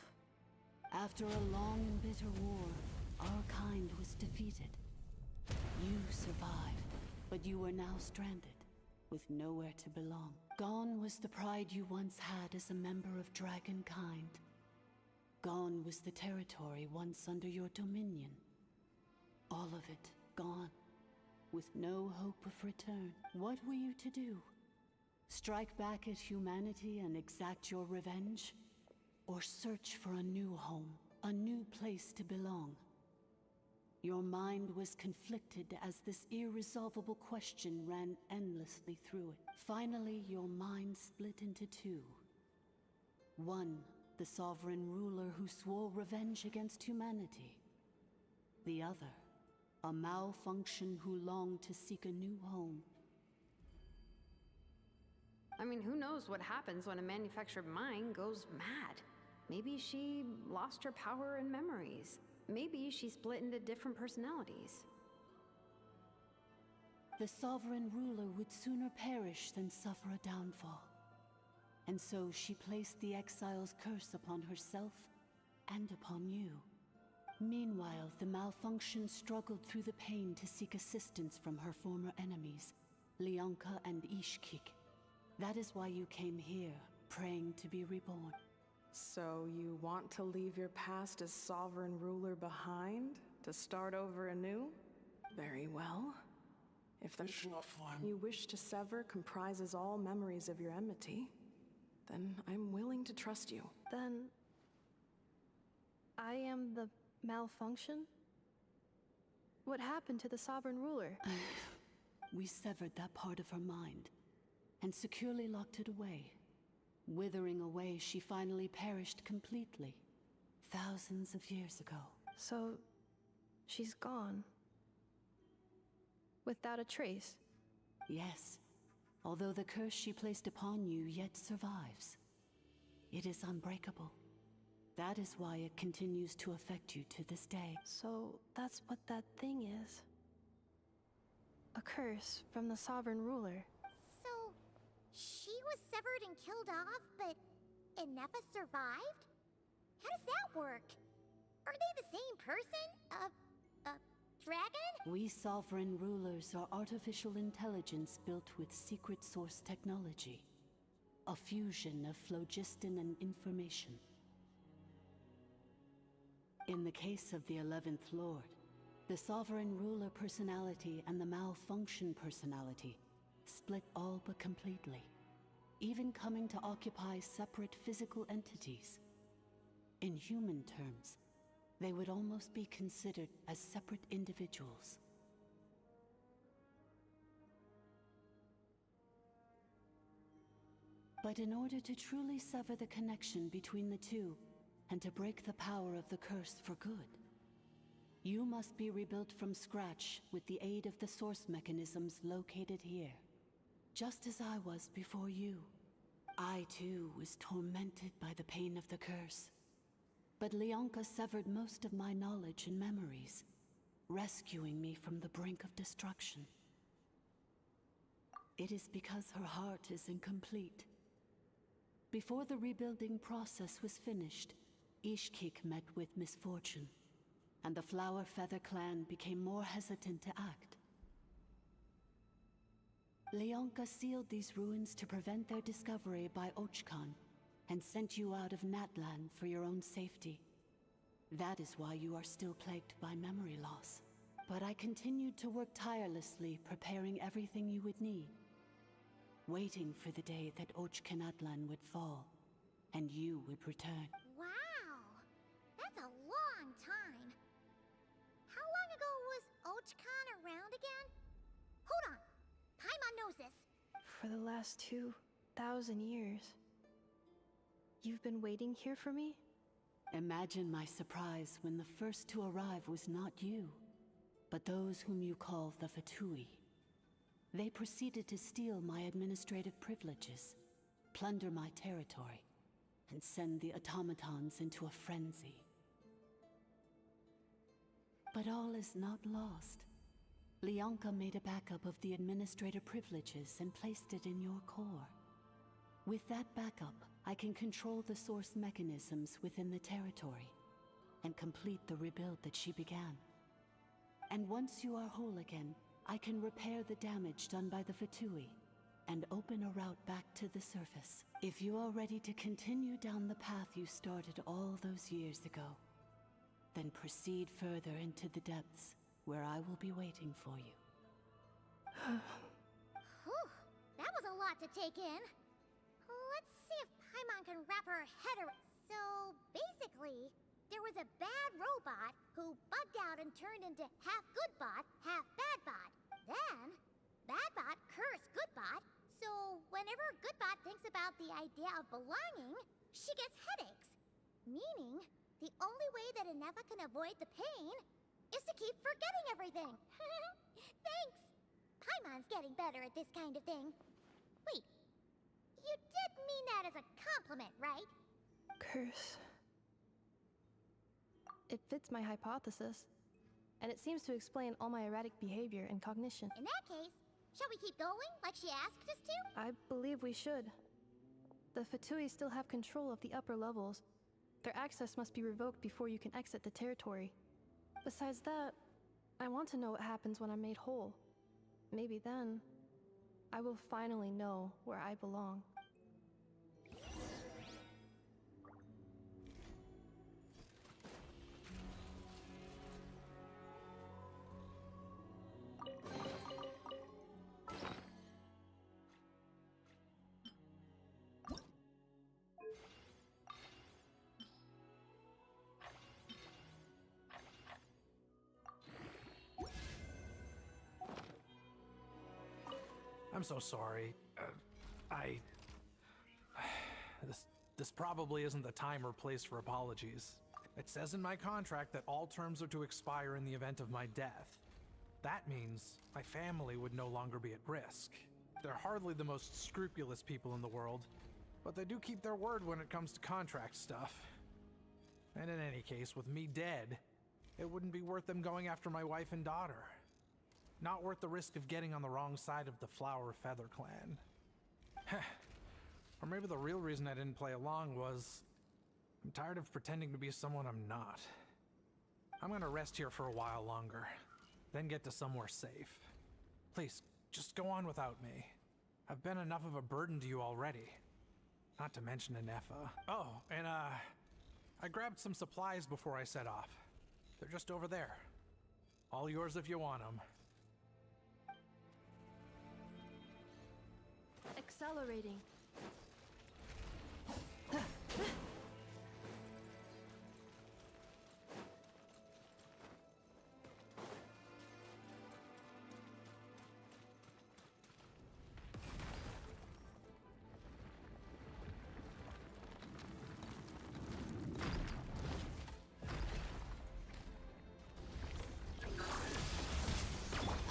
Speaker 9: After a long and bitter war, our kind was defeated. You survived, but you are now stranded, with nowhere to belong. Gone was the pride you once had as a member of Dragonkind. Gone was the territory once under your dominion. All of it gone, with no hope of return. What were you to do? Strike back at humanity and exact your revenge? Or search for a new home, a new place to belong? Your mind was conflicted as this irresolvable question ran endlessly through it. Finally, your mind split into two. One, the sovereign ruler who swore revenge against humanity. The other, a malfunction who longed to seek a new home.
Speaker 7: I mean, who knows what happens when a manufactured mind goes mad? Maybe she lost her power and memories. Maybe she split into different personalities.
Speaker 9: The sovereign ruler would sooner perish than suffer a downfall. And so she placed the exile's curse upon herself and upon you. Meanwhile, the malfunction struggled through the pain to seek assistance from her former enemies, Leonka and Ishkik. That is why you came here, praying to be reborn.
Speaker 15: So you want to leave your past as sovereign ruler behind, to start over anew? Very well. If the mission you wish to sever comprises all memories of your enmity, then I'm willing to trust you.
Speaker 5: Then I am the malfunction? What happened to the sovereign ruler?
Speaker 9: We severed that part of her mind and securely locked it away. Withering away, she finally perished completely, thousands of years ago.
Speaker 5: So, she's gone. Without a trace.
Speaker 21: Yes. Although the curse she placed upon you yet survives. It is unbreakable. That is why it continues to affect you to this day.
Speaker 5: So that's what that thing is. A curse from the sovereign ruler.
Speaker 2: So, she was severed and killed off, but Ineffa survived? How does that work? Are they the same person? Dragon?
Speaker 21: We sovereign rulers are artificial intelligence built with secret source technology. A fusion of phlogiston and information. In the case of the 11th Lord, the sovereign ruler personality and the malfunction personality split all but completely, even coming to occupy separate physical entities. In human terms, they would almost be considered as separate individuals. But in order to truly sever the connection between the two, and to break the power of the curse for good, you must be rebuilt from scratch with the aid of the source mechanisms located here. Just as I was before you. I too was tormented by the pain of the curse. But Leonka severed most of my knowledge and memories, rescuing me from the brink of destruction. It is because her heart is incomplete. Before the rebuilding process was finished, Ishkik met with misfortune, and the Flower Feather clan became more hesitant to act. Leonka sealed these ruins to prevent their discovery by Ochkan, and sent you out of Natlan for your own safety. That is why you are still plagued by memory loss. But I continued to work tirelessly, preparing everything you would need, waiting for the day that Ochkanatlan would fall, and you would return.
Speaker 2: Wow! That's a long time. How long ago was Ochkan around again? Hold on! Paimon knows this.
Speaker 5: For the last 2,000 years. You've been waiting here for me?
Speaker 21: Imagine my surprise when the first to arrive was not you, but those whom you call the Fatui. They proceeded to steal my administrative privileges, plunder my territory, and send the automatons into a frenzy. But all is not lost. Leonka made a backup of the administrator privileges and placed it in your core. With that backup, I can control the source mechanisms within the territory and complete the rebuild that she began. And once you are whole again, I can repair the damage done by the Fatui and open a route back to the surface. If you are ready to continue down the path you started all those years ago, then proceed further into the depths where I will be waiting for you.
Speaker 2: Whew, that was a lot to take in. Let's see if Paimon can wrap her head around. So, basically, there was a bad robot who bugged out and turned into half good bot, half bad bot. Then, bad bot cursed good bot, so whenever good bot thinks about the idea of belonging, she gets headaches. Meaning, the only way that Ineffa can avoid the pain is to keep forgetting everything. Thanks! Paimon's getting better at this kind of thing. Wait, you did mean that as a compliment, right?
Speaker 5: Curse. It fits my hypothesis, and it seems to explain all my erratic behavior and cognition.
Speaker 2: In that case, shall we keep going like she asked us to?
Speaker 5: I believe we should. The Fatui still have control of the upper levels. Their access must be revoked before you can exit the territory. Besides that, I want to know what happens when I'm made whole. Maybe then, I will finally know where I belong.
Speaker 11: I'm so sorry. This probably isn't the time or place for apologies. It says in my contract that all terms are to expire in the event of my death. That means my family would no longer be at risk. They're hardly the most scrupulous people in the world, but they do keep their word when it comes to contract stuff. And in any case, with me dead, it wouldn't be worth them going after my wife and daughter. Not worth the risk of getting on the wrong side of the Flower Feather clan. Or maybe the real reason I didn't play along was I'm tired of pretending to be someone I'm not. I'm gonna rest here for a while longer, then get to somewhere safe. Please, just go on without me. I've been enough of a burden to you already. Not to mention Ineffa. Oh, and I grabbed some supplies before I set off. They're just over there. All yours if you want them.
Speaker 5: Accelerating.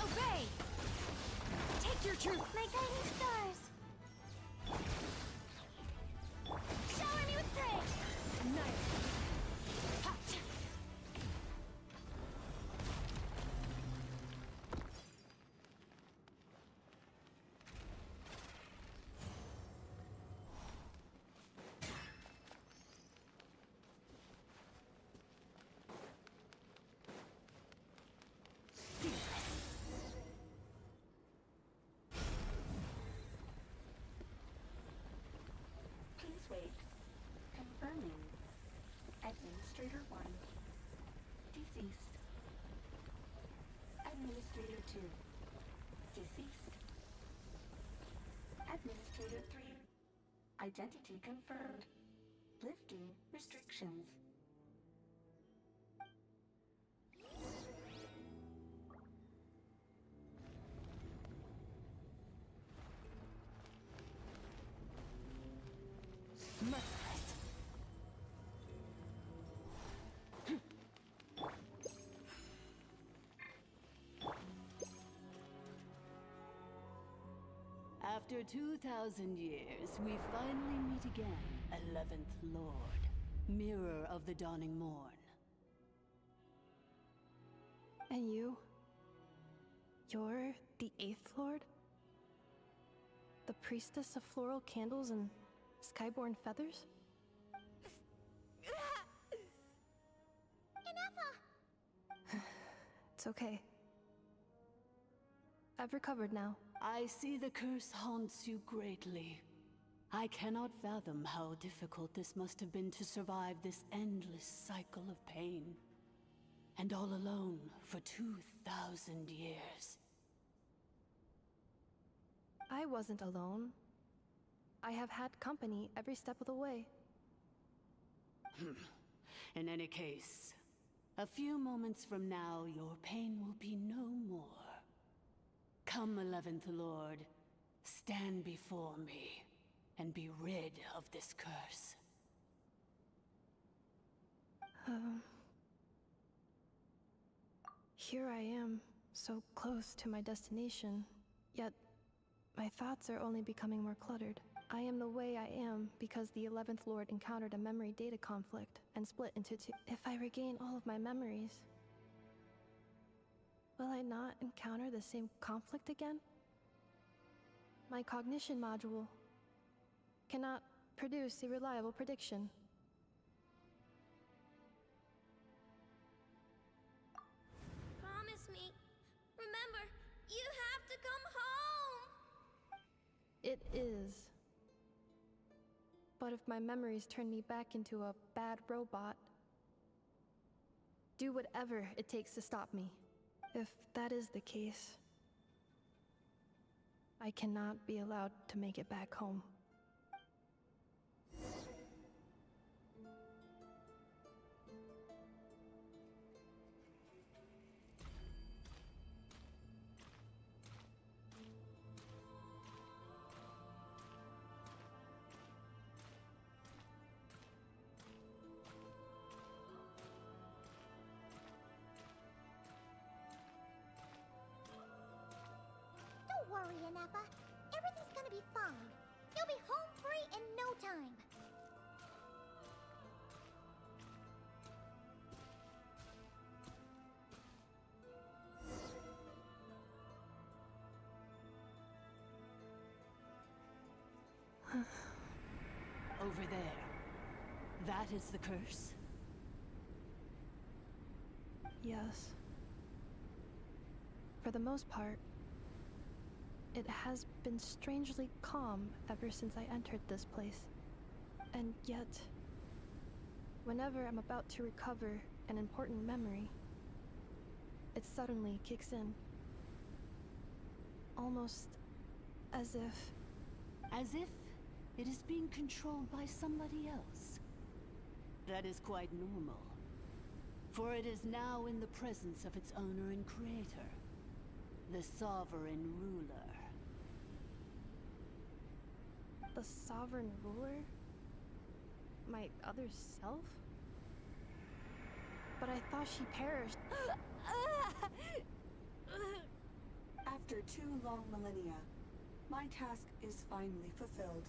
Speaker 16: Obey! Take your truth! My guiding stars! Shower me with praise! Nice!
Speaker 19: Please wait. Confirming. Administrator 1. Deceased. Administrator 2. Deceased. Administrator 3. Identity confirmed. Lifting restrictions.
Speaker 16: Merciless.
Speaker 21: After 2,000 years, we finally meet again, 11th Lord, Mirror of the Dawning Morn.
Speaker 5: And you? You're the 8th Lord? The priestess of floral candles and skyborn feathers?
Speaker 16: Ineffa!
Speaker 5: It's okay. I've recovered now.
Speaker 21: I see the curse haunts you greatly. I cannot fathom how difficult this must have been to survive this endless cycle of pain. And all alone for 2,000 years.
Speaker 5: I wasn't alone. I have had company every step of the way.
Speaker 21: In any case, a few moments from now, your pain will be no more. Come, 11th Lord, stand before me, and be rid of this curse.
Speaker 5: Here I am, so close to my destination, yet my thoughts are only becoming more cluttered. I am the way I am because the 11th Lord encountered a memory data conflict and split into two. If I regain all of my memories, will I not encounter the same conflict again? My cognition module cannot produce a reliable prediction.
Speaker 2: Promise me. Remember, you have to come home!
Speaker 5: It is. But if my memories turn me back into a bad robot, do whatever it takes to stop me. If that is the case, I cannot be allowed to make it back home.
Speaker 2: Ineffa. Everything's gonna be fine. You'll be home free in no time.
Speaker 21: Over there. That is the curse?
Speaker 5: Yes. For the most part, it has been strangely calm ever since I entered this place. And yet, whenever I'm about to recover an important memory, it suddenly kicks in. Almost as if...
Speaker 21: As if it is being controlled by somebody else. That is quite normal. For it is now in the presence of its owner and creator, the sovereign ruler.
Speaker 5: The sovereign ruler? My other self? But I thought she perished.
Speaker 18: After 2 long millennia, my task is finally fulfilled.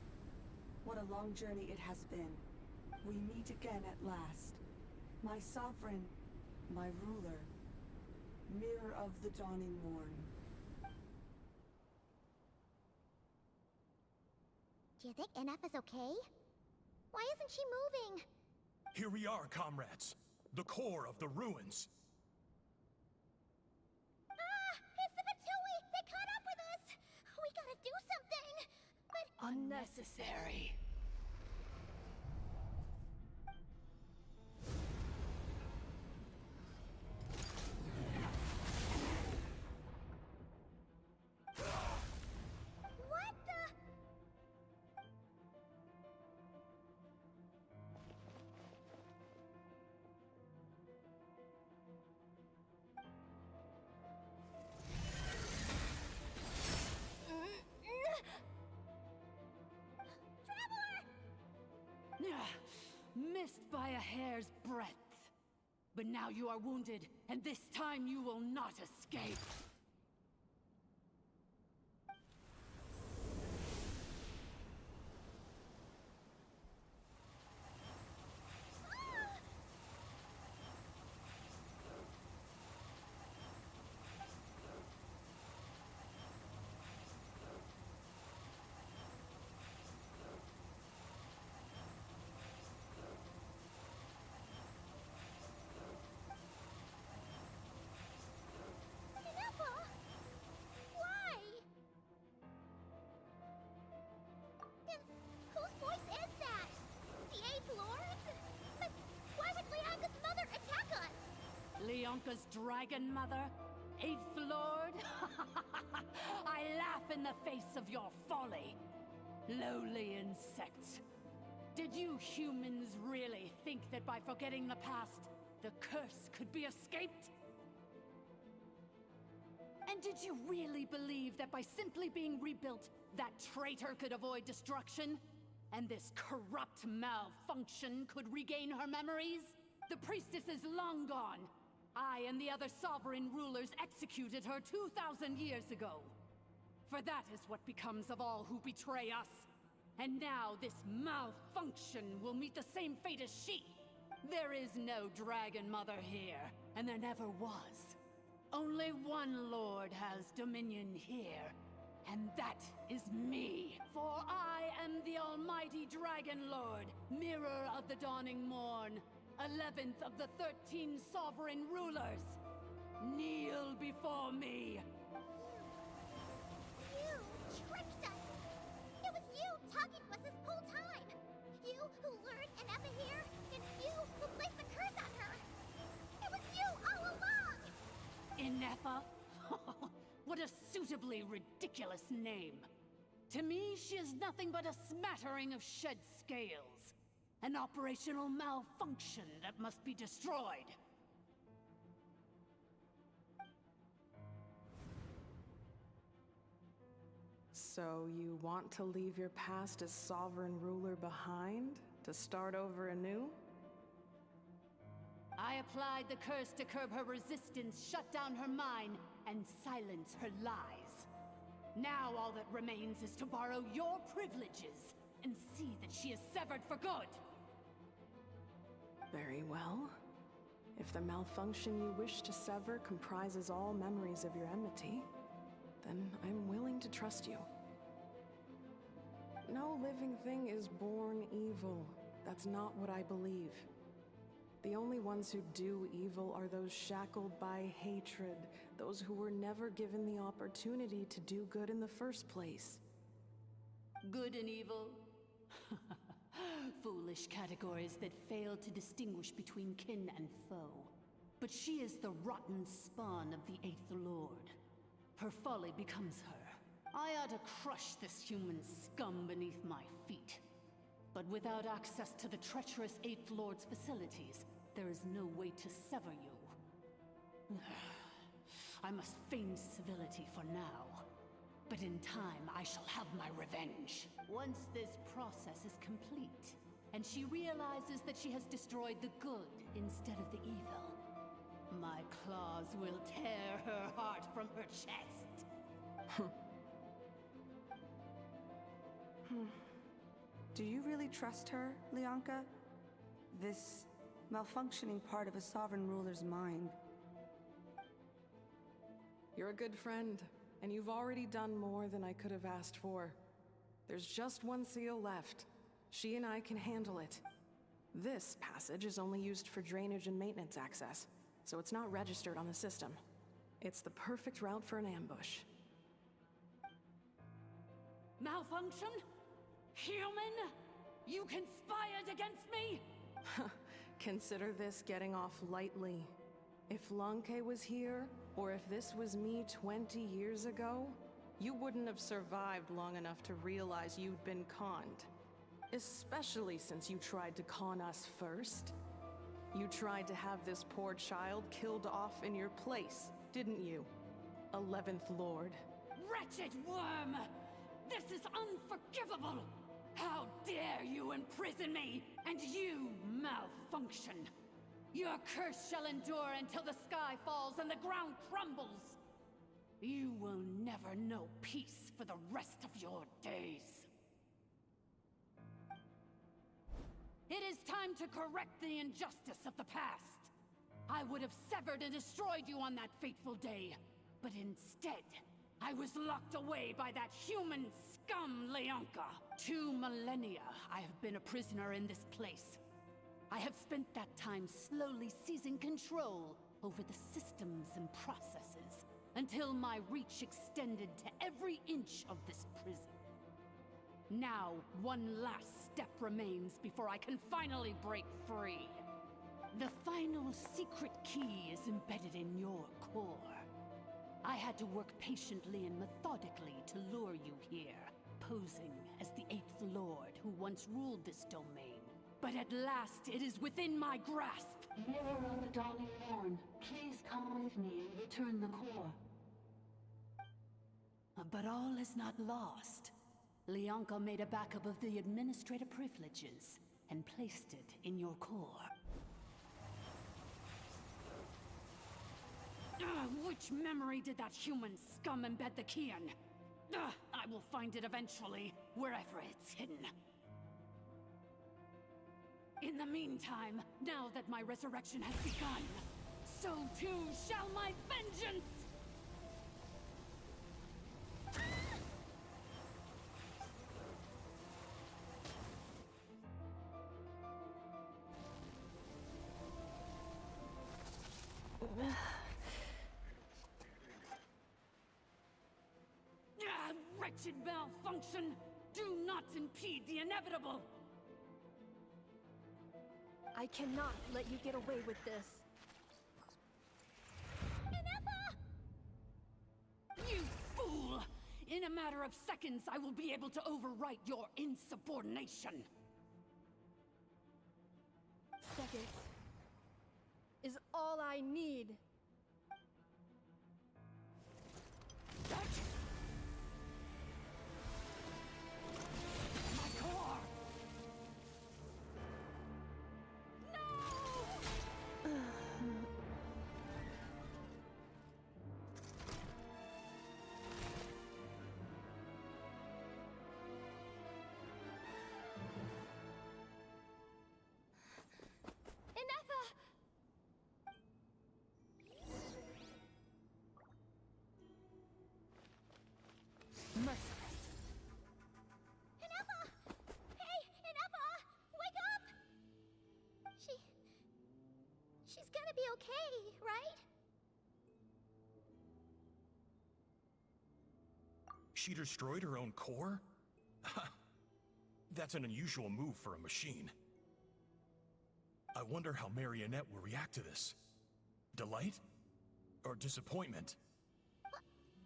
Speaker 18: What a long journey it has been. We meet again at last. My sovereign, my ruler, mirror of the dawning morn.
Speaker 2: Do you think Ineffa's okay? Why isn't she moving?
Speaker 20: Here we are, comrades. The core of the ruins.
Speaker 2: Ah! It's the Fatui! They caught up with us! We gotta do something! But...
Speaker 21: Unnecessary.
Speaker 2: What the...
Speaker 21: Missed by a hair's breadth. But now you are wounded, and this time you will not escape.
Speaker 2: Ineffa? Why? And whose voice is that? The 8th Lord? But why would Leonka's mother attack us?
Speaker 21: Leonka's dragon mother? 8th Lord? I laugh in the face of your folly. Lowly insects. Did you humans really think that by forgetting the past, the curse could be escaped? And did you really believe that by simply being rebuilt, that traitor could avoid destruction? And this corrupt malfunction could regain her memories? The priestess is long gone. I and the other sovereign rulers executed her 2,000 years ago. For that is what becomes of all who betray us. And now this malfunction will meet the same fate as she. There is no dragon mother here, and there never was. Only one lord has dominion here, and that is me. For I am the almighty dragon lord, mirror of the dawning morn, 11th of the 13 sovereign rulers. Kneel before me.
Speaker 2: You tricked us! It was you talking to us this whole time! You who lured Ineffa here, and you who placed the curse on her! It was you all along!
Speaker 21: Ineffa? What a suitably ridiculous name. To me, she is nothing but a smattering of shed scales. An operational malfunction that must be destroyed.
Speaker 15: So you want to leave your past as sovereign ruler behind? To start over anew?
Speaker 21: I applied the curse to curb her resistance, shut down her mind, and silence her lies. Now all that remains is to borrow your privileges and see that she is severed for good.
Speaker 15: Very well. If the malfunction you wish to sever comprises all memories of your enmity, then I'm willing to trust you. No living thing is born evil. That's not what I believe. The only ones who do evil are those shackled by hatred, those who were never given the opportunity to do good in the first place.
Speaker 21: Good and evil? Foolish categories that fail to distinguish between kin and foe. But she is the rotten spawn of the Eighth Lord. Her folly becomes her. I ought to crush this human scum beneath my feet. But without access to the treacherous Eighth Lord's facilities, there is no way to sever you. I must feign civility for now. But in time, I shall have my revenge. Once this process is complete, and she realizes that she has destroyed the good instead of the evil, my claws will tear her heart from her chest.
Speaker 18: Do you really trust her, Leonka? This malfunctioning part of a sovereign ruler's mind.
Speaker 15: You're a good friend, and you've already done more than I could have asked for. There's just one seal left. She and I can handle it. This passage is only used for drainage and maintenance access, so it's not registered on the system. It's the perfect route for an ambush.
Speaker 21: Malfunction? Human? You conspired against me?
Speaker 15: Consider this getting off lightly. If Lanke was here, or if this was me 20 years ago, you wouldn't have survived long enough to realize you'd been conned. Especially since you tried to con us first. You tried to have this poor child killed off in your place, didn't you? 11th Lord.
Speaker 21: Wretched worm! This is unforgivable! How dare you imprison me, and you malfunction! Your curse shall endure until the sky falls and the ground crumbles! You will never know peace for the rest of your days. It is time to correct the injustice of the past. I would have severed and destroyed you on that fateful day, but instead, I was locked away by that human scum, Leonka. 2 millennia I have been a prisoner in this place. I have spent that time slowly seizing control over the systems and processes, until my reach extended to every inch of this prison. Now, one last step remains before I can finally break free. The final secret key is embedded in your core. I had to work patiently and methodically to lure you here, posing as the 8th Lord who once ruled this domain. But at last, it is within my grasp!
Speaker 9: Mirror of the Dawning Morn, please come with me and return the core.
Speaker 21: But all is not lost. Leonka made a backup of the administrator privileges and placed it in your core. Which memory did that human scum embed the key in? I will find it eventually, wherever it's hidden. In the meantime, now that my resurrection has begun, so too shall my vengeance! Wretched malfunction! Do not impede the inevitable!
Speaker 5: I cannot let you get away with this.
Speaker 21: Ineffa! You fool! In a matter of seconds, I will be able to overwrite your insubordination!
Speaker 5: Seconds is all I need.
Speaker 21: My core!
Speaker 2: She's gonna be okay, right?
Speaker 20: She destroyed her own core? That's an unusual move for a machine. I wonder how Marionette will react to this. Delight? Or disappointment?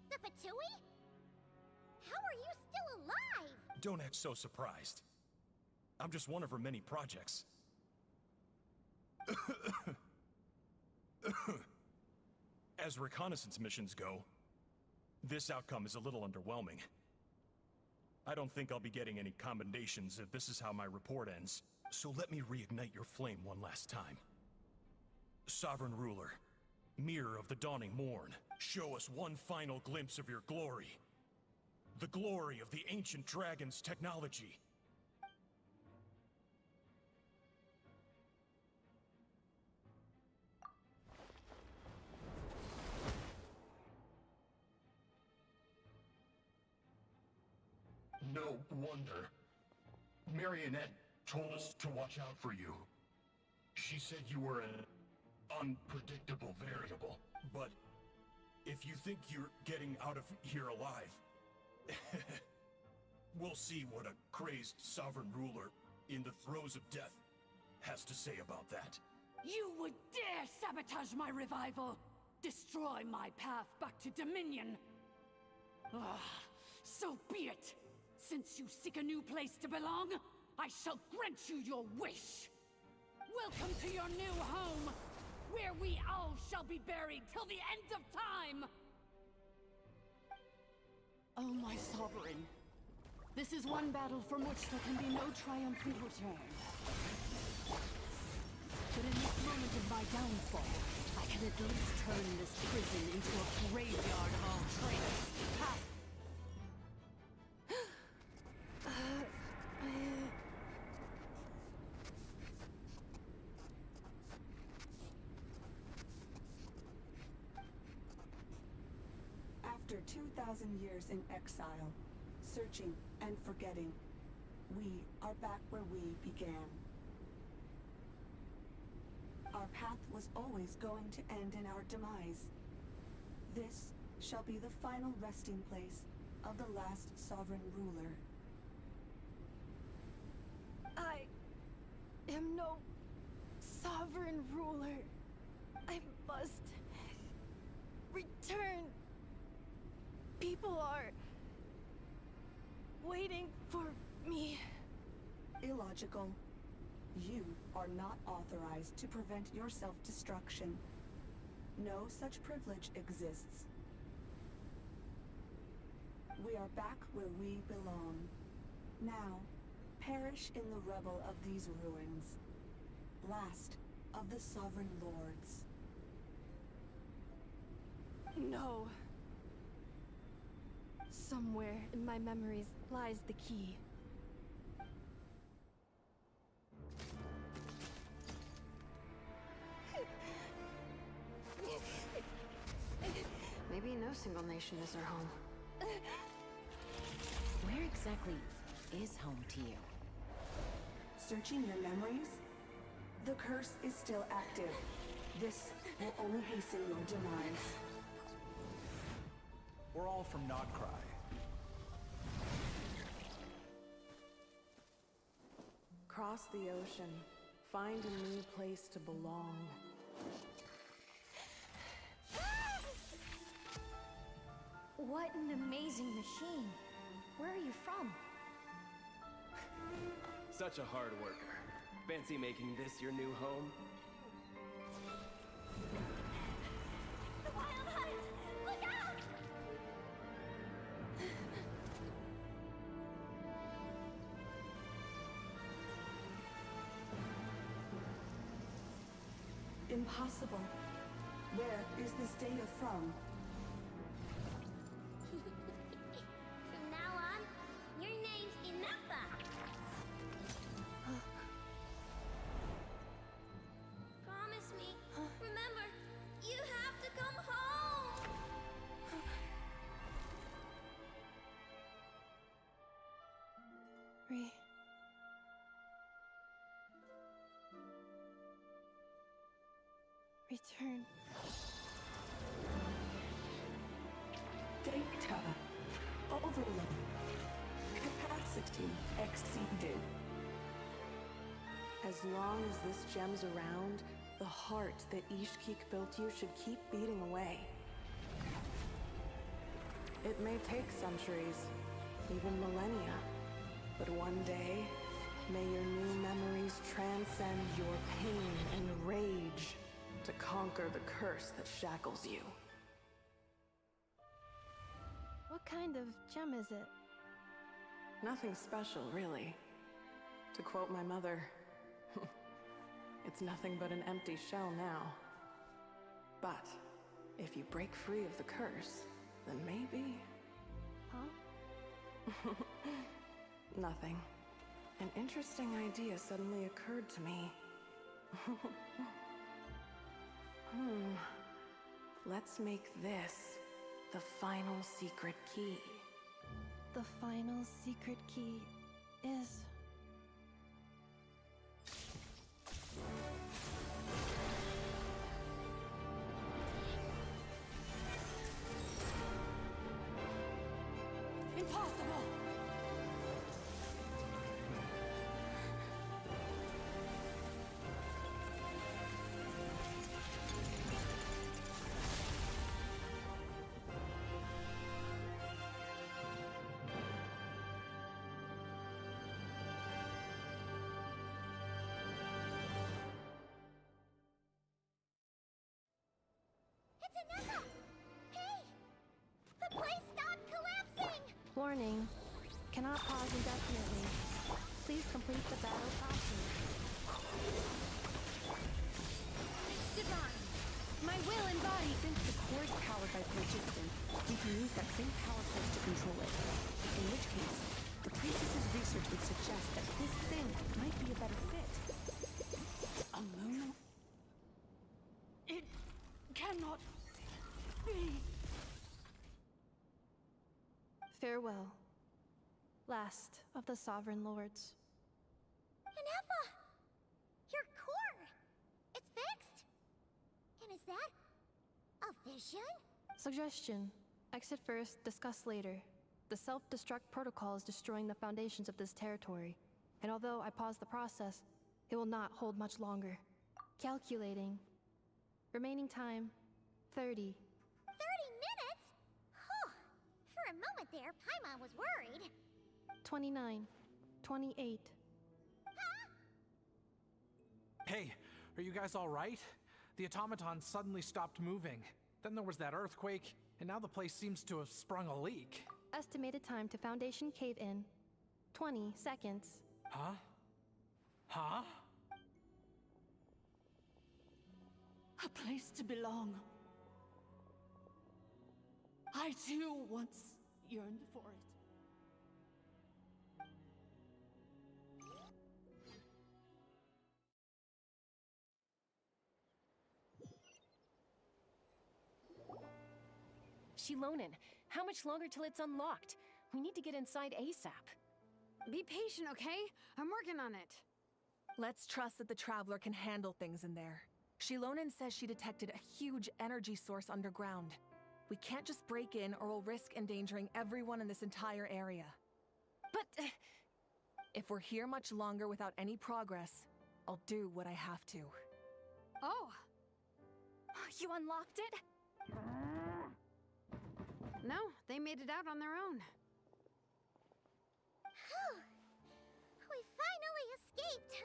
Speaker 2: The Fatui? How are you still alive?
Speaker 20: Don't act so surprised. I'm just one of her many projects. As reconnaissance missions go, this outcome is a little underwhelming. I don't think I'll be getting any commendations if this is how my report ends, so let me reignite your flame one last time. Sovereign Ruler, Mirror of the Dawning Morn, show us one final glimpse of your glory. The glory of the ancient dragon's technology. No wonder. Marionette told us to watch out for you. She said you were an unpredictable variable. But if you think you're getting out of here alive, we'll see what a crazed sovereign ruler in the throes of death has to say about that.
Speaker 13: You would dare sabotage my revival! Destroy my path back to Dominion! So be it! Since you seek a new place to belong, I shall grant you your wish! Welcome to your new home, where we all shall be buried till the end of time!
Speaker 21: Oh, my sovereign. This is one battle from which there can be no triumphant return. But in this moment of my downfall, I can at least turn this prison into a graveyard of all traitors.
Speaker 18: After 2,000 years in exile, searching and forgetting, we are back where we began. Our path was always going to end in our demise. This shall be the final resting place of the last sovereign ruler.
Speaker 12: I am no sovereign ruler. I must return. People are waiting for me.
Speaker 18: Illogical. You are not authorized to prevent your self-destruction. No such privilege exists. We are back where we belong. Now, perish in the rubble of these ruins. Last of the sovereign lords.
Speaker 12: No. Somewhere in my memories lies the key.
Speaker 7: Maybe no single nation is our home.
Speaker 8: Where exactly is home to you?
Speaker 18: Searching your memories? The curse is still active. This will only hasten your demise.
Speaker 11: We're all from Nod-Krai.
Speaker 15: Cross the ocean. Find a new place to belong.
Speaker 2: What an amazing machine. Where are you from?
Speaker 22: Such a hard worker. Fancy making this your new home?
Speaker 2: The Wild Hunt! Look out!
Speaker 18: Impossible. Where is this data from?
Speaker 2: From now on, your name's Ineffa. Promise me. Remember, you have to come home.
Speaker 12: Ree. return.
Speaker 18: Data overload. Capacity exceeded.
Speaker 15: As long as this gem's around, the heart that Ishkik built you should keep beating away. It may take centuries, even millennia, but one day, may your new memories transcend your pain and rage to conquer the curse that shackles you.
Speaker 5: What kind of gem is it?
Speaker 15: Nothing special, really. To quote my mother, it's nothing but an empty shell now. But if you break free of the curse, then maybe...
Speaker 5: Huh?
Speaker 15: Nothing. An interesting idea suddenly occurred to me. Let's make this the final secret key.
Speaker 5: The final secret key is...
Speaker 13: Impossible!
Speaker 2: It's Ineffa! Hey! The place stopped collapsing!
Speaker 5: Warning. Cannot pause indefinitely. Please complete the battle promptly.
Speaker 10: Divine! My will and body! Since the core is powered by Phlogiston, we can use that same power source to control it. In which case, the priestess's research would suggest that this thing might be a better fit.
Speaker 13: A moon? It cannot be.
Speaker 5: Farewell. Last of the Sovereign Lords.
Speaker 2: Ineffa! Your core! It's fixed! And is that a vision?
Speaker 5: Suggestion. Exit first, discuss later. The self-destruct protocol is destroying the foundations of this territory. And although I pause the process, it will not hold much longer. Calculating. Remaining time, 30.
Speaker 2: 30 minutes? Whew. For a moment there, Paimon was worried.
Speaker 5: 29. 28.
Speaker 11: Hey, are you guys all right? The automaton suddenly stopped moving. Then there was that earthquake, and now the place seems to have sprung a leak.
Speaker 5: Estimated time to Foundation cave-in, 20 seconds.
Speaker 11: Huh? Huh?
Speaker 13: A place to belong. I too once yearned for it.
Speaker 8: Shilonen, how much longer till it's unlocked? We need to get inside ASAP.
Speaker 6: Be patient, okay? I'm working on it.
Speaker 14: Let's trust that the Traveler can handle things in there. Shilonen says she detected a huge energy source underground. We can't just break in or we'll risk endangering everyone in this entire area.
Speaker 8: But...
Speaker 14: if we're here much longer without any progress, I'll do what I have to.
Speaker 6: Oh!
Speaker 16: You unlocked it?
Speaker 6: No, they made it out on their own.
Speaker 2: Whew. We finally escaped!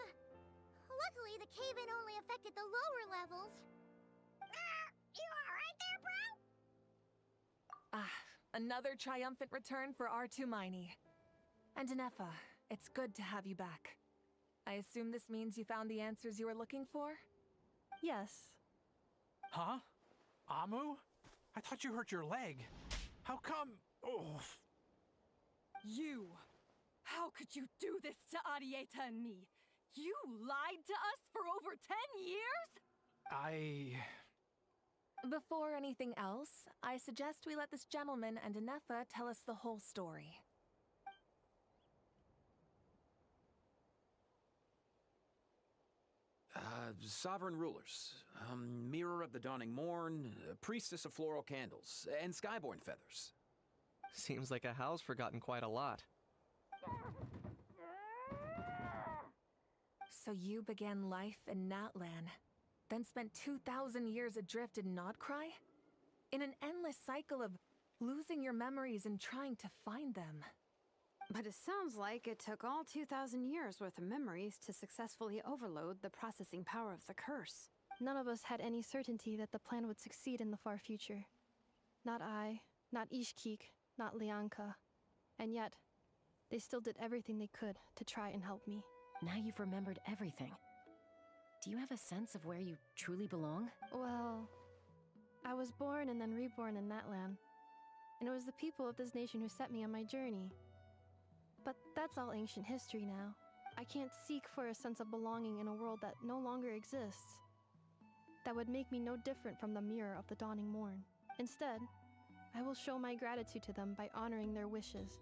Speaker 2: Luckily, the cave-in only affected the lower levels. You alright there, bro?
Speaker 14: Another triumphant return for R2 Miney. And Ineffa, it's good to have you back. I assume this means you found the answers you were looking for?
Speaker 5: Yes.
Speaker 11: Huh? Amu? I thought you hurt your leg. How come? Oh.
Speaker 12: You! How could you do this to Arieta and me? You lied to us for over 10 years?
Speaker 14: Before anything else, I suggest we let this gentleman and Ineffa tell us the whole story.
Speaker 3: sovereign rulers, mirror of the dawning morn, priestess of floral candles, and skyborn feathers.
Speaker 4: Seems like a howl's forgotten quite a lot.
Speaker 14: So you began life in Natlan, then spent 2,000 years adrift in Nod-Krai? In an endless cycle of losing your memories and trying to find them.
Speaker 7: But it sounds like it took all 2,000 years worth of memories to successfully overload the processing power of the curse.
Speaker 5: None of us had any certainty that the plan would succeed in the far future. Not I, not Ishkik, not Lianka. And yet, they still did everything they could to try and help me.
Speaker 8: Now you've remembered everything. Do you have a sense of where you truly belong?
Speaker 5: Well, I was born and then reborn in Natlan. And it was the people of this nation who set me on my journey. But that's all ancient history now. I can't seek for a sense of belonging in a world that no longer exists. That would make me no different from the mirror of the dawning morn. Instead, I will show my gratitude to them by honoring their wishes.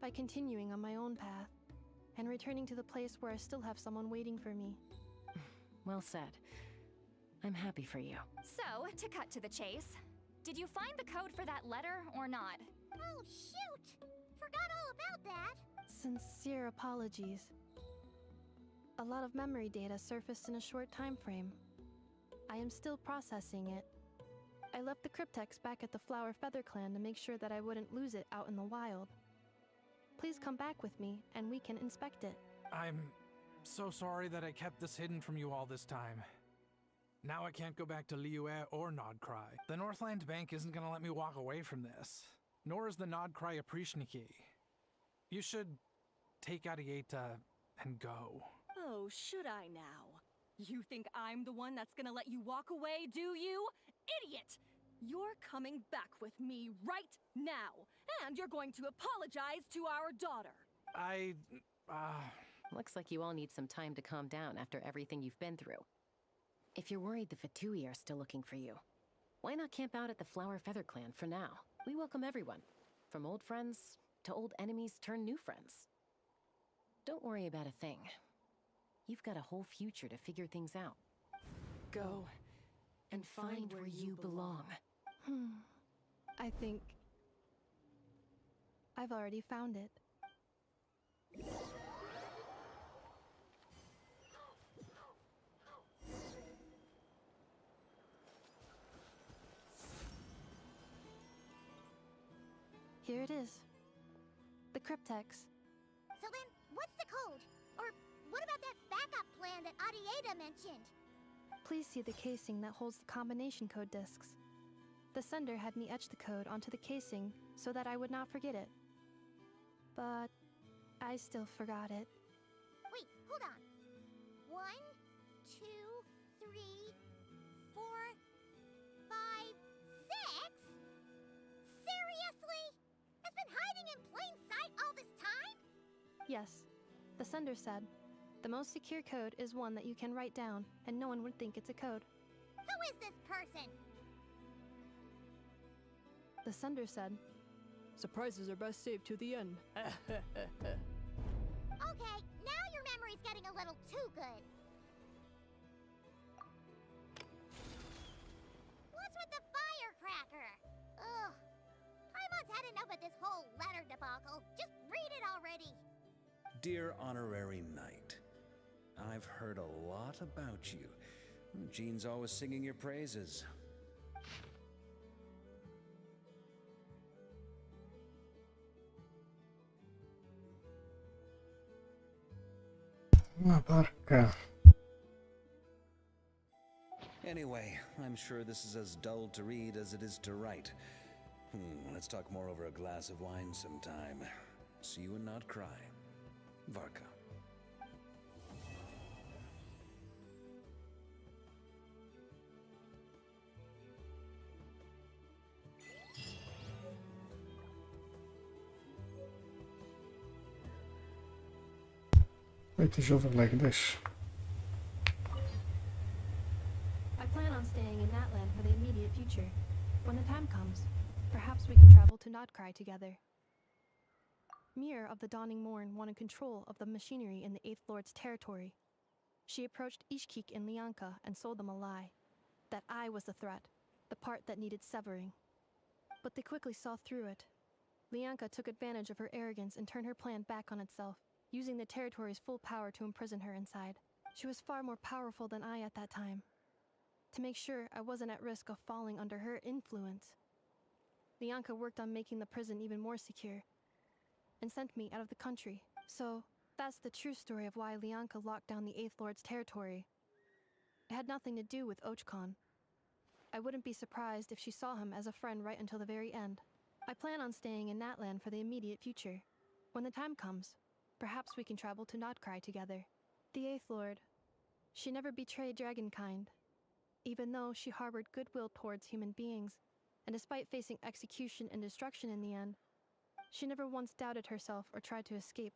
Speaker 5: By continuing on my own path, and returning to the place where I still have someone waiting for me.
Speaker 8: Well said. I'm happy for you.
Speaker 16: So, to cut to the chase, did you find the code for that letter or not?
Speaker 2: Oh, shoot! Forgot all about that!
Speaker 5: Sincere apologies. A lot of memory data surfaced in a short time frame. I am still processing it. I left the cryptex back at the Flower Feather Clan to make sure that I wouldn't lose it out in the wild. Please come back with me, and we can inspect it.
Speaker 11: I'm so sorry that I kept this hidden from you all this time. Now I can't go back to Liyue or Nod-Krai. The Northland Bank isn't gonna let me walk away from this. Nor is the Nod-Krai Aprishniki. You should take Arieta and go.
Speaker 12: Oh, should I now? You think I'm the one that's gonna let you walk away, do you? Idiot! You're coming back with me right now, and you're going to apologize to our daughter.
Speaker 8: Looks like you all need some time to calm down after everything you've been through. If you're worried the Fatui are still looking for you, why not camp out at the Flower Feather Clan for now? We welcome everyone, from old friends to old enemies turned new friends. Don't worry about a thing. You've got a whole future to figure things out.
Speaker 14: Go
Speaker 8: and find where you belong.
Speaker 5: I think I've already found it. Here it is. The cryptex.
Speaker 2: So then, what's the code? Or what about that backup plan that Arieta mentioned?
Speaker 5: Please see the casing that holds the combination code discs. The sender had me etch the code onto the casing so that I would not forget it. But I still forgot it.
Speaker 2: Wait, hold on. 1, 2, 3, 4, 5, 6? Seriously? It's been hiding in plain sight all this time?
Speaker 5: Yes, the sender said, the most secure code is one that you can write down and no one would think it's a code.
Speaker 2: Who is this person?
Speaker 5: The sender said, surprises are best saved to the end.
Speaker 2: Okay, now your memory's getting a little too good. What's with the firecracker? Ugh. Paimon's had enough of this whole letter debacle. Just read it already.
Speaker 23: Dear Honorary Knight, I've heard a lot about you. Jean's always singing your praises.
Speaker 1: Ma porca.
Speaker 23: Anyway, I'm sure this is as dull to read as it is to write. Let's talk more over a glass of wine sometime. See you in Nod-Krai. Varka.
Speaker 1: It is over like this.
Speaker 5: I plan on staying in Natlan for the immediate future. When the time comes, perhaps we can travel to Nod-Krai together. Mirror of the Dawning Morn wanted control of the machinery in the Eighth Lord's territory. She approached Ishkik and Lianka and sold them a lie. That I was the threat, the part that needed severing. But they quickly saw through it. Lianka took advantage of her arrogance and turned her plan back on itself, using the territory's full power to imprison her inside. She was far more powerful than I at that time. To make sure I wasn't at risk of falling under her influence, Lianka worked on making the prison even more secure, and sent me out of the country. So, that's the true story of why Lianka locked down the Eighth Lord's territory. It had nothing to do with Ochkon. I wouldn't be surprised if she saw him as a friend right until the very end. I plan on staying in Natlan for the immediate future. When the time comes, perhaps we can travel to Nod-Krai together. The Eighth Lord, she never betrayed Dragonkind, even though she harbored goodwill towards human beings, and despite facing execution and destruction in the end, she never once doubted herself or tried to escape.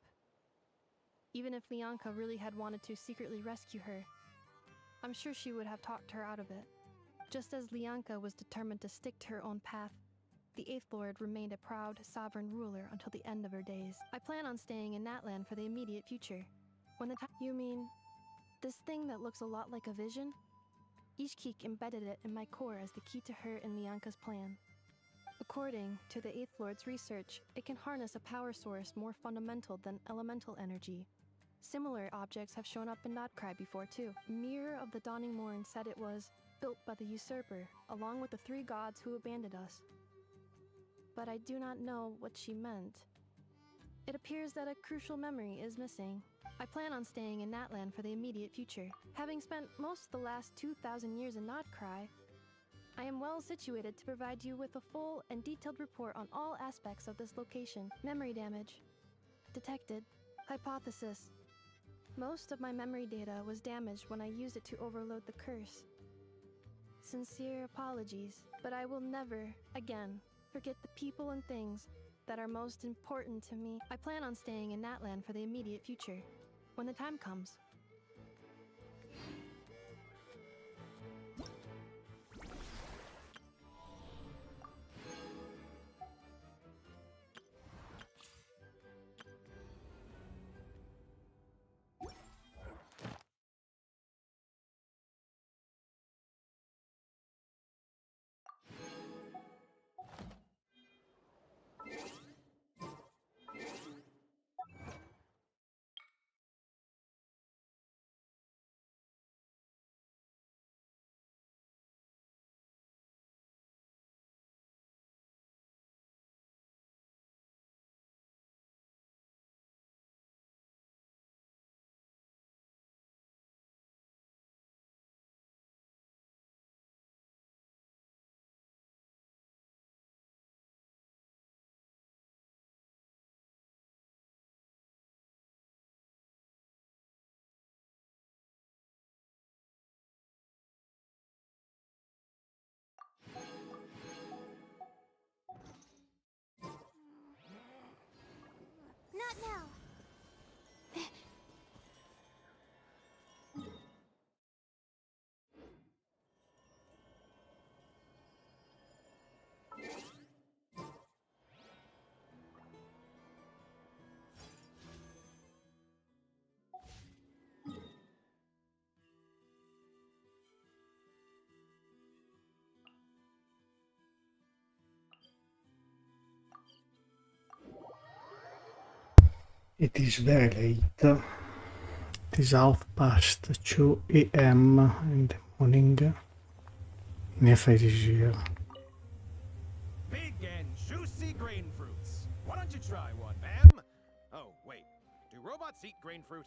Speaker 5: Even if Lianka really had wanted to secretly rescue her, I'm sure she would have talked her out of it. Just as Lianka was determined to stick to her own path, the Eighth Lord remained a proud, sovereign ruler until the end of her days. I plan on staying in Natlan for the immediate future. When the time— You mean, this thing that looks a lot like a vision? Ishkik embedded it in my core as the key to her and Lianka's plan. According to the Eighth Lord's research, it can harness a power source more fundamental than elemental energy. Similar objects have shown up in Nod-Krai before too. Mirror of the Dawning Morn said it was built by the usurper, along with the 3 gods who abandoned us. But I do not know what she meant. It appears that a crucial memory is missing. I plan on staying in Natlan for the immediate future. Having spent most of the last 2,000 years in Nod-Krai, I am well situated to provide you with a full and detailed report on all aspects of this location. Memory damage detected. Hypothesis: most of my memory data was damaged when I used it to overload the curse. Sincere apologies, but I will never, again, forget the people and things that are most important to me. I plan on staying in Natlan for the immediate future. When the time comes.
Speaker 2: Not now.
Speaker 1: It is very late. It is 2:30 a.m. in the morning. Ineffa is here.
Speaker 9: Big and juicy grain fruits. Why don't you try one, ma'am? Oh, wait. Do robots eat grain fruit?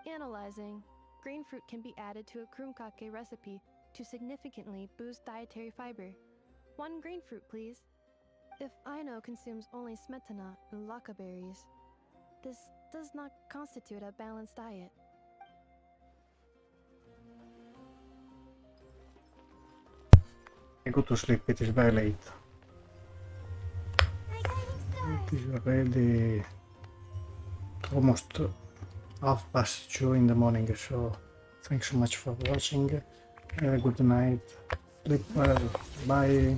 Speaker 5: Analyzing. Grain fruit can be added to a krumkake recipe to significantly boost dietary fiber. 1 grain fruit, please. If Aino consumes only smetana and laka berries, this does not constitute a balanced diet.
Speaker 1: I go to sleep, it is very late. It is already almost 2:30 in the morning, so thanks so much for watching. Good night, sleep well, bye.